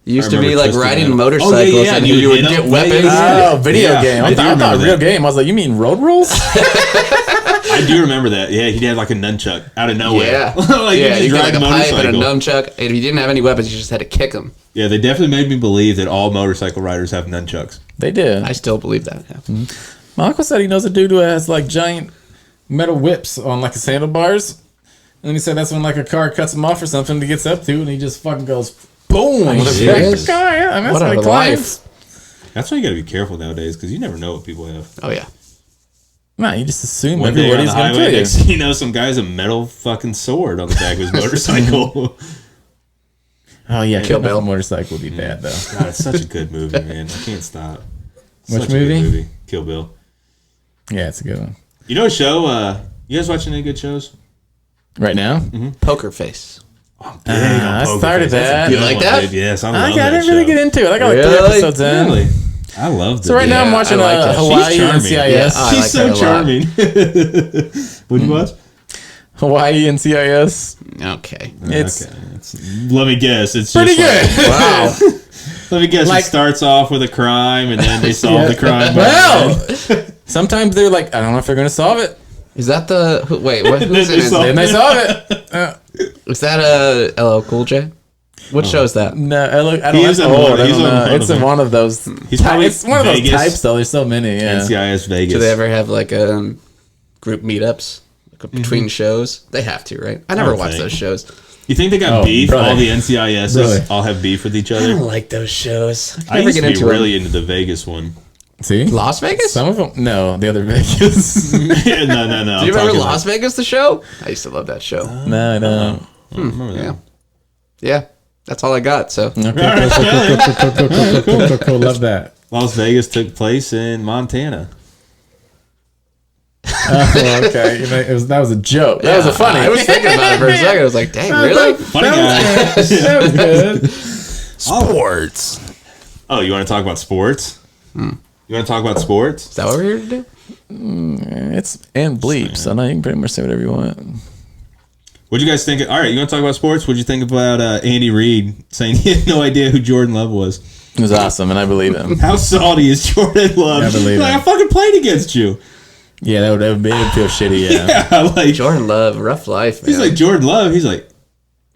[SPEAKER 2] It used to be
[SPEAKER 3] remember
[SPEAKER 2] like
[SPEAKER 3] Twisted
[SPEAKER 2] riding
[SPEAKER 3] Metal.
[SPEAKER 2] motorcycles,
[SPEAKER 3] Oh, yeah, yeah,
[SPEAKER 2] and
[SPEAKER 3] you
[SPEAKER 2] you would
[SPEAKER 3] hit
[SPEAKER 2] get
[SPEAKER 3] 'em.
[SPEAKER 2] weapons.
[SPEAKER 3] Yeah.
[SPEAKER 1] Oh, video
[SPEAKER 3] Yeah,
[SPEAKER 1] game.
[SPEAKER 3] I
[SPEAKER 1] I
[SPEAKER 3] do
[SPEAKER 1] thought
[SPEAKER 3] remember
[SPEAKER 1] real
[SPEAKER 3] that.
[SPEAKER 1] game. I was like, you mean road rules?
[SPEAKER 3] I do remember that. Yeah, he'd have like a nunchuck out of nowhere.
[SPEAKER 2] Yeah,
[SPEAKER 3] like
[SPEAKER 2] yeah. You
[SPEAKER 3] just
[SPEAKER 2] get like
[SPEAKER 3] ride
[SPEAKER 2] a pipe and a
[SPEAKER 3] motorcycle.
[SPEAKER 2] nunchuck, and if you didn't have any weapons, you just had to kick them.
[SPEAKER 3] Yeah, they definitely made me believe that all motorcycle riders have nunchucks.
[SPEAKER 1] They did.
[SPEAKER 2] I still believe that. Yeah.
[SPEAKER 1] My uncle said he knows a dude who has like giant metal whips on like his handlebars. And then he said that's when like a car cuts him off or something he gets up to, and he just fucking goes boom with a
[SPEAKER 2] serious?
[SPEAKER 1] big car. Yeah, I mean, that's
[SPEAKER 2] What
[SPEAKER 1] what he
[SPEAKER 2] a
[SPEAKER 1] climbs.
[SPEAKER 3] That's why you got to be careful nowadays because you never know what people have.
[SPEAKER 2] Oh yeah.
[SPEAKER 1] Nah, you just assume
[SPEAKER 3] One day on the
[SPEAKER 1] everybody's gonna
[SPEAKER 3] highway,
[SPEAKER 1] kill you.
[SPEAKER 3] next thing you know, some guy's a metal fucking sword on the back of his motorcycle.
[SPEAKER 1] Oh yeah,
[SPEAKER 2] Kill
[SPEAKER 1] Kill
[SPEAKER 2] Bill.
[SPEAKER 1] Bill motorcycle would be bad though.
[SPEAKER 3] God, it's such a good movie, man. I can't stop.
[SPEAKER 1] Which
[SPEAKER 3] Such a good
[SPEAKER 1] movie?
[SPEAKER 3] Kill Bill.
[SPEAKER 1] Yeah, it's a good one.
[SPEAKER 3] You know a show? You guys watching any good shows?
[SPEAKER 1] Right now,
[SPEAKER 2] Poker Face.
[SPEAKER 1] I started that.
[SPEAKER 2] You like that?
[SPEAKER 3] Yes, I
[SPEAKER 1] I
[SPEAKER 3] love that
[SPEAKER 1] didn't really
[SPEAKER 3] show.
[SPEAKER 1] get into it. I got like 3
[SPEAKER 2] Really?
[SPEAKER 1] episodes in.
[SPEAKER 3] Really? I love
[SPEAKER 1] So right now I'm
[SPEAKER 2] Yeah,
[SPEAKER 1] watching
[SPEAKER 2] I like that.
[SPEAKER 1] Hawaii
[SPEAKER 3] She's charming.
[SPEAKER 1] NCIS.
[SPEAKER 2] Yeah, I
[SPEAKER 3] She's
[SPEAKER 2] like her
[SPEAKER 3] so
[SPEAKER 2] a lot.
[SPEAKER 3] charming. What'd you watch?
[SPEAKER 1] Hawaii NCIS.
[SPEAKER 2] Okay.
[SPEAKER 1] It's
[SPEAKER 3] Okay. Let me guess. It's
[SPEAKER 1] pretty
[SPEAKER 3] just
[SPEAKER 1] good.
[SPEAKER 2] Wow.
[SPEAKER 3] Let me guess.
[SPEAKER 1] Like-
[SPEAKER 3] It starts off with a crime, and then they solve the crime.
[SPEAKER 1] Well, sometimes they're like, I don't know if they're gonna solve it.
[SPEAKER 2] Is that the wait? What? Who's
[SPEAKER 3] They
[SPEAKER 2] in it?
[SPEAKER 3] solve-
[SPEAKER 1] Then they solve it.
[SPEAKER 2] Is that LL Cool J? What show is that?
[SPEAKER 1] No, I
[SPEAKER 3] He
[SPEAKER 1] don't
[SPEAKER 3] is
[SPEAKER 1] like
[SPEAKER 3] in one-
[SPEAKER 1] old. I
[SPEAKER 3] he's
[SPEAKER 1] don't
[SPEAKER 3] on
[SPEAKER 1] know.
[SPEAKER 3] one
[SPEAKER 1] It's
[SPEAKER 3] of
[SPEAKER 1] in
[SPEAKER 3] them.
[SPEAKER 1] one of those.
[SPEAKER 3] He's probably
[SPEAKER 1] It's one of those
[SPEAKER 3] Vegas.
[SPEAKER 1] types though. There's so many. Yeah.
[SPEAKER 3] NCIS Vegas.
[SPEAKER 2] Do they ever have like group meetups like, between shows? They have to, right? I never
[SPEAKER 3] don't
[SPEAKER 2] watched
[SPEAKER 3] think.
[SPEAKER 2] those shows.
[SPEAKER 3] You think they got
[SPEAKER 1] Oh,
[SPEAKER 3] beef?
[SPEAKER 1] brother.
[SPEAKER 3] All the NCISs
[SPEAKER 1] Really?
[SPEAKER 3] all have beef with each
[SPEAKER 2] I
[SPEAKER 3] other.
[SPEAKER 2] don't like those shows.
[SPEAKER 3] I used to be really into the Vegas one.
[SPEAKER 1] See,
[SPEAKER 2] Las Vegas.
[SPEAKER 1] some of them. No, the other Vegas.
[SPEAKER 3] no.
[SPEAKER 2] Do you remember Las Vegas, the show? I used to love that show.
[SPEAKER 1] no, I don't.
[SPEAKER 3] Remember that?
[SPEAKER 2] Yeah. Yeah. That's all I got. So
[SPEAKER 1] Okay, cool. Love that.
[SPEAKER 3] Las Vegas took place in Montana.
[SPEAKER 1] Oh, okay, that was a joke. That was a funny.
[SPEAKER 2] I was thinking about it for a second. I was like, dang, really?
[SPEAKER 3] Funny guy.
[SPEAKER 1] That was good.
[SPEAKER 2] Sports.
[SPEAKER 3] Oh, you want to talk about sports? You want to talk about sports?
[SPEAKER 2] Is that what we're here to do?
[SPEAKER 1] It's and bleep, so now you can pretty much say whatever you want.
[SPEAKER 3] What'd you guys think? All right, you want to talk about sports? What'd you think about Andy Reid saying he had no idea who Jordan Love was?
[SPEAKER 1] It was awesome, and I believe him.
[SPEAKER 3] How salty is Jordan Love?
[SPEAKER 1] I believe
[SPEAKER 3] like,
[SPEAKER 1] him.
[SPEAKER 3] I fucking played against you.
[SPEAKER 1] Yeah, it would feel shitty. Yeah.
[SPEAKER 3] Yeah, like
[SPEAKER 2] Jordan Love, rough life, man.
[SPEAKER 3] he's like Jordan Love. He's like,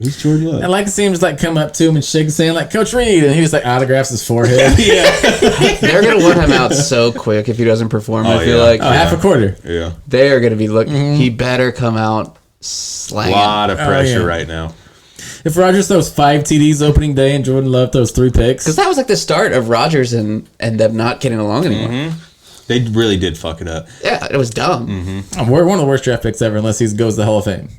[SPEAKER 3] who's Jordan Love?
[SPEAKER 1] I like to see him just like come up to him and shake his hand like Coach Reed, and he just like autographs his forehead.
[SPEAKER 2] They're gonna want him out so quick if he doesn't perform. I feel
[SPEAKER 3] yeah.
[SPEAKER 2] like
[SPEAKER 1] Half a quarter.
[SPEAKER 3] Yeah,
[SPEAKER 2] they are gonna be looking. He better come out slanging.
[SPEAKER 3] a lot of pressure
[SPEAKER 1] yeah.
[SPEAKER 3] right now.
[SPEAKER 1] If Rodgers throws 5 TDs opening day and Jordan Love throws 3 picks,
[SPEAKER 2] Because that was like the start of Rodgers and them not getting along anymore.
[SPEAKER 3] They really did fuck it up.
[SPEAKER 2] Yeah, it was dumb.
[SPEAKER 1] we're one of the worst draft picks ever unless he goes to the Hall of Fame.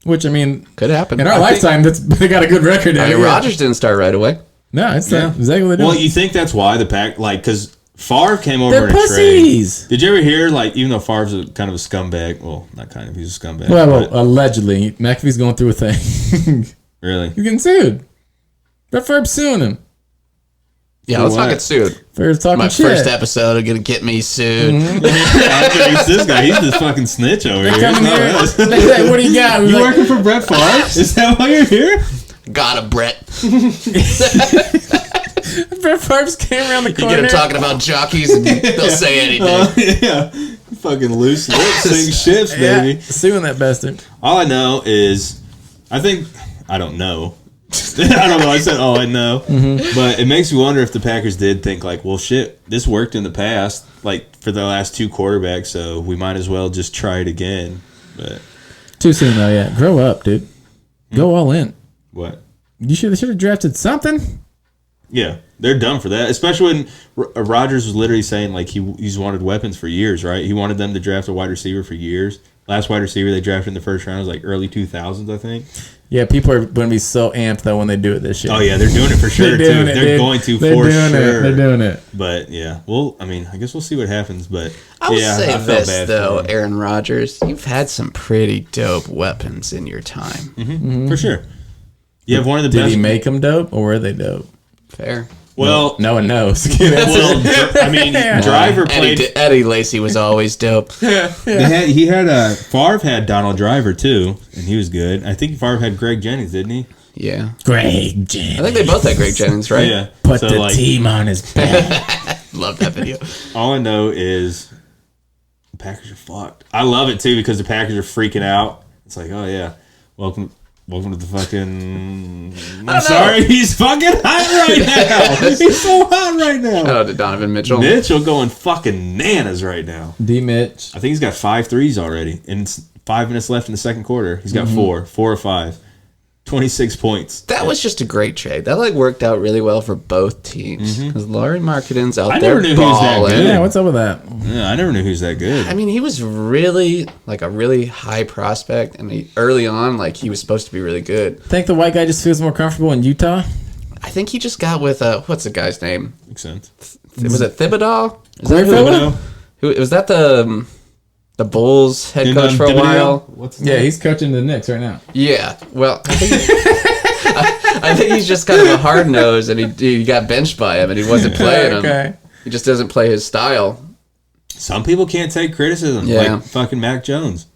[SPEAKER 1] Which I mean,
[SPEAKER 2] Could happen.
[SPEAKER 1] in our lifetime, they got a good record.
[SPEAKER 2] I mean,
[SPEAKER 1] Yeah.
[SPEAKER 2] Rodgers didn't start right away.
[SPEAKER 1] No, it's exactly what they do.
[SPEAKER 3] Well, you think that's why the pack, like, because Favre came over
[SPEAKER 1] They're
[SPEAKER 3] in a trade.
[SPEAKER 1] pussies.
[SPEAKER 3] Did you ever hear, like, even though Favre's kind of a scumbag, well, not kind of, he's a scumbag.
[SPEAKER 1] Well,
[SPEAKER 3] but-
[SPEAKER 1] allegedly, McAfee's going through a thing.
[SPEAKER 3] really?
[SPEAKER 1] He's getting sued. Brett Favre's suing him.
[SPEAKER 2] Yeah,
[SPEAKER 3] For
[SPEAKER 2] let's not
[SPEAKER 3] what?
[SPEAKER 2] get sued.
[SPEAKER 1] For talking
[SPEAKER 2] My
[SPEAKER 1] shit.
[SPEAKER 2] first episode are gonna get me sued.
[SPEAKER 3] After he's this guy, he's this fucking snitch over here.
[SPEAKER 1] Come
[SPEAKER 3] It's not
[SPEAKER 1] here.
[SPEAKER 3] us.
[SPEAKER 1] They say, what do you got? We're
[SPEAKER 3] You
[SPEAKER 1] like,
[SPEAKER 3] working for Brett Favre? Is that why you're here?
[SPEAKER 2] Got him, Brett.
[SPEAKER 1] Brett Favre just came around the
[SPEAKER 2] You
[SPEAKER 1] corner.
[SPEAKER 2] get him talking about jockeys, and they'll say anything.
[SPEAKER 3] Yeah. Fucking loose lips, sing shifts,
[SPEAKER 1] Yeah,
[SPEAKER 3] baby.
[SPEAKER 1] suing that bastard.
[SPEAKER 3] All I know is, I don't know. I don't know. I said, I know. But it makes me wonder if the Packers did think, like, well, shit, this worked in the past, like, for the last two quarterbacks, so we might as well just try it again. But
[SPEAKER 1] Too soon though. Yeah, grow up, dude. Go all in.
[SPEAKER 3] what?
[SPEAKER 1] You should have drafted something.
[SPEAKER 3] Yeah, they're dumb for that. Especially when Rodgers was literally saying, like, he's wanted weapons for years, right? He wanted them to draft a wide receiver for years. Last wide receiver they drafted in the first round was like early 2000s, I think.
[SPEAKER 1] Yeah, people are going to be so amped though when they do it this year.
[SPEAKER 3] Oh yeah, they're doing it for sure too. They're going to
[SPEAKER 1] They're
[SPEAKER 3] for
[SPEAKER 1] doing
[SPEAKER 3] sure.
[SPEAKER 1] it. They're doing it.
[SPEAKER 3] But yeah, well, I mean, I guess we'll see what happens. But
[SPEAKER 2] I will
[SPEAKER 3] yeah,
[SPEAKER 2] say
[SPEAKER 3] I felt
[SPEAKER 2] this
[SPEAKER 3] bad for
[SPEAKER 2] though,
[SPEAKER 3] him.
[SPEAKER 2] Aaron Rodgers, you've had some pretty dope weapons in your time.
[SPEAKER 3] For sure. You have one of the
[SPEAKER 1] Did
[SPEAKER 3] best.
[SPEAKER 1] he make them dope or were they dope?
[SPEAKER 2] Fair.
[SPEAKER 3] well,
[SPEAKER 1] No one knows.
[SPEAKER 3] I mean, Driver played.
[SPEAKER 2] Eddie Lacy was always dope.
[SPEAKER 3] Favre had Donald Driver too, and he was good. I think Favre had Greg Jennings, didn't he?
[SPEAKER 2] Yeah.
[SPEAKER 1] Greg Jennings.
[SPEAKER 2] I think they both had Greg Jennings, right?
[SPEAKER 3] Yeah.
[SPEAKER 1] Put
[SPEAKER 3] So,
[SPEAKER 1] the
[SPEAKER 3] like,
[SPEAKER 1] team on his back.
[SPEAKER 2] Love that video.
[SPEAKER 3] all I know is the Packers are fucked. I love it too because the Packers are freaking out. It's like, oh yeah, welcome to the fucking. I'm sorry, he's fucking hot right now. He's so hot right now.
[SPEAKER 2] Shout out to Donovan Mitchell.
[SPEAKER 3] Mitchell going fucking nanas right now.
[SPEAKER 1] D. Mitch.
[SPEAKER 3] I think he's got 5 threes already, and it's 5 minutes left in the second quarter. He's got 4 or 5, 26 points.
[SPEAKER 2] That was just a great trade. That worked out really well for both teams because Laurie Markkaden's out
[SPEAKER 3] I
[SPEAKER 2] there
[SPEAKER 3] never knew he was that
[SPEAKER 2] balling.
[SPEAKER 3] good.
[SPEAKER 1] Yeah, what's up with that?
[SPEAKER 3] Yeah, I never knew he was that good.
[SPEAKER 2] I mean, he was really a really high prospect, and early on, he was supposed to be really good.
[SPEAKER 1] Think the white guy just feels more comfortable in Utah?
[SPEAKER 2] I think he just got with what's the guy's name?
[SPEAKER 3] Makes sense.
[SPEAKER 2] Was it Thibodeau? Is
[SPEAKER 1] Clear
[SPEAKER 2] that
[SPEAKER 1] fella?
[SPEAKER 2] who was that the Bulls head coach for a while?
[SPEAKER 3] What's his
[SPEAKER 1] Yeah,
[SPEAKER 3] name?
[SPEAKER 1] he's coaching the Knicks right now.
[SPEAKER 2] Yeah. Well, I think he's just kind of a hard nose, and he got benched by him, and he wasn't playing him.
[SPEAKER 1] Okay.
[SPEAKER 2] He just doesn't play his style.
[SPEAKER 3] Some people can't take criticism,
[SPEAKER 2] Yeah.
[SPEAKER 3] like fucking Mac Jones.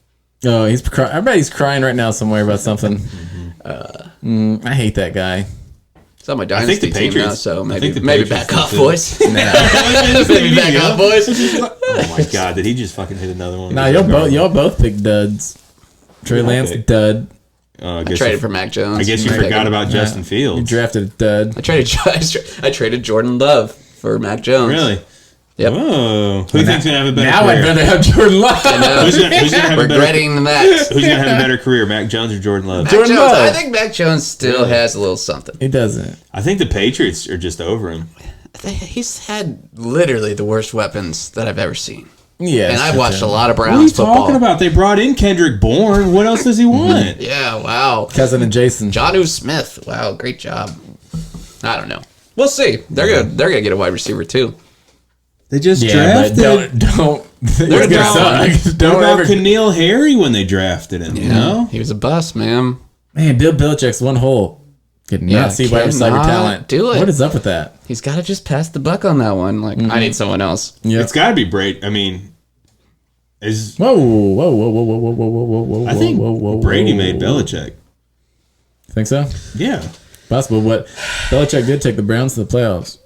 [SPEAKER 1] Oh, I bet he's crying right now somewhere about something. I hate that guy.
[SPEAKER 2] It's on my
[SPEAKER 3] think
[SPEAKER 2] dynasty
[SPEAKER 3] the
[SPEAKER 2] team now,
[SPEAKER 3] Patriots-
[SPEAKER 2] so
[SPEAKER 3] I
[SPEAKER 2] maybe
[SPEAKER 3] think the
[SPEAKER 2] maybe
[SPEAKER 3] Patriots
[SPEAKER 2] back off,
[SPEAKER 3] do.
[SPEAKER 2] boys. Maybe back off, boys.
[SPEAKER 3] Oh my god, did he just fucking hit another one?
[SPEAKER 1] Nah, y'all both picked duds. Trey Lance,
[SPEAKER 3] picked?
[SPEAKER 1] dud.
[SPEAKER 3] I
[SPEAKER 2] I
[SPEAKER 3] guess
[SPEAKER 2] traded
[SPEAKER 3] you,
[SPEAKER 2] for Mac Jones.
[SPEAKER 3] I guess you
[SPEAKER 2] Maybe
[SPEAKER 3] forgot
[SPEAKER 2] can-
[SPEAKER 3] about Justin
[SPEAKER 1] You
[SPEAKER 3] Fields.
[SPEAKER 1] drafted a dud.
[SPEAKER 2] I traded Jordan Love for Mac Jones.
[SPEAKER 3] Really?
[SPEAKER 2] Yep.
[SPEAKER 3] Whoa. Who think's gonna have a better
[SPEAKER 1] Now
[SPEAKER 3] career?
[SPEAKER 1] I'd rather have Jordan Love.
[SPEAKER 3] Who's gonna have a better?
[SPEAKER 2] Regretting that.
[SPEAKER 3] Who's gonna have a better career, Mac Jones or Jordan Love?
[SPEAKER 2] Mac
[SPEAKER 1] Jordan
[SPEAKER 2] Jones,
[SPEAKER 1] Love.
[SPEAKER 2] I think Mac Jones still has a little something.
[SPEAKER 1] He doesn't.
[SPEAKER 3] I think the Patriots are just over him.
[SPEAKER 2] He's had literally the worst weapons that I've ever seen.
[SPEAKER 1] Yeah.
[SPEAKER 2] And I've watched a lot of
[SPEAKER 3] What are you
[SPEAKER 2] Browns football.
[SPEAKER 3] talking about? They brought in Kendrick Bourne. What else does he want?
[SPEAKER 2] Yeah, wow.
[SPEAKER 1] Cousin and Jason.
[SPEAKER 2] Jonnu Smith. Wow, great job. I don't know. We'll see. They're gonna get a wide receiver too.
[SPEAKER 3] They just
[SPEAKER 1] Yeah, but
[SPEAKER 3] drafted.
[SPEAKER 1] don't.
[SPEAKER 2] They're
[SPEAKER 1] It's gonna suck.
[SPEAKER 3] What
[SPEAKER 1] Don't
[SPEAKER 3] about
[SPEAKER 1] ever.
[SPEAKER 3] Keneal Harry when they drafted him? You know?
[SPEAKER 2] He was a bust, man.
[SPEAKER 1] Man, Bill Belichick's one hole. Could
[SPEAKER 2] Yeah,
[SPEAKER 1] not see wide receiver
[SPEAKER 2] cannot
[SPEAKER 1] talent.
[SPEAKER 2] do it.
[SPEAKER 1] What is up with that?
[SPEAKER 2] He's got to just pass the buck on that one. I need someone else.
[SPEAKER 1] Yeah.
[SPEAKER 3] It's got to be Brady. I mean, is
[SPEAKER 1] Whoa, whoa, whoa, whoa, whoa, whoa, whoa, whoa, whoa,
[SPEAKER 3] I think
[SPEAKER 1] whoa, whoa, whoa,
[SPEAKER 3] Brady
[SPEAKER 1] whoa,
[SPEAKER 3] made
[SPEAKER 1] whoa.
[SPEAKER 3] Belichick.
[SPEAKER 1] Think so?
[SPEAKER 3] Yeah.
[SPEAKER 1] Possible. What Belichick did take the Browns to the playoffs.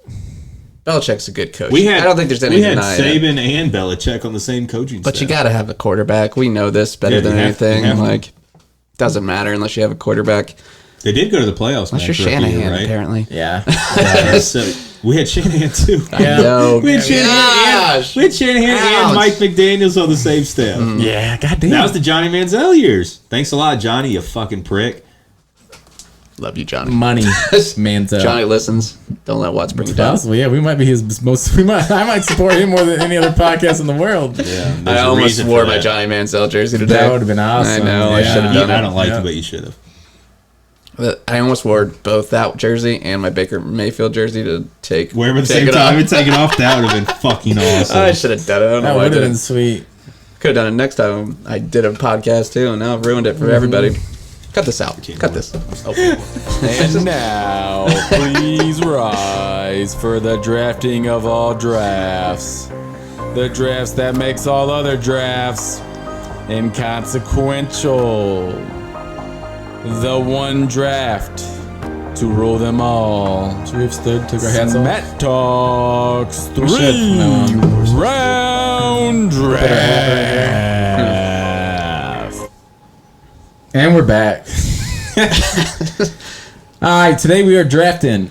[SPEAKER 2] Belichick's a good coach.
[SPEAKER 3] We had.
[SPEAKER 2] I don't think there's any
[SPEAKER 3] We had
[SPEAKER 2] denying it.
[SPEAKER 3] Saban and Belichick on the same coaching
[SPEAKER 2] But you
[SPEAKER 3] staff.
[SPEAKER 2] got to have a quarterback. We know this better
[SPEAKER 3] Yeah,
[SPEAKER 2] than
[SPEAKER 3] you
[SPEAKER 2] anything.
[SPEAKER 3] have to.
[SPEAKER 2] Doesn't matter unless you have a quarterback.
[SPEAKER 3] They did go to the playoffs.
[SPEAKER 2] Unless
[SPEAKER 3] Max,
[SPEAKER 2] you're
[SPEAKER 3] rookie year,
[SPEAKER 2] Shanahan,
[SPEAKER 3] right?
[SPEAKER 2] apparently.
[SPEAKER 1] Yeah.
[SPEAKER 3] So we had Shanahan too.
[SPEAKER 1] Yeah.
[SPEAKER 2] No.
[SPEAKER 3] We had Shanahan,
[SPEAKER 2] Gosh.
[SPEAKER 3] we had Shanahan
[SPEAKER 2] Ouch.
[SPEAKER 3] and Mike McDaniels on the same staff.
[SPEAKER 1] Yeah. Goddamn.
[SPEAKER 3] That was the Johnny Manziel years. Thanks a lot, Johnny. You fucking prick.
[SPEAKER 2] Love you, Johnny.
[SPEAKER 1] money, Manziel.
[SPEAKER 2] Johnny listens. Don't let Watts bring you down.
[SPEAKER 1] Possible. Yeah, we might be his most. I might support him more than any other podcast in the world.
[SPEAKER 3] Yeah,
[SPEAKER 2] I almost wore my Johnny Manziel jersey today.
[SPEAKER 1] That would have been awesome.
[SPEAKER 2] I know. I
[SPEAKER 1] Yeah.
[SPEAKER 2] should have done
[SPEAKER 3] I
[SPEAKER 2] it.
[SPEAKER 3] don't like
[SPEAKER 1] Yeah.
[SPEAKER 3] it, but you should have.
[SPEAKER 2] I almost wore both that jersey and my Baker Mayfield jersey to
[SPEAKER 3] Wear them at the same time and take it off. That would have been fucking awesome.
[SPEAKER 2] I should have done it. I don't know
[SPEAKER 1] That
[SPEAKER 2] why I
[SPEAKER 1] would have been
[SPEAKER 2] didn't.
[SPEAKER 1] sweet.
[SPEAKER 2] Could have done it next time. I did a podcast too, and now I've ruined it for everybody. Cut this out. Cut this.
[SPEAKER 1] And now, please rise for the drafting of all drafts. The drafts that makes all other drafts inconsequential. The one draft to rule them all. So we've stood, took our hats off. Matt Talks 3 round draft. And we're back. Alright, today we are drafting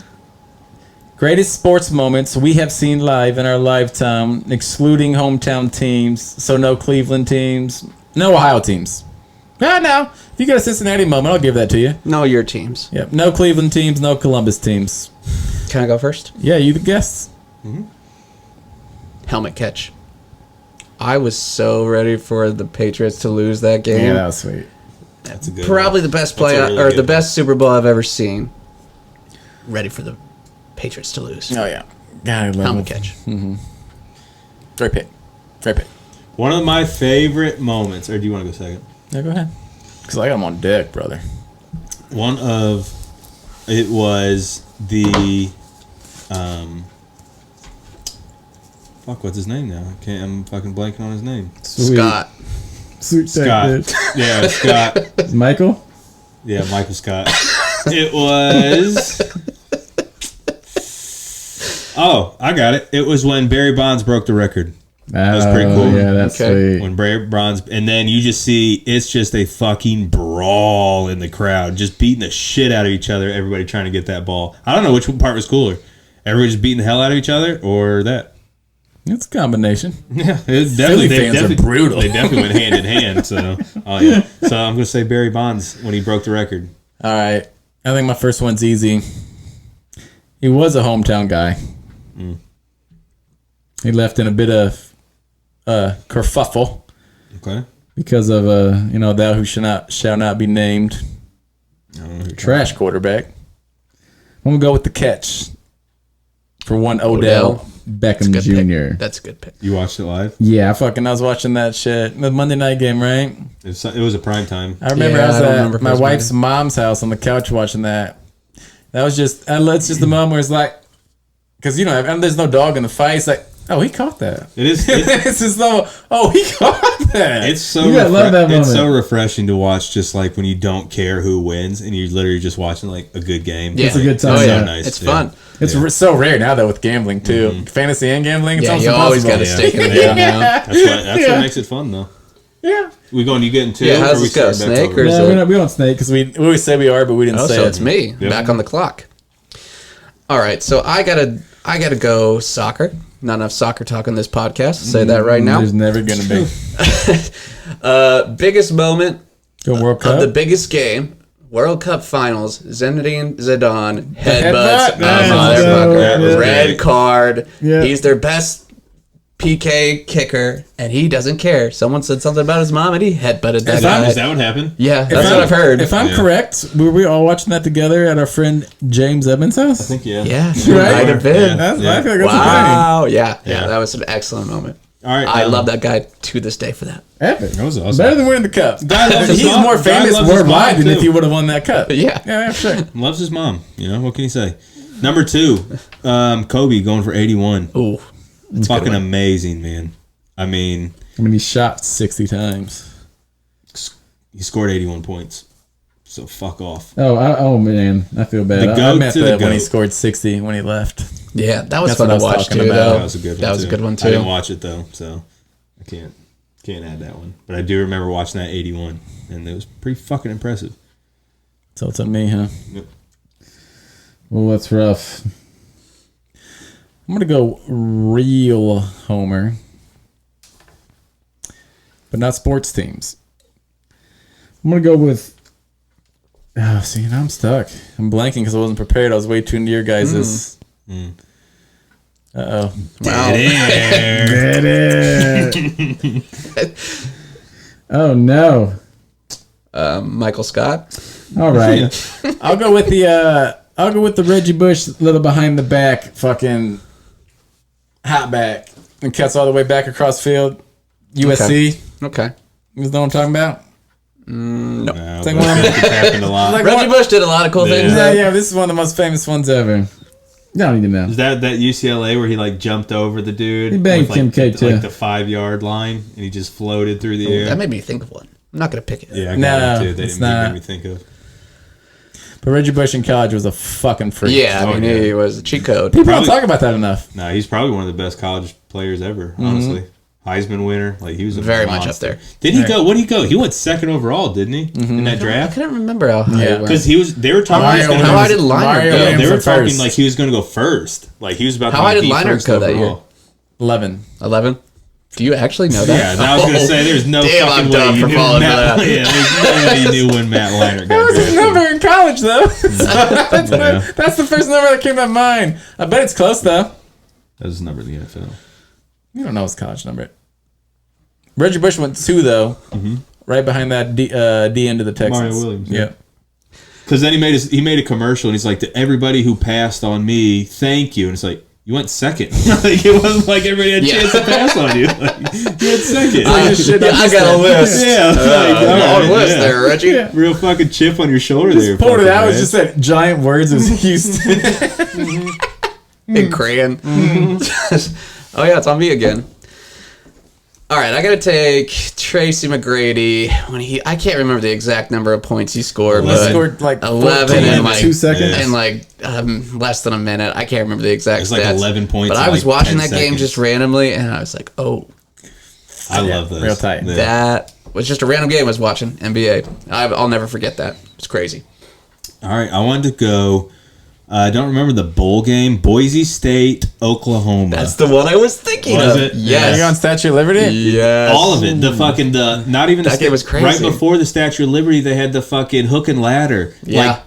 [SPEAKER 1] greatest sports moments we have seen live in our lifetime, excluding hometown teams, so no Cleveland teams, no Ohio teams. No. If you got a Cincinnati moment, I'll give that to you.
[SPEAKER 2] No, your teams.
[SPEAKER 1] Yep. No Cleveland teams, no Columbus teams.
[SPEAKER 2] Can I go first?
[SPEAKER 1] Yeah, you the guest.
[SPEAKER 2] Helmet catch. I was so ready for the Patriots to lose that game.
[SPEAKER 1] Yeah, that was sweet.
[SPEAKER 3] That's a good
[SPEAKER 2] Probably
[SPEAKER 3] one.
[SPEAKER 2] the best
[SPEAKER 3] That's a
[SPEAKER 2] play
[SPEAKER 3] really
[SPEAKER 2] or
[SPEAKER 3] good
[SPEAKER 2] the
[SPEAKER 3] one.
[SPEAKER 2] best Super Bowl I've ever seen. Ready for the Patriots to lose.
[SPEAKER 1] Oh, yeah. God, I love
[SPEAKER 2] Helmet
[SPEAKER 1] it.
[SPEAKER 2] catch.
[SPEAKER 1] Great pick. Great pick.
[SPEAKER 3] One of my favorite moments, or do you want to go second?
[SPEAKER 1] Yeah, go ahead. Because I got him on deck, brother.
[SPEAKER 3] It was the, what's his name now? I'm fucking blanking on his name.
[SPEAKER 1] Sweet.
[SPEAKER 2] Scott.
[SPEAKER 1] Sweet
[SPEAKER 3] Scott. Yeah, Scott.
[SPEAKER 1] Michael?
[SPEAKER 3] Yeah, Michael Scott. It was. Oh, I got it. It was when Barry Bonds broke the record.
[SPEAKER 1] That's
[SPEAKER 3] pretty cool.
[SPEAKER 1] Yeah, that's
[SPEAKER 2] Okay.
[SPEAKER 1] sweet.
[SPEAKER 3] When Barry Bonds, and then you just see it's just a fucking brawl in the crowd, just beating the shit out of each other. Everybody trying to get that ball. I don't know which part was cooler. Everybody just beating the hell out of each other, or that.
[SPEAKER 1] It's a combination.
[SPEAKER 3] Yeah, it's
[SPEAKER 1] Philly
[SPEAKER 3] they
[SPEAKER 1] fans are brutal.
[SPEAKER 3] They definitely went hand in hand. So, oh yeah. So I'm gonna say Barry Bonds when he broke the record.
[SPEAKER 1] All right. I think my first one's easy. He was a hometown guy. He left in a bit of kerfuffle
[SPEAKER 3] Okay.
[SPEAKER 1] because of thou who shall not be named trash quarterback. I'm gonna go with the catch for one Odell Beckham
[SPEAKER 2] Good
[SPEAKER 1] Jr.
[SPEAKER 2] pick. That's a good pick.
[SPEAKER 3] You watched it live?
[SPEAKER 1] Yeah, I was watching that shit. The Monday night game, right?
[SPEAKER 3] It was a prime time.
[SPEAKER 1] I remember
[SPEAKER 2] Yeah,
[SPEAKER 1] I was
[SPEAKER 2] I don't remember
[SPEAKER 1] at
[SPEAKER 2] if
[SPEAKER 1] my
[SPEAKER 2] it was
[SPEAKER 1] wife's mom's house on the couch watching that. That was just, it's just the moment where it's like, because, there's no dog in the fight. It's like, oh, he caught that.
[SPEAKER 3] It is.
[SPEAKER 1] It's just so, oh, he caught that.
[SPEAKER 3] It's so
[SPEAKER 1] You gotta love that
[SPEAKER 3] it's
[SPEAKER 1] moment.
[SPEAKER 3] so refreshing to watch, just like when you don't care who wins and you're literally just watching like a good game.
[SPEAKER 2] Yeah.
[SPEAKER 1] It's a good time.
[SPEAKER 2] Oh,
[SPEAKER 3] So
[SPEAKER 2] yeah.
[SPEAKER 3] nice.
[SPEAKER 2] It's
[SPEAKER 3] Yeah.
[SPEAKER 2] fun.
[SPEAKER 1] It's so rare now, though, with gambling, too. Fantasy and gambling, it's
[SPEAKER 2] Yeah,
[SPEAKER 1] almost
[SPEAKER 2] you always got
[SPEAKER 1] impossible.
[SPEAKER 2] to stake in the game now.
[SPEAKER 3] That's what makes it fun though.
[SPEAKER 1] Yeah.
[SPEAKER 3] We going? You getting two?
[SPEAKER 2] Yeah, how's
[SPEAKER 3] or we
[SPEAKER 2] this go?
[SPEAKER 3] starting back
[SPEAKER 2] Snake
[SPEAKER 3] over?
[SPEAKER 2] or is
[SPEAKER 1] No,
[SPEAKER 2] it-
[SPEAKER 1] we don't snake because we always say we are, but we didn't
[SPEAKER 2] Oh,
[SPEAKER 1] say
[SPEAKER 2] so
[SPEAKER 1] it.
[SPEAKER 2] it's me back on the clock. All right, so I gotta go soccer. Not enough soccer talk on this podcast. Say that right now.
[SPEAKER 1] There's never going to be.
[SPEAKER 2] Biggest moment
[SPEAKER 1] Go World
[SPEAKER 2] of
[SPEAKER 1] Cup.
[SPEAKER 2] the biggest game, World Cup Finals. Zinedine Zidane headbutts
[SPEAKER 1] headbutt?
[SPEAKER 2] a
[SPEAKER 1] Nice.
[SPEAKER 2] motherfucker.
[SPEAKER 3] That was
[SPEAKER 2] Red
[SPEAKER 3] great.
[SPEAKER 2] card.
[SPEAKER 1] Yeah.
[SPEAKER 2] He's their best PK kicker, and he doesn't care. Someone said something about his mom, and he headbutted that guy.
[SPEAKER 3] Is that what happened?
[SPEAKER 2] Yeah, that's what I've heard.
[SPEAKER 1] If I'm
[SPEAKER 3] Yeah.
[SPEAKER 1] correct, were we all watching that together at our friend James Evans' house?
[SPEAKER 3] I think yeah.
[SPEAKER 2] Yeah,
[SPEAKER 1] Right?
[SPEAKER 2] might have been.
[SPEAKER 1] That's,
[SPEAKER 3] Yeah.
[SPEAKER 1] I feel like that's
[SPEAKER 2] Wow. Yeah,
[SPEAKER 3] Yeah.
[SPEAKER 2] that was an excellent moment.
[SPEAKER 3] All right.
[SPEAKER 2] I love that guy to this day for that.
[SPEAKER 1] a thing. Epic.
[SPEAKER 3] That was awesome.
[SPEAKER 1] Better than winning the cup.
[SPEAKER 3] Guy loves his
[SPEAKER 1] He's
[SPEAKER 3] mom.
[SPEAKER 1] more
[SPEAKER 3] Guy
[SPEAKER 1] famous
[SPEAKER 3] loves his
[SPEAKER 1] worldwide
[SPEAKER 3] mom,
[SPEAKER 1] than if
[SPEAKER 3] too.
[SPEAKER 1] he would have won that cup.
[SPEAKER 2] Yeah.
[SPEAKER 1] Yeah, sure.
[SPEAKER 3] Loves his mom. What can you say? Number 2, Kobe going for 81.
[SPEAKER 2] Ooh.
[SPEAKER 3] Fucking amazing, man. I mean,
[SPEAKER 1] He shot 60 times.
[SPEAKER 3] he scored 81 points. So fuck off.
[SPEAKER 1] Oh man, I feel bad.
[SPEAKER 3] The
[SPEAKER 1] I
[SPEAKER 3] goat
[SPEAKER 1] meant
[SPEAKER 3] to the
[SPEAKER 1] that when he
[SPEAKER 3] goat.
[SPEAKER 1] scored 60 when he left.
[SPEAKER 2] Yeah, that was
[SPEAKER 1] That's
[SPEAKER 2] fun
[SPEAKER 1] what I
[SPEAKER 2] to
[SPEAKER 1] was
[SPEAKER 2] watch
[SPEAKER 1] talking
[SPEAKER 2] too.
[SPEAKER 1] about.
[SPEAKER 2] Though.
[SPEAKER 3] That was a good one.
[SPEAKER 2] That was
[SPEAKER 3] too.
[SPEAKER 2] a good one
[SPEAKER 3] I
[SPEAKER 2] too.
[SPEAKER 3] didn't watch it though, so I can't add that one. But I do remember watching that 81, and it was pretty fucking impressive.
[SPEAKER 1] So it's on me, huh?
[SPEAKER 3] Yep.
[SPEAKER 1] Well, that's rough. I'm gonna go real Homer, but not sports teams. I'm gonna go with. Oh, see, now I'm stuck. I'm blanking because I wasn't prepared. I was way too near, guys. Uh oh.
[SPEAKER 2] Wow.
[SPEAKER 1] Get it. Oh no.
[SPEAKER 2] Michael Scott.
[SPEAKER 1] All right. I'll go with the Reggie Bush little behind the back fucking hot back and cuts all the way back across field. USC.
[SPEAKER 2] Okay.
[SPEAKER 1] You know what I'm talking about?
[SPEAKER 3] No,
[SPEAKER 1] like
[SPEAKER 3] but
[SPEAKER 1] one of
[SPEAKER 3] it happened a lot.
[SPEAKER 1] Like
[SPEAKER 2] Reggie Bush did a lot of cool things.
[SPEAKER 1] Yeah, yeah. This is one of the most famous ones ever. You don't need to know.
[SPEAKER 3] Is that UCLA where he like jumped over the dude?
[SPEAKER 1] He banged
[SPEAKER 3] with,
[SPEAKER 1] Kim K, too.
[SPEAKER 3] Like the 5-yard line, and he just floated through the air.
[SPEAKER 2] That made me think of one. I'm not gonna pick it.
[SPEAKER 3] Yeah, I got
[SPEAKER 1] No,
[SPEAKER 3] it too. They
[SPEAKER 1] it's
[SPEAKER 3] didn't
[SPEAKER 1] not.
[SPEAKER 3] make me think of.
[SPEAKER 1] But Reggie Bush in college was a fucking freak.
[SPEAKER 2] Yeah, I
[SPEAKER 3] Oh,
[SPEAKER 2] mean,
[SPEAKER 3] yeah.
[SPEAKER 2] he was a cheat code.
[SPEAKER 1] People
[SPEAKER 3] Probably-
[SPEAKER 1] don't talk about that enough.
[SPEAKER 3] No, he's probably one of the best college players ever. Honestly, Heisman winner. Like he was a
[SPEAKER 2] Very much
[SPEAKER 3] monster.
[SPEAKER 2] up there.
[SPEAKER 3] Did he go? What did he go? He went second overall, didn't he? In that
[SPEAKER 2] I
[SPEAKER 3] draft?
[SPEAKER 2] couldn't remember how high
[SPEAKER 1] Yeah.
[SPEAKER 2] it went.
[SPEAKER 3] Because he was. They were talking.
[SPEAKER 1] Mario
[SPEAKER 3] he was gonna-
[SPEAKER 2] How high did Liner
[SPEAKER 1] Mario
[SPEAKER 2] go?
[SPEAKER 1] Williams
[SPEAKER 3] They were
[SPEAKER 1] went
[SPEAKER 3] talking
[SPEAKER 1] first.
[SPEAKER 3] like he was going to go first. Like he was about.
[SPEAKER 2] How
[SPEAKER 3] to
[SPEAKER 2] high
[SPEAKER 3] be
[SPEAKER 2] did
[SPEAKER 3] the
[SPEAKER 2] Liner
[SPEAKER 3] first
[SPEAKER 2] go that year?
[SPEAKER 3] overall.
[SPEAKER 1] 11.
[SPEAKER 2] 11. Do you actually know that?
[SPEAKER 3] Yeah, now I was going to say there's no
[SPEAKER 2] Damn,
[SPEAKER 3] fucking
[SPEAKER 2] I'm
[SPEAKER 3] way
[SPEAKER 2] dumb
[SPEAKER 3] you
[SPEAKER 2] for
[SPEAKER 3] knew
[SPEAKER 2] falling for
[SPEAKER 3] Matt.
[SPEAKER 2] that.
[SPEAKER 3] Yeah, there's no way you knew when Matt Leinart
[SPEAKER 1] That
[SPEAKER 3] got
[SPEAKER 1] was his
[SPEAKER 3] drafted.
[SPEAKER 1] number in college, though.
[SPEAKER 3] Yeah.
[SPEAKER 1] That's the first number that came to mind. I bet it's close, though.
[SPEAKER 3] That was his number in the NFL.
[SPEAKER 1] You don't know his college number. Reggie Bush went 2, though. Right behind that D end of the Texans.
[SPEAKER 3] Mario Williams,
[SPEAKER 1] Yeah.
[SPEAKER 3] Because then he made a commercial and he's like, to everybody who passed on me, thank you. And it's like, you went second. Like it wasn't like everybody had a chance to pass on you. Like, you went second.
[SPEAKER 2] I got a list.
[SPEAKER 3] Yeah, like, all right,
[SPEAKER 2] Long list
[SPEAKER 3] yeah.
[SPEAKER 2] there, Reggie.
[SPEAKER 1] Yeah.
[SPEAKER 3] Real fucking chip on your shoulder there.
[SPEAKER 1] Pulled it
[SPEAKER 3] fucking
[SPEAKER 1] out. It
[SPEAKER 3] man.
[SPEAKER 1] was just that giant words. It was Houston.
[SPEAKER 2] In crayon. Oh yeah, it's on me again. All right, I gotta take Tracy McGrady when I can't remember the exact number of points he scored,
[SPEAKER 1] He
[SPEAKER 2] but
[SPEAKER 1] scored like
[SPEAKER 2] 11
[SPEAKER 1] 14
[SPEAKER 2] in
[SPEAKER 1] in
[SPEAKER 2] like
[SPEAKER 1] 2 seconds.
[SPEAKER 2] in like less than a minute. I can't remember the exact
[SPEAKER 3] It was like
[SPEAKER 2] stats.
[SPEAKER 3] 11 points
[SPEAKER 2] But
[SPEAKER 3] in
[SPEAKER 2] I was
[SPEAKER 3] like
[SPEAKER 2] watching
[SPEAKER 3] 10
[SPEAKER 2] that game
[SPEAKER 3] seconds.
[SPEAKER 2] just randomly, and I was like, oh,
[SPEAKER 3] I love those.
[SPEAKER 1] real tight.
[SPEAKER 3] Yeah.
[SPEAKER 2] that was just a random game I was watching. NBA. I'll never forget that. It's crazy.
[SPEAKER 3] All right, I wanted to go. I don't remember the bowl game. Boise State, Oklahoma.
[SPEAKER 2] That's the one I was thinking
[SPEAKER 3] Was
[SPEAKER 2] of.
[SPEAKER 3] it?
[SPEAKER 1] Are
[SPEAKER 2] Yes.
[SPEAKER 1] you on Statue of Liberty?
[SPEAKER 2] Yes.
[SPEAKER 3] all of it. Not even
[SPEAKER 2] That game was crazy.
[SPEAKER 3] Right before the Statue of Liberty, they had the fucking hook and ladder.
[SPEAKER 2] Yeah.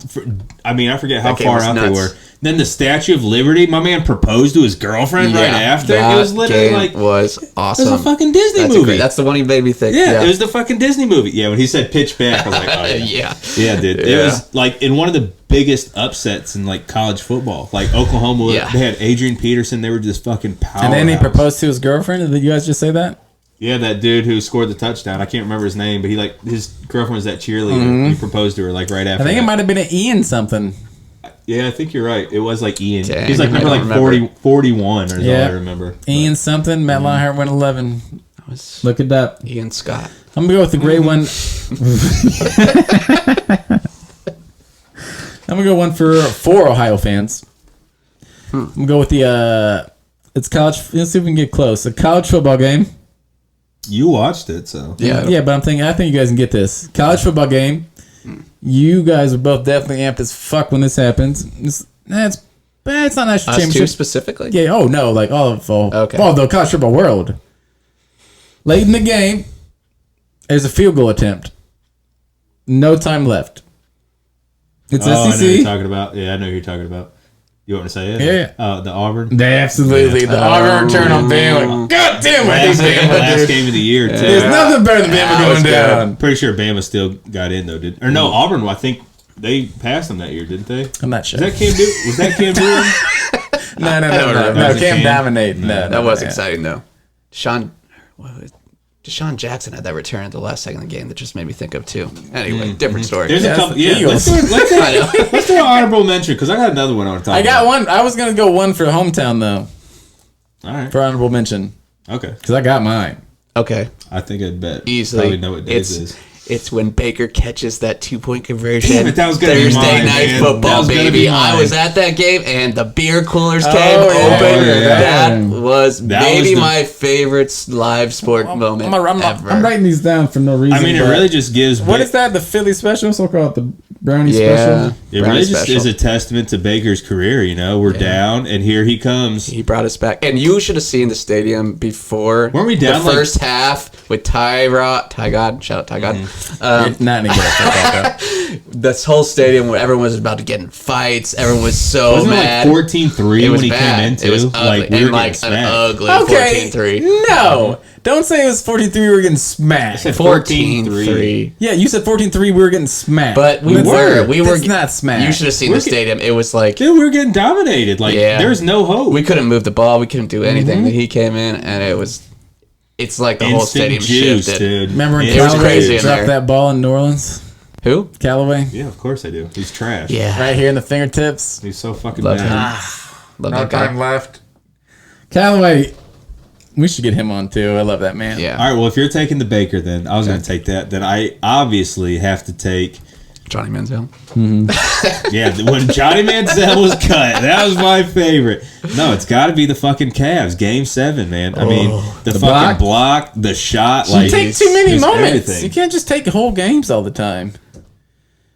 [SPEAKER 3] I forget how
[SPEAKER 2] That game
[SPEAKER 3] far
[SPEAKER 2] was
[SPEAKER 3] out
[SPEAKER 2] nuts.
[SPEAKER 3] they were. Then the Statue of Liberty, my man proposed to his girlfriend right after.
[SPEAKER 2] That
[SPEAKER 3] It was literally
[SPEAKER 2] game
[SPEAKER 3] like
[SPEAKER 2] was
[SPEAKER 3] it
[SPEAKER 2] awesome.
[SPEAKER 3] was a fucking Disney
[SPEAKER 2] That's
[SPEAKER 3] movie.
[SPEAKER 2] that's the one he made me think.
[SPEAKER 3] yeah, it was the fucking Disney movie. Yeah, when he said pitch back, I was like, oh yeah.
[SPEAKER 2] Yeah.
[SPEAKER 3] Dude. It
[SPEAKER 2] Yeah.
[SPEAKER 3] was like in one of the biggest upsets in like college football. Like Oklahoma,
[SPEAKER 2] Yeah.
[SPEAKER 3] they had Adrian Peterson. They were just fucking powerhouse.
[SPEAKER 1] And then he proposed to his girlfriend. Did you guys just say that?
[SPEAKER 3] Yeah, that dude who scored the touchdown. I can't remember his name, but his girlfriend was that cheerleader. He proposed to her like right after.
[SPEAKER 1] I think
[SPEAKER 3] that.
[SPEAKER 1] it might have been an Ian something.
[SPEAKER 3] Yeah, I think you're right. It was like Ian.
[SPEAKER 2] Dang,
[SPEAKER 3] He's like
[SPEAKER 2] I
[SPEAKER 3] number
[SPEAKER 2] don't
[SPEAKER 3] like
[SPEAKER 2] remember.
[SPEAKER 3] 41 or
[SPEAKER 1] Yeah.
[SPEAKER 3] all I remember.
[SPEAKER 1] Ian something. Matt Leinart went 11.
[SPEAKER 2] That was
[SPEAKER 1] Look it up.
[SPEAKER 2] Ian Scott.
[SPEAKER 1] I'm gonna go with the great one. I'm gonna go one for Ohio fans. I'm gonna go with the it's college. Let's see if we can get close. A college football game.
[SPEAKER 3] You watched it, so
[SPEAKER 2] Yeah.
[SPEAKER 1] Yeah, but I think you guys can get this. College football game. You guys are both definitely amped as fuck when this happens. It's not national
[SPEAKER 2] Us two
[SPEAKER 1] championship.
[SPEAKER 2] specifically?
[SPEAKER 1] Yeah. Oh no, like all of
[SPEAKER 2] Okay.
[SPEAKER 1] the college football world. Late in the game, there's a field goal attempt. No time left. It's
[SPEAKER 3] I know who
[SPEAKER 1] SEC.
[SPEAKER 3] you're talking about. Yeah, I know who you're talking about. You want me to say it?
[SPEAKER 1] Yeah.
[SPEAKER 3] The Auburn.
[SPEAKER 1] They absolutely the Auburn return on Bama. Like, God damn
[SPEAKER 3] Last,
[SPEAKER 1] it, Bama,
[SPEAKER 3] last
[SPEAKER 1] dude.
[SPEAKER 3] game of the year, too.
[SPEAKER 1] There's nothing better than Bama
[SPEAKER 2] that
[SPEAKER 1] going
[SPEAKER 2] was good.
[SPEAKER 1] down.
[SPEAKER 3] Pretty sure Bama still got in though, or no? Auburn. I think they passed them that year, didn't they?
[SPEAKER 1] I'm not sure.
[SPEAKER 3] Was that Cam Newton?
[SPEAKER 1] No,
[SPEAKER 2] remember.
[SPEAKER 1] Cam
[SPEAKER 3] Cam?
[SPEAKER 1] dominate. No,
[SPEAKER 2] That was
[SPEAKER 1] yeah.
[SPEAKER 2] exciting, though. Deshaun Jackson had that return at the last second of the game that just made me think of, too. Anyway, different story.
[SPEAKER 3] There's a
[SPEAKER 1] Yes,
[SPEAKER 3] couple.
[SPEAKER 1] the
[SPEAKER 3] Yeah,
[SPEAKER 1] Eagles.
[SPEAKER 3] let's do an honorable mention because I got another one I want to talk
[SPEAKER 1] I got
[SPEAKER 3] about.
[SPEAKER 1] one. I was gonna go one for hometown though,
[SPEAKER 3] All right.
[SPEAKER 1] for honorable mention,
[SPEAKER 3] Okay.
[SPEAKER 1] because I got mine.
[SPEAKER 2] Okay.
[SPEAKER 3] I think I'd bet.
[SPEAKER 2] Easily.
[SPEAKER 3] Probably know what days it is.
[SPEAKER 2] It's when Baker catches that 2-point conversion.
[SPEAKER 3] Damn it, that was gonna be
[SPEAKER 2] Thursday
[SPEAKER 3] mine,
[SPEAKER 2] night
[SPEAKER 3] man. That
[SPEAKER 2] football,
[SPEAKER 3] was gonna
[SPEAKER 2] baby.
[SPEAKER 3] be
[SPEAKER 2] I
[SPEAKER 3] mine.
[SPEAKER 2] was at that game, and the beer coolers came
[SPEAKER 1] yeah.
[SPEAKER 2] open.
[SPEAKER 1] Oh, yeah.
[SPEAKER 2] That was
[SPEAKER 3] That
[SPEAKER 2] maybe
[SPEAKER 3] was the-
[SPEAKER 2] my favorite live sport moment ever.
[SPEAKER 1] I'm writing these down for no reason.
[SPEAKER 3] I mean, it
[SPEAKER 1] but-
[SPEAKER 3] really just gives.
[SPEAKER 1] What is that? The Philly special? So called the brownie
[SPEAKER 2] Yeah.
[SPEAKER 1] special.
[SPEAKER 3] It
[SPEAKER 2] Brownie
[SPEAKER 3] really just
[SPEAKER 2] special.
[SPEAKER 3] is a testament to Baker's career. You know, we're down, and here he comes.
[SPEAKER 2] He brought us back, and you should have seen the stadium before.
[SPEAKER 3] Weren't we down,
[SPEAKER 2] the first half with Ty God? Shout out Ty God.
[SPEAKER 1] You're not any good at football, though.
[SPEAKER 2] This whole stadium, where everyone was about to get in fights. Everyone was so
[SPEAKER 3] Wasn't it
[SPEAKER 2] mad.
[SPEAKER 3] like 14-3
[SPEAKER 2] It
[SPEAKER 3] when
[SPEAKER 2] was
[SPEAKER 3] he
[SPEAKER 2] bad.
[SPEAKER 3] came into?
[SPEAKER 2] It was ugly.
[SPEAKER 3] Like we
[SPEAKER 2] and
[SPEAKER 3] were
[SPEAKER 2] like
[SPEAKER 3] getting
[SPEAKER 2] an
[SPEAKER 3] smacked.
[SPEAKER 2] ugly
[SPEAKER 1] Okay,
[SPEAKER 2] 14-3.
[SPEAKER 1] no, Don't say it was 14-3. We were getting smacked.
[SPEAKER 2] 14-3.
[SPEAKER 1] Yeah, you said 14-3. We were getting smacked.
[SPEAKER 2] But we
[SPEAKER 1] That's-
[SPEAKER 2] were.
[SPEAKER 1] That's not smacked.
[SPEAKER 2] You should have seen the stadium. It was like
[SPEAKER 3] Dude, we were getting dominated. Like,
[SPEAKER 2] Yeah.
[SPEAKER 3] there's no hope.
[SPEAKER 2] we couldn't move the ball. We couldn't do anything. That he came in, and it's like the whole stadium shifted.
[SPEAKER 3] dude.
[SPEAKER 1] Remember when
[SPEAKER 2] It was
[SPEAKER 1] Callaway
[SPEAKER 2] crazy in
[SPEAKER 1] dropped
[SPEAKER 2] there.
[SPEAKER 1] that ball in New Orleans?
[SPEAKER 2] Who?
[SPEAKER 1] Callaway?
[SPEAKER 3] Yeah, of course I do. He's trash.
[SPEAKER 2] Yeah,
[SPEAKER 1] Right here in the fingertips.
[SPEAKER 3] He's so fucking
[SPEAKER 2] Love
[SPEAKER 3] bad.
[SPEAKER 2] him. Love that guy.
[SPEAKER 1] left. Callaway, we should get him on too. I love that man.
[SPEAKER 2] Yeah,
[SPEAKER 3] All right, well, if you're taking the Baker, then I was going to take that. Then I obviously have to take.
[SPEAKER 2] Johnny Manziel.
[SPEAKER 3] Yeah, when Johnny Manziel was cut, that was my favorite. No, it's got to be the fucking Cavs. Game 7, man. I mean, the fucking block, the shot.
[SPEAKER 1] You
[SPEAKER 3] Like,
[SPEAKER 1] take too many
[SPEAKER 3] it's
[SPEAKER 1] moments.
[SPEAKER 3] everything.
[SPEAKER 1] You can't just take whole games all the time.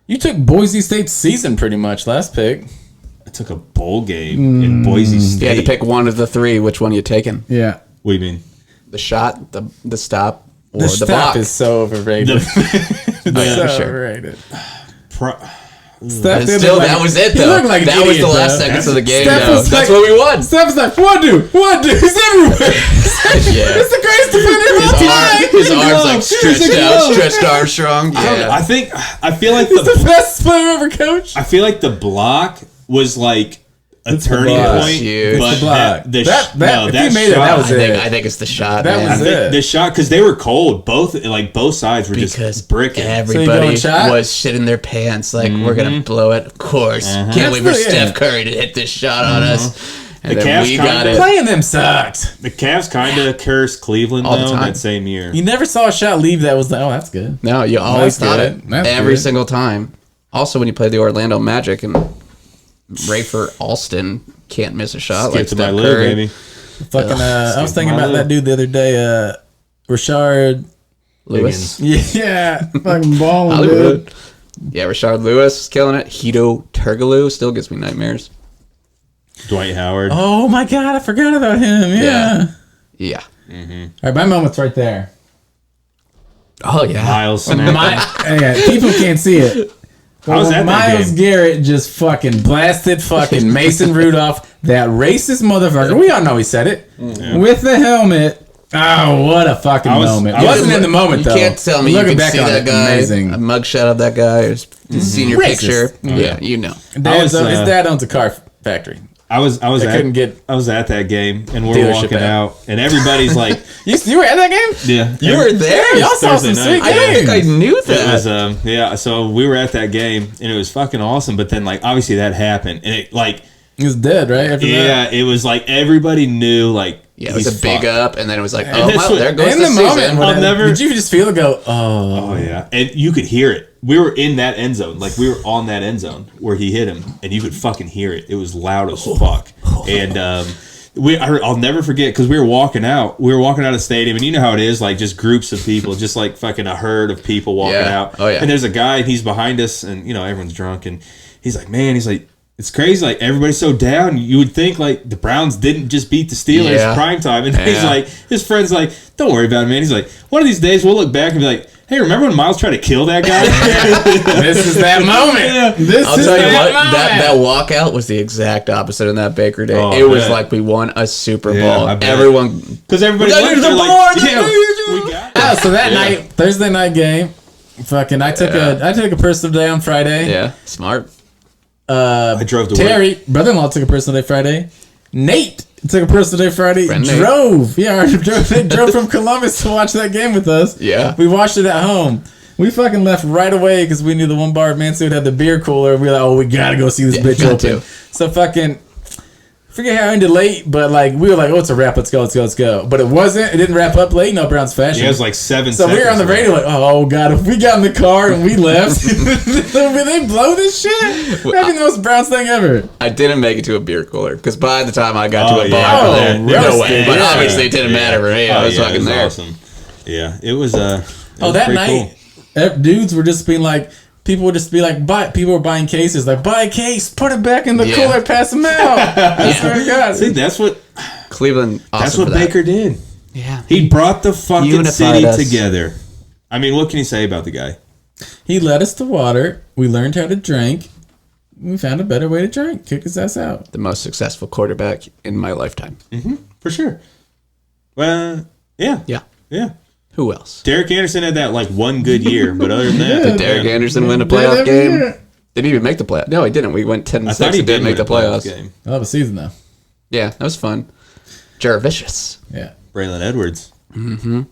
[SPEAKER 1] You took Boise State's season pretty much last pick.
[SPEAKER 3] I took a bowl game in Boise State.
[SPEAKER 2] You had to pick one of the three. Which one are you taking?
[SPEAKER 1] Yeah.
[SPEAKER 3] What do you mean?
[SPEAKER 2] The shot, the stop, or
[SPEAKER 1] The
[SPEAKER 2] the
[SPEAKER 1] stop
[SPEAKER 2] block?
[SPEAKER 1] is so overrated. It's
[SPEAKER 2] yeah,
[SPEAKER 1] so
[SPEAKER 2] for sure.
[SPEAKER 1] overrated.
[SPEAKER 3] Pro-
[SPEAKER 1] Steph
[SPEAKER 2] And
[SPEAKER 1] did
[SPEAKER 2] still,
[SPEAKER 1] look
[SPEAKER 2] that
[SPEAKER 1] like-
[SPEAKER 2] was it
[SPEAKER 1] he
[SPEAKER 2] though.
[SPEAKER 1] looked like an
[SPEAKER 2] That was
[SPEAKER 1] idiot,
[SPEAKER 2] the last
[SPEAKER 1] though.
[SPEAKER 2] seconds of the game.
[SPEAKER 1] Steph
[SPEAKER 2] Though.
[SPEAKER 1] was
[SPEAKER 2] That's
[SPEAKER 1] like-
[SPEAKER 2] what we won.
[SPEAKER 1] Steph was like, what dude? He's everywhere.
[SPEAKER 2] Yeah.
[SPEAKER 1] It's the greatest defender of all time.
[SPEAKER 2] His arms like
[SPEAKER 3] He's a
[SPEAKER 2] stretched out,
[SPEAKER 3] glove.
[SPEAKER 2] stretched Armstrong. Yeah.
[SPEAKER 3] I feel like
[SPEAKER 1] He's the
[SPEAKER 3] the
[SPEAKER 1] best player ever coached.
[SPEAKER 3] I feel like the block was like a
[SPEAKER 1] It's the
[SPEAKER 3] turning
[SPEAKER 1] block.
[SPEAKER 3] point.
[SPEAKER 2] Huge.
[SPEAKER 3] But
[SPEAKER 1] It's the block.
[SPEAKER 3] that
[SPEAKER 1] if he made it,
[SPEAKER 3] shot,
[SPEAKER 1] that was it.
[SPEAKER 2] I think it's the shot.
[SPEAKER 1] That
[SPEAKER 2] man.
[SPEAKER 1] was
[SPEAKER 3] I think
[SPEAKER 1] it.
[SPEAKER 3] the shot because they were cold. Both sides were
[SPEAKER 2] Because
[SPEAKER 3] just bricking.
[SPEAKER 2] everybody
[SPEAKER 1] going shot?
[SPEAKER 2] was shitting their pants like we're gonna blow it. Of course, can't wait for
[SPEAKER 1] That's the- yeah.
[SPEAKER 2] Steph Curry to hit this shot on us. And
[SPEAKER 3] The
[SPEAKER 2] then
[SPEAKER 3] Cavs
[SPEAKER 2] we got
[SPEAKER 3] kinda
[SPEAKER 2] it.
[SPEAKER 1] Playing them sucked.
[SPEAKER 3] The Cavs kind of cursed Cleveland
[SPEAKER 2] All the
[SPEAKER 3] though
[SPEAKER 2] time.
[SPEAKER 3] that same year.
[SPEAKER 1] You never saw a shot leave that was like, oh, that's good.
[SPEAKER 2] No, you always
[SPEAKER 1] That's
[SPEAKER 2] thought
[SPEAKER 1] good.
[SPEAKER 2] it
[SPEAKER 1] That's
[SPEAKER 2] every
[SPEAKER 1] good.
[SPEAKER 2] single time. Also, when you play the Orlando Magic and Rafer Alston can't miss a shot
[SPEAKER 3] Skip
[SPEAKER 2] like
[SPEAKER 3] to my
[SPEAKER 2] Steph
[SPEAKER 3] lid,
[SPEAKER 2] Curry.
[SPEAKER 3] baby.
[SPEAKER 1] Fucking, I was thinking
[SPEAKER 3] my
[SPEAKER 1] about
[SPEAKER 3] lip.
[SPEAKER 1] that dude the other day, Rashard.
[SPEAKER 2] Lewis.
[SPEAKER 1] Yeah, fucking balling,
[SPEAKER 2] Hollywood.
[SPEAKER 1] dude.
[SPEAKER 2] Yeah, Rashard Lewis is killing it. Hito Turgaloo still gives me nightmares.
[SPEAKER 3] Dwight Howard.
[SPEAKER 1] Oh my god, I forgot about him. Yeah.
[SPEAKER 2] Yeah.
[SPEAKER 1] All right, my moment's right there.
[SPEAKER 2] Oh yeah.
[SPEAKER 3] Miles Smith.
[SPEAKER 1] Yeah, people can't see it.
[SPEAKER 3] I was at that
[SPEAKER 1] Miles
[SPEAKER 3] game.
[SPEAKER 1] Garrett just fucking blasted fucking Mason Rudolph, that racist motherfucker. We all know he said it. With the helmet. Oh, what a fucking moment. I wasn't in the moment, though.
[SPEAKER 2] You can't tell me you
[SPEAKER 1] Looking
[SPEAKER 2] can
[SPEAKER 1] back
[SPEAKER 2] see
[SPEAKER 1] on
[SPEAKER 2] that
[SPEAKER 1] it,
[SPEAKER 2] guy.
[SPEAKER 1] amazing.
[SPEAKER 2] A mugshot of that guy. His senior
[SPEAKER 1] Racist.
[SPEAKER 2] picture. Yeah, you know.
[SPEAKER 1] His
[SPEAKER 3] was,
[SPEAKER 1] dad owns a car factory.
[SPEAKER 3] I was
[SPEAKER 1] couldn't get
[SPEAKER 3] I was at that game and we're
[SPEAKER 1] dealership
[SPEAKER 3] walking
[SPEAKER 1] out.
[SPEAKER 3] out and everybody's like,
[SPEAKER 1] You were at that game?
[SPEAKER 3] yeah,
[SPEAKER 2] You were there?
[SPEAKER 1] Y'all saw some
[SPEAKER 3] Thursday
[SPEAKER 1] sweet
[SPEAKER 3] night.
[SPEAKER 2] I don't think I
[SPEAKER 1] games.
[SPEAKER 2] knew
[SPEAKER 3] It
[SPEAKER 2] that.
[SPEAKER 3] was yeah. So we were at that game and it was fucking awesome. But then like obviously that happened and it like
[SPEAKER 1] He was dead, right? After that?
[SPEAKER 3] yeah, it was like everybody knew like
[SPEAKER 2] Yeah, it was
[SPEAKER 3] he's
[SPEAKER 2] a big
[SPEAKER 3] fucked.
[SPEAKER 2] up, and then it was like,
[SPEAKER 3] And
[SPEAKER 2] oh,
[SPEAKER 3] that's
[SPEAKER 2] well,
[SPEAKER 3] what-
[SPEAKER 2] there goes
[SPEAKER 1] In
[SPEAKER 2] the
[SPEAKER 1] the
[SPEAKER 2] season.
[SPEAKER 1] moment,
[SPEAKER 3] I'll never-
[SPEAKER 1] did you just feel it go, oh.
[SPEAKER 3] Oh yeah, and you could hear it. We were in that end zone, like we were on that end zone where he hit him, and you could fucking hear it. It was loud as fuck, and I'll never forget because we were walking out. We were walking out of the stadium, and you know how it is, like just groups of people, just like fucking a herd of people walking
[SPEAKER 2] Yeah.
[SPEAKER 3] out.
[SPEAKER 2] Oh, yeah.
[SPEAKER 3] And there's a guy, and he's behind us, and you know everyone's drunk, and he's like, man, he's like. It's crazy, like everybody's so down. You would think like the Browns didn't just beat the Steelers
[SPEAKER 2] Yeah.
[SPEAKER 3] prime time, and he's
[SPEAKER 2] Yeah.
[SPEAKER 3] like, his friend's like, don't worry about it, man. He's like, one of these days we'll look back and be like, hey, remember when Miles tried to kill that guy?
[SPEAKER 1] This is that moment. This
[SPEAKER 2] I'll
[SPEAKER 1] is
[SPEAKER 2] tell you
[SPEAKER 1] that
[SPEAKER 2] what,
[SPEAKER 1] moment.
[SPEAKER 2] that walkout was the exact opposite in that Baker day.
[SPEAKER 3] Oh,
[SPEAKER 2] it was
[SPEAKER 3] man.
[SPEAKER 2] like we won a Super
[SPEAKER 3] Yeah,
[SPEAKER 2] Bowl.
[SPEAKER 3] I bet.
[SPEAKER 2] Everyone,
[SPEAKER 3] Because everybody
[SPEAKER 2] We gotta
[SPEAKER 3] looked,
[SPEAKER 2] use the
[SPEAKER 3] they're like,
[SPEAKER 2] board,
[SPEAKER 3] yeah,
[SPEAKER 2] we
[SPEAKER 3] we got
[SPEAKER 1] Oh, so that
[SPEAKER 3] Yeah.
[SPEAKER 1] night, Thursday night game, fucking, I took a personal day on Friday.
[SPEAKER 2] yeah, smart.
[SPEAKER 3] I drove to work.
[SPEAKER 1] Terry, brother-in-law, took a personal day Friday. Nate took a personal day Friday.
[SPEAKER 2] Friend Nate.
[SPEAKER 1] Drove. Yeah, drove from Columbus to watch that game with us.
[SPEAKER 2] Yeah.
[SPEAKER 1] We watched it at home. We fucking left right away because we knew the one bar at Mansfield had the beer cooler. We were like, oh, we gotta go see this
[SPEAKER 2] Yeah,
[SPEAKER 1] bitch
[SPEAKER 2] got
[SPEAKER 1] open.
[SPEAKER 2] to.
[SPEAKER 1] So fucking, forget how I ended late, but like we were like, oh, it's a wrap. Let's go, let's go, let's go. But it wasn't. It didn't wrap up late. No Browns fashion.
[SPEAKER 3] Yeah, it was like 7
[SPEAKER 1] So
[SPEAKER 3] seconds.
[SPEAKER 1] we were on the radio like, oh god, if we got in the car and we left, will they blow this shit? That'd be the most Browns thing ever.
[SPEAKER 2] I didn't make it to a beer cooler because by the time I got
[SPEAKER 3] Oh,
[SPEAKER 2] to a bar,
[SPEAKER 3] yeah.
[SPEAKER 2] there, no
[SPEAKER 1] roasted,
[SPEAKER 2] way. But
[SPEAKER 1] yeah.
[SPEAKER 2] obviously, it didn't matter for me. I was fucking
[SPEAKER 3] it was
[SPEAKER 2] there.
[SPEAKER 3] awesome. Yeah, it was. It
[SPEAKER 1] Oh,
[SPEAKER 3] was
[SPEAKER 1] that
[SPEAKER 3] pretty
[SPEAKER 1] night, dudes were just being like, people would just be like, people were buying cases, like, buy a case, put it back in the
[SPEAKER 2] Yeah.
[SPEAKER 1] cooler, pass them out. I swear to God.
[SPEAKER 3] See, that's what
[SPEAKER 2] Cleveland, awesome
[SPEAKER 3] that's what
[SPEAKER 2] for that.
[SPEAKER 3] Baker did.
[SPEAKER 2] Yeah,
[SPEAKER 3] He brought the fucking
[SPEAKER 2] Unified
[SPEAKER 3] city
[SPEAKER 2] us.
[SPEAKER 3] together. I mean, what can you say about the guy?
[SPEAKER 1] He led us to water. We learned how to drink. We found a better way to drink. Kick his ass out.
[SPEAKER 2] the most successful quarterback in my lifetime.
[SPEAKER 3] For sure. Well, yeah.
[SPEAKER 2] Yeah.
[SPEAKER 3] Yeah.
[SPEAKER 2] Who else?
[SPEAKER 3] Derek Anderson had that like one good year, but other than that,
[SPEAKER 2] Did Derek Anderson win a playoff game? Did he even make the playoff? No, he didn't. We went 10-6
[SPEAKER 3] I thought he
[SPEAKER 2] and didn't make the
[SPEAKER 3] win a playoff
[SPEAKER 2] playoffs.
[SPEAKER 3] game.
[SPEAKER 1] I'll have a season though.
[SPEAKER 2] Yeah, that was fun. Jarvicious.
[SPEAKER 1] Yeah.
[SPEAKER 3] Braylon Edwards. Mm-hmm.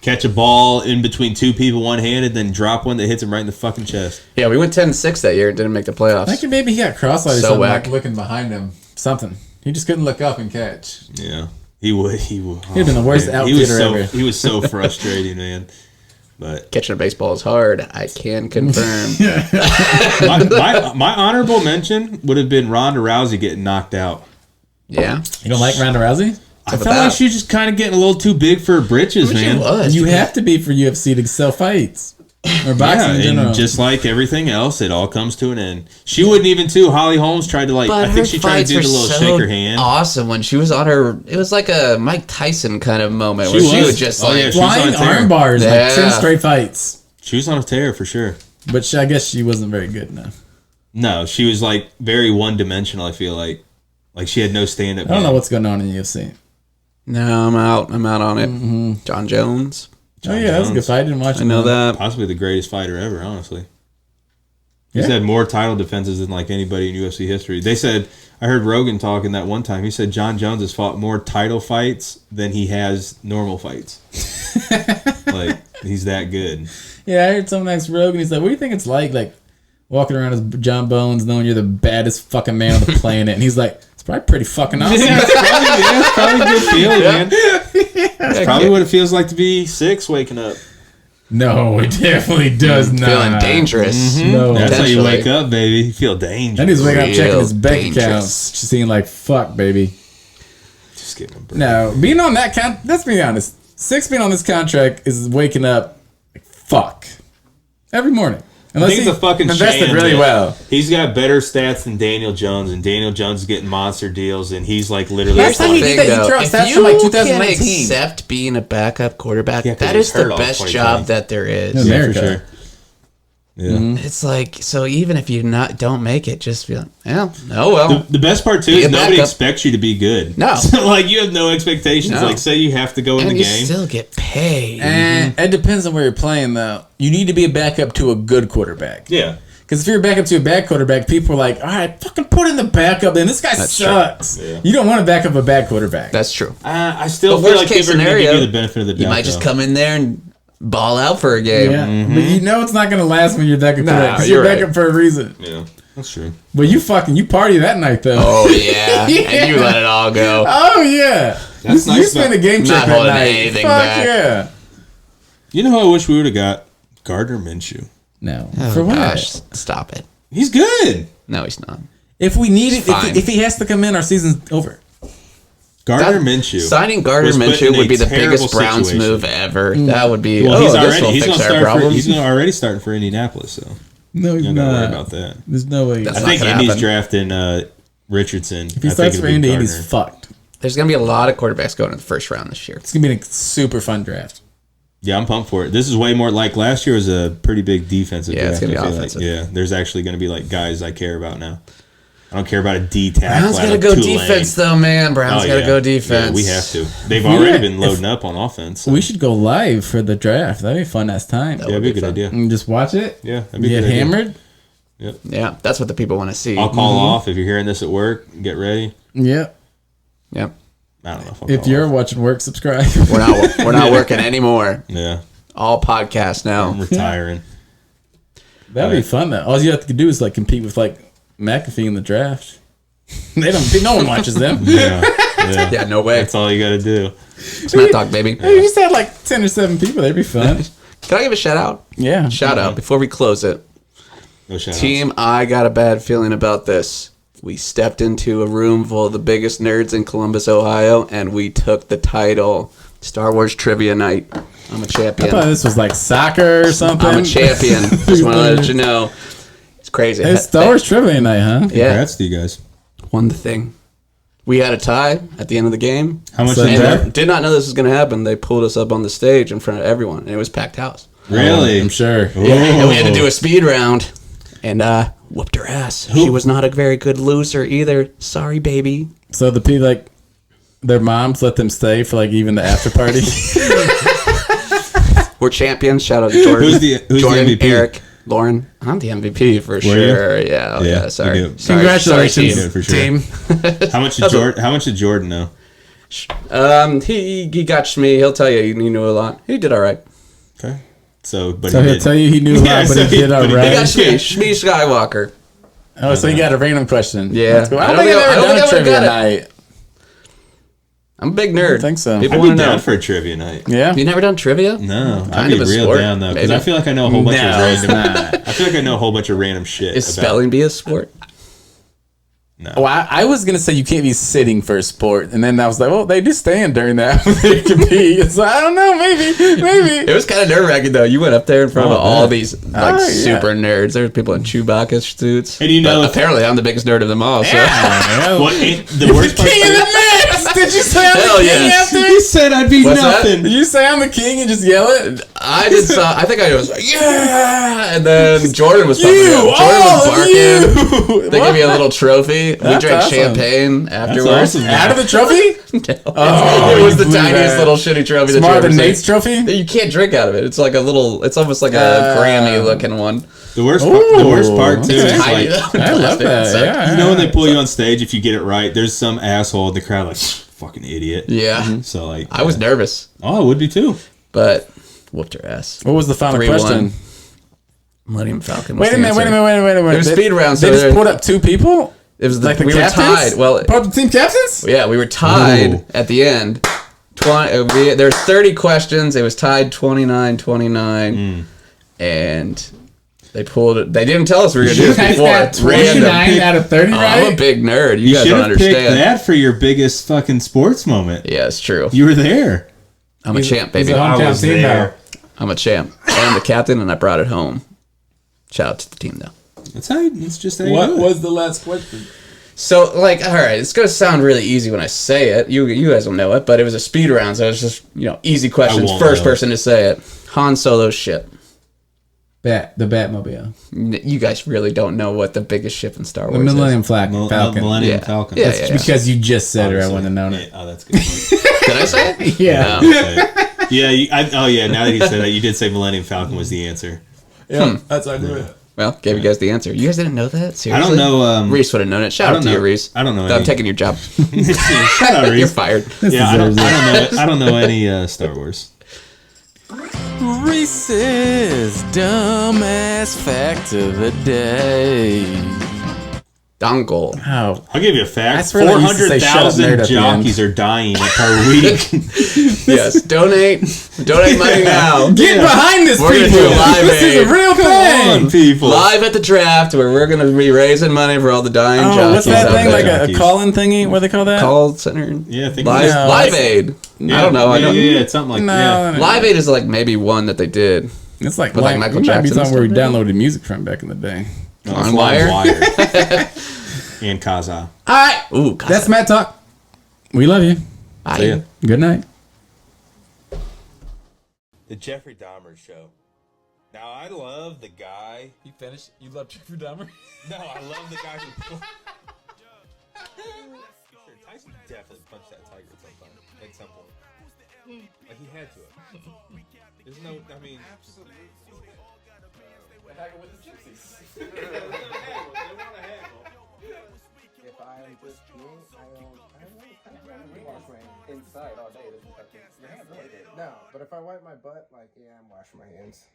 [SPEAKER 3] Catch a ball in between two people one-handed, then drop one that hits him right in the fucking chest.
[SPEAKER 2] Yeah, we went 10-6 that year and didn't make the playoffs.
[SPEAKER 1] I think maybe he got cross-eyed or
[SPEAKER 2] So
[SPEAKER 1] something,
[SPEAKER 2] whack.
[SPEAKER 1] like looking behind him. Something. He just couldn't look up and catch.
[SPEAKER 3] Yeah. He would.
[SPEAKER 1] He'd been the worst outfielder ever.
[SPEAKER 3] He was so frustrating, man. But
[SPEAKER 2] Catching a baseball is hard. I can confirm.
[SPEAKER 3] my honorable mention would have been Ronda Rousey getting knocked out.
[SPEAKER 2] Yeah.
[SPEAKER 1] You don't like Ronda Rousey?
[SPEAKER 3] I felt like she was just kind of getting a little too big for her britches, man.
[SPEAKER 1] You have to be for UFC to sell fights. Or boxing in general.
[SPEAKER 3] And just like everything else, it all comes to an end. She wouldn't even too. Holly Holmes tried to
[SPEAKER 2] But
[SPEAKER 3] I think she tried to do the little shake her hand.
[SPEAKER 2] Awesome when she was on her. It was like a Mike Tyson kind of moment
[SPEAKER 3] She
[SPEAKER 2] where she
[SPEAKER 3] was.
[SPEAKER 2] would just
[SPEAKER 3] Oh,
[SPEAKER 2] like
[SPEAKER 3] yeah, she was on
[SPEAKER 1] flying
[SPEAKER 3] a tear.
[SPEAKER 1] arm bars,
[SPEAKER 2] Yeah.
[SPEAKER 1] like 10 straight fights.
[SPEAKER 3] She was on a tear for sure.
[SPEAKER 1] But I guess she wasn't very good enough.
[SPEAKER 3] No, she was like very one dimensional. I feel like she had no stand up.
[SPEAKER 1] I don't know what's going on in UFC.
[SPEAKER 2] No, I'm out. I'm out on it. John Jones.
[SPEAKER 1] Oh yeah, that was a good
[SPEAKER 3] Jones.
[SPEAKER 1] fight. I didn't watch it.
[SPEAKER 2] I know that.
[SPEAKER 3] Possibly the greatest fighter ever, honestly. He's
[SPEAKER 1] Yeah.
[SPEAKER 3] had more title defenses than like anybody in UFC history. They said, I heard Rogan talking that one time. He said John Jones has fought more title fights than he has normal fights. Like, he's that good.
[SPEAKER 1] Yeah, I heard someone ask Rogan. He's like, "What do you think it's like walking around as John Bones, knowing you're the baddest fucking man on the planet?" And he's like, "It's probably pretty fucking awesome."
[SPEAKER 3] It's probably a good feeling, man. That's probably what it feels like to be 6 waking up.
[SPEAKER 1] No, it definitely does not.
[SPEAKER 2] Feeling dangerous.
[SPEAKER 1] No,
[SPEAKER 3] That's how you
[SPEAKER 2] Potentially.
[SPEAKER 3] wake up, baby. You feel dangerous.
[SPEAKER 1] and he's waking up checking his
[SPEAKER 2] Real
[SPEAKER 1] bank
[SPEAKER 2] dangerous.
[SPEAKER 1] accounts, just seeing like, "Fuck, baby."
[SPEAKER 3] Just give him a break.
[SPEAKER 1] No, being on that let's be honest. 6 being on this contract is waking up like, fuck, every morning.
[SPEAKER 3] I think it's a fucking
[SPEAKER 1] invested
[SPEAKER 3] sham
[SPEAKER 1] really
[SPEAKER 3] that
[SPEAKER 1] well.
[SPEAKER 3] He's got better stats than Daniel Jones, and Daniel Jones is getting monster deals, and he's like literally.
[SPEAKER 1] Last time he did that, he threw out
[SPEAKER 2] if
[SPEAKER 1] stats
[SPEAKER 2] you
[SPEAKER 1] from, like,
[SPEAKER 2] can
[SPEAKER 1] 2019.
[SPEAKER 2] accept being a backup quarterback,
[SPEAKER 3] Yeah, 'cause
[SPEAKER 2] that
[SPEAKER 3] he was
[SPEAKER 2] is the
[SPEAKER 3] hurt all
[SPEAKER 2] best
[SPEAKER 3] 2020.
[SPEAKER 2] job that there is.
[SPEAKER 1] Yeah.
[SPEAKER 3] Yeah,
[SPEAKER 1] America.
[SPEAKER 3] for sure. Yeah.
[SPEAKER 2] It's like, so even if you don't make it, just be like, oh well.
[SPEAKER 3] The best part too
[SPEAKER 2] Be
[SPEAKER 3] is
[SPEAKER 2] a
[SPEAKER 3] nobody
[SPEAKER 2] backup.
[SPEAKER 3] expects you to be good.
[SPEAKER 2] No.
[SPEAKER 3] So, like you have no expectations.
[SPEAKER 2] No.
[SPEAKER 3] Like say you have to go in
[SPEAKER 2] And
[SPEAKER 3] the
[SPEAKER 2] you
[SPEAKER 3] game.
[SPEAKER 2] still get paid.
[SPEAKER 1] And it depends on where you're playing, though. You need to be a backup to a good quarterback.
[SPEAKER 3] Yeah.
[SPEAKER 1] Because if you're a backup to a bad quarterback, people are like, all right, fucking put in the backup, and this guy
[SPEAKER 2] That's
[SPEAKER 1] sucks.
[SPEAKER 3] true. Yeah.
[SPEAKER 1] You don't want to back up a bad quarterback.
[SPEAKER 2] That's true.
[SPEAKER 3] I still
[SPEAKER 2] But
[SPEAKER 3] feel
[SPEAKER 2] worst
[SPEAKER 3] like
[SPEAKER 2] case
[SPEAKER 3] people are going to
[SPEAKER 2] scenario,
[SPEAKER 3] give you the benefit of the doubt.
[SPEAKER 2] You might just
[SPEAKER 3] though.
[SPEAKER 2] come in there and ball out for a game.
[SPEAKER 1] yeah. But you know it's not going to last when you're backup quarterback. Because you're
[SPEAKER 2] you're
[SPEAKER 1] backup
[SPEAKER 2] right.
[SPEAKER 1] for a reason.
[SPEAKER 3] Yeah, that's true.
[SPEAKER 1] But you party that night, though.
[SPEAKER 2] Oh yeah. And you let it all go.
[SPEAKER 1] Oh, yeah.
[SPEAKER 3] That's
[SPEAKER 1] you
[SPEAKER 3] nice
[SPEAKER 1] spend
[SPEAKER 3] about-
[SPEAKER 1] a game
[SPEAKER 2] Not
[SPEAKER 1] check that
[SPEAKER 2] holding
[SPEAKER 1] night.
[SPEAKER 2] anything
[SPEAKER 1] Fuck
[SPEAKER 2] back.
[SPEAKER 1] yeah.
[SPEAKER 3] You know who I wish we would have got? Gardner Minshew.
[SPEAKER 1] No.
[SPEAKER 2] Oh,
[SPEAKER 1] for what?
[SPEAKER 2] gosh, stop it.
[SPEAKER 3] He's good.
[SPEAKER 2] No, he's not.
[SPEAKER 1] If we need it,
[SPEAKER 2] Fine.
[SPEAKER 1] if he has to come in, our season's over.
[SPEAKER 3] Gardner
[SPEAKER 2] That-
[SPEAKER 3] Minshew.
[SPEAKER 2] Signing Gardner
[SPEAKER 3] was put in
[SPEAKER 2] Minshew
[SPEAKER 3] a
[SPEAKER 2] would be the
[SPEAKER 3] terrible
[SPEAKER 2] biggest Browns
[SPEAKER 3] situation.
[SPEAKER 2] move ever. That would be.
[SPEAKER 3] Well, he's
[SPEAKER 2] this
[SPEAKER 3] already
[SPEAKER 2] will
[SPEAKER 3] he's
[SPEAKER 2] fix
[SPEAKER 3] going to
[SPEAKER 2] our
[SPEAKER 3] start.
[SPEAKER 2] problems.
[SPEAKER 3] He's already starting for Indianapolis. So
[SPEAKER 1] No, he's
[SPEAKER 3] you don't got to worry
[SPEAKER 1] not.
[SPEAKER 3] about that.
[SPEAKER 1] There's no way.
[SPEAKER 2] That's
[SPEAKER 3] I
[SPEAKER 2] not
[SPEAKER 3] think
[SPEAKER 2] gonna
[SPEAKER 3] Indy's
[SPEAKER 2] happen.
[SPEAKER 3] drafting Richardson.
[SPEAKER 1] If he starts for Indy, he's fucked.
[SPEAKER 2] There's going to be a lot of quarterbacks going in the first round this year.
[SPEAKER 1] It's gonna be a super fun draft.
[SPEAKER 3] Yeah, I'm pumped for it. This is way more like last year was a pretty big defensive
[SPEAKER 2] Yeah, it's
[SPEAKER 3] draft.
[SPEAKER 2] gonna be
[SPEAKER 3] I feel
[SPEAKER 2] offensive.
[SPEAKER 3] Like. Yeah, there's actually going to be like guys I care about now. I don't care about a D tackle.
[SPEAKER 2] Browns got to go defense, though, man. Browns got to go defense.
[SPEAKER 3] Yeah, we have to. They've already been loading up on offense. So.
[SPEAKER 1] We should go live for the draft. That'd be a fun ass time.
[SPEAKER 3] Yeah, that'd be a good idea.
[SPEAKER 1] And just watch it.
[SPEAKER 3] Yeah, that'd be a
[SPEAKER 1] Get
[SPEAKER 3] good idea.
[SPEAKER 1] hammered.
[SPEAKER 2] Yeah, that's what the people want to see.
[SPEAKER 3] I'll call off if you're hearing this at work. Get ready.
[SPEAKER 1] Yep.
[SPEAKER 2] Yep.
[SPEAKER 3] I don't know if I'll
[SPEAKER 1] If
[SPEAKER 3] call
[SPEAKER 1] you're
[SPEAKER 3] off.
[SPEAKER 1] watching work, subscribe.
[SPEAKER 2] We're not working anymore.
[SPEAKER 3] Yeah,
[SPEAKER 2] All podcasts
[SPEAKER 3] I'm
[SPEAKER 2] now.
[SPEAKER 3] retiring.
[SPEAKER 1] That'd be fun though. All you have to do is like compete with like McAfee in the draft. They don't. No one watches them.
[SPEAKER 3] Yeah, yeah.
[SPEAKER 2] Yeah, no way.
[SPEAKER 3] That's all you got to do.
[SPEAKER 2] Smack talk, baby.
[SPEAKER 1] Hey, you just had like 10 or 7 people. That'd be fun.
[SPEAKER 2] Can I give a shout out?
[SPEAKER 1] Yeah.
[SPEAKER 2] Shout out before we close it.
[SPEAKER 3] No shout
[SPEAKER 2] Team, I got a bad feeling about this. We stepped into a room full of the biggest nerds in Columbus, Ohio, and we took the title. Star Wars Trivia Night. I'm a
[SPEAKER 1] I
[SPEAKER 2] champion.
[SPEAKER 1] thought this was like soccer or something.
[SPEAKER 2] I'm a champion. Just want to let you know. It's crazy.
[SPEAKER 1] It's Star Wars Trivia Night, huh?
[SPEAKER 2] Yeah,
[SPEAKER 3] Congrats to you guys.
[SPEAKER 2] won the thing. We had a tie at the end of the game.
[SPEAKER 3] How much
[SPEAKER 1] So
[SPEAKER 3] did
[SPEAKER 1] that-
[SPEAKER 3] that?
[SPEAKER 2] Did not know this was going to happen. They pulled us up on the stage in front of everyone, and it was packed house.
[SPEAKER 3] Really?
[SPEAKER 1] I'm sure.
[SPEAKER 2] And we had to do a speed round, and whooped her ass. She was not a very good loser either. Sorry, baby.
[SPEAKER 1] So the people like their moms let them stay for like even the after party.
[SPEAKER 2] We're champions. Shout out to Jordan.
[SPEAKER 3] Who's the
[SPEAKER 2] Jordan,
[SPEAKER 3] MVP?
[SPEAKER 2] Eric, Lauren. I'm the MVP for sure. Yeah. Sorry.
[SPEAKER 3] you do.
[SPEAKER 1] Congratulations,
[SPEAKER 3] Sorry, for sure.
[SPEAKER 1] team.
[SPEAKER 3] How much did Jordan know?
[SPEAKER 2] He got Shmee. He'll tell you he knew a lot. He did all right.
[SPEAKER 3] Okay. So
[SPEAKER 1] So he'll tell you he knew a lot,
[SPEAKER 3] Yeah,
[SPEAKER 1] but
[SPEAKER 3] so
[SPEAKER 1] he did all
[SPEAKER 3] but he
[SPEAKER 2] He
[SPEAKER 1] right.
[SPEAKER 2] got Shmee Skywalker.
[SPEAKER 1] Oh, so you got a random question.
[SPEAKER 2] Yeah.
[SPEAKER 1] That's cool. I don't
[SPEAKER 2] I
[SPEAKER 1] think
[SPEAKER 2] don't
[SPEAKER 1] I've
[SPEAKER 2] think
[SPEAKER 1] ever
[SPEAKER 2] I
[SPEAKER 1] done a
[SPEAKER 2] would've
[SPEAKER 1] trivia
[SPEAKER 2] got it.
[SPEAKER 1] night.
[SPEAKER 2] I'm a big nerd.
[SPEAKER 1] I think so.
[SPEAKER 2] People
[SPEAKER 3] I'd
[SPEAKER 2] want
[SPEAKER 3] be
[SPEAKER 2] to
[SPEAKER 3] down
[SPEAKER 2] know.
[SPEAKER 3] for a trivia night.
[SPEAKER 1] Yeah.
[SPEAKER 2] You never done trivia?
[SPEAKER 3] No, I'd
[SPEAKER 2] Kind
[SPEAKER 3] be
[SPEAKER 2] of a
[SPEAKER 3] real
[SPEAKER 2] sport,
[SPEAKER 3] down though because
[SPEAKER 2] maybe.
[SPEAKER 3] I feel like I know a whole bunch of
[SPEAKER 1] No, it's
[SPEAKER 3] random.
[SPEAKER 1] not.
[SPEAKER 3] I feel like I know a whole bunch of random shit.
[SPEAKER 2] Is
[SPEAKER 3] about,
[SPEAKER 2] spelling bee a sport?
[SPEAKER 3] No.
[SPEAKER 1] Well, I was gonna say you can't be sitting for a sport, and then I was like, well, they do stand during that. They could be. So I don't know. Maybe.
[SPEAKER 2] It was kind of nerve wracking though. You went up there in front of
[SPEAKER 3] Oh,
[SPEAKER 2] all
[SPEAKER 3] man.
[SPEAKER 2] these
[SPEAKER 1] yeah.
[SPEAKER 2] super nerds. There were people in Chewbacca suits.
[SPEAKER 3] And you know-
[SPEAKER 2] But apparently I'm the biggest nerd of them all. So.
[SPEAKER 3] What the worst part?
[SPEAKER 1] King of the mix! Did you say I'm
[SPEAKER 2] Hell
[SPEAKER 1] the king
[SPEAKER 2] yes.
[SPEAKER 1] after?
[SPEAKER 3] He said I'd be
[SPEAKER 2] What's that?
[SPEAKER 3] nothing.
[SPEAKER 1] Did you say I'm the king and just yell it?
[SPEAKER 2] I think I was like, yeah, and then Jordan was pumping
[SPEAKER 1] You!
[SPEAKER 2] me up. Jordan
[SPEAKER 1] All
[SPEAKER 2] was
[SPEAKER 1] of
[SPEAKER 2] barking.
[SPEAKER 1] you!
[SPEAKER 2] They gave me a little trophy. We
[SPEAKER 1] That's
[SPEAKER 2] drank
[SPEAKER 1] awesome.
[SPEAKER 2] champagne afterwards.
[SPEAKER 3] awesome.
[SPEAKER 1] Out of the trophy?
[SPEAKER 2] No. It was the
[SPEAKER 1] you blew
[SPEAKER 2] tiniest
[SPEAKER 1] that.
[SPEAKER 2] little shitty trophy that you
[SPEAKER 1] Smarter
[SPEAKER 2] ever
[SPEAKER 1] than
[SPEAKER 2] seen.
[SPEAKER 1] Nate's trophy?
[SPEAKER 2] You can't drink out of it. It's like a little. It's almost like a Grammy looking one.
[SPEAKER 3] The worst part too
[SPEAKER 1] okay.
[SPEAKER 3] is
[SPEAKER 2] Tiny
[SPEAKER 3] like
[SPEAKER 2] though.
[SPEAKER 1] I love that. Yeah.
[SPEAKER 3] you know when they pull you on stage if you get it right, there's some asshole in the crowd like fucking idiot.
[SPEAKER 2] Yeah.
[SPEAKER 3] So like
[SPEAKER 2] I was nervous,
[SPEAKER 3] Oh, I would be too.
[SPEAKER 2] but whooped her ass.
[SPEAKER 1] What was the final
[SPEAKER 2] 3-1.
[SPEAKER 1] question?
[SPEAKER 2] Millennium Falcon. was
[SPEAKER 1] Wait a
[SPEAKER 2] the
[SPEAKER 1] minute.
[SPEAKER 2] answer. It was speed round,
[SPEAKER 1] They
[SPEAKER 2] so
[SPEAKER 1] just
[SPEAKER 2] there-
[SPEAKER 1] put up two people?
[SPEAKER 2] It was
[SPEAKER 1] Like the
[SPEAKER 2] we
[SPEAKER 1] captains?
[SPEAKER 2] were tied. Well,
[SPEAKER 1] Part of the team captains?
[SPEAKER 2] yeah, we were tied
[SPEAKER 3] Ooh.
[SPEAKER 2] at the end. There's 30 questions. It was tied 29-29, and they pulled it. They didn't tell us we were going to do this before. It's random.
[SPEAKER 1] out of 30,
[SPEAKER 2] Oh,
[SPEAKER 1] right?
[SPEAKER 2] I'm a big nerd. You guys
[SPEAKER 3] Should
[SPEAKER 2] don't
[SPEAKER 3] have picked
[SPEAKER 2] understand.
[SPEAKER 3] that for your biggest fucking sports moment.
[SPEAKER 2] Yeah, it's true.
[SPEAKER 3] You were there.
[SPEAKER 2] I'm a champ, baby.
[SPEAKER 1] He's a hometown
[SPEAKER 3] I was
[SPEAKER 1] team
[SPEAKER 3] there.
[SPEAKER 1] now.
[SPEAKER 2] I'm a champ. I'm the captain, and I brought it home. Shout out to the team, though.
[SPEAKER 3] That's how. It's just how you
[SPEAKER 1] What
[SPEAKER 3] do it.
[SPEAKER 1] was the last question?
[SPEAKER 2] So, like, all right, it's gonna sound really easy when I say it. You guys will know it, but it was a speed round, so it's just easy questions.
[SPEAKER 3] won't
[SPEAKER 2] First
[SPEAKER 3] know.
[SPEAKER 2] person to say it. Han Solo's ship.
[SPEAKER 1] The Batmobile.
[SPEAKER 2] You guys really don't know what the biggest ship in Star Wars
[SPEAKER 1] The Millennium
[SPEAKER 2] is.
[SPEAKER 1] Falcon.
[SPEAKER 3] Millennium
[SPEAKER 2] Yeah.
[SPEAKER 3] Falcon.
[SPEAKER 2] Yeah,
[SPEAKER 3] That's
[SPEAKER 2] yeah.
[SPEAKER 1] Because you just said it, I
[SPEAKER 3] obviously-
[SPEAKER 1] wouldn't have known it.
[SPEAKER 3] Oh, that's good.
[SPEAKER 2] Did I say it?
[SPEAKER 1] Yeah.
[SPEAKER 2] No.
[SPEAKER 3] Yeah. Oh, yeah. Now that you said that, you did say Millennium Falcon was the answer.
[SPEAKER 1] Yeah, that's how I knew it.
[SPEAKER 2] Well, gave you guys the answer. You guys didn't know that? Seriously?
[SPEAKER 3] I don't know.
[SPEAKER 2] Reese would have known it. Shout
[SPEAKER 3] I
[SPEAKER 2] out
[SPEAKER 3] don't
[SPEAKER 2] to you,
[SPEAKER 3] know-
[SPEAKER 2] Reese.
[SPEAKER 3] I don't know
[SPEAKER 2] I'm
[SPEAKER 3] any-
[SPEAKER 2] taking your job.
[SPEAKER 3] Shut up,
[SPEAKER 2] You're
[SPEAKER 3] Reese.
[SPEAKER 2] fired.
[SPEAKER 3] Yeah, I don't
[SPEAKER 1] deserves
[SPEAKER 3] know. I don't know any Star Wars.
[SPEAKER 1] Reese's dumbass fact of the day.
[SPEAKER 2] Dongle.
[SPEAKER 1] Oh,
[SPEAKER 3] I'll give you a fact.
[SPEAKER 1] That's where they used to say, "Shut up, nerd,"
[SPEAKER 3] 400,000
[SPEAKER 1] at the end.
[SPEAKER 3] jockeys are dying per week.
[SPEAKER 2] Yes, donate money now.
[SPEAKER 1] get behind this,
[SPEAKER 2] We're gonna
[SPEAKER 1] people!
[SPEAKER 2] do a live
[SPEAKER 1] This is
[SPEAKER 2] aid.
[SPEAKER 1] a real
[SPEAKER 3] Come on,
[SPEAKER 1] thing.
[SPEAKER 3] people.
[SPEAKER 2] Live at the draft, where we're gonna be raising money for all the dying
[SPEAKER 1] Oh,
[SPEAKER 2] jockeys
[SPEAKER 1] what's that
[SPEAKER 2] out
[SPEAKER 1] thing?
[SPEAKER 2] there.
[SPEAKER 1] Like a
[SPEAKER 3] Jockeys.
[SPEAKER 1] call-in thingy? What do they call that?
[SPEAKER 2] Call center?
[SPEAKER 3] Yeah, I think
[SPEAKER 2] Live,
[SPEAKER 3] it's-
[SPEAKER 2] Live Aid. I don't know. I don't.
[SPEAKER 3] Yeah, it's something like
[SPEAKER 1] No,
[SPEAKER 3] that.
[SPEAKER 1] no, no.
[SPEAKER 2] Live Aid is like maybe one that they did.
[SPEAKER 1] It's like,
[SPEAKER 2] With, like, Michael
[SPEAKER 1] it might be
[SPEAKER 2] Jackson
[SPEAKER 1] something where we
[SPEAKER 2] and stuff.
[SPEAKER 1] downloaded music from back in the day.
[SPEAKER 2] On Wire?
[SPEAKER 3] And Kaza.
[SPEAKER 1] All right,
[SPEAKER 2] Ooh, God.
[SPEAKER 1] that's Matt Talk. We love you.
[SPEAKER 2] Bye.
[SPEAKER 3] See ya.
[SPEAKER 1] Good night.
[SPEAKER 3] The Jeffrey Dahmer Show. Now, I love the guy.
[SPEAKER 1] You finished? You love Jeffrey Dahmer?
[SPEAKER 3] No, I love the guy who. Sure, Tyson definitely punched that tiger at some point. Like, he had to have. There's no, I mean.
[SPEAKER 6] If I'm just me, I don't wash my hands inside all day. Your hands really good. No, but if I wipe my butt, like, yeah, I'm washing my hands.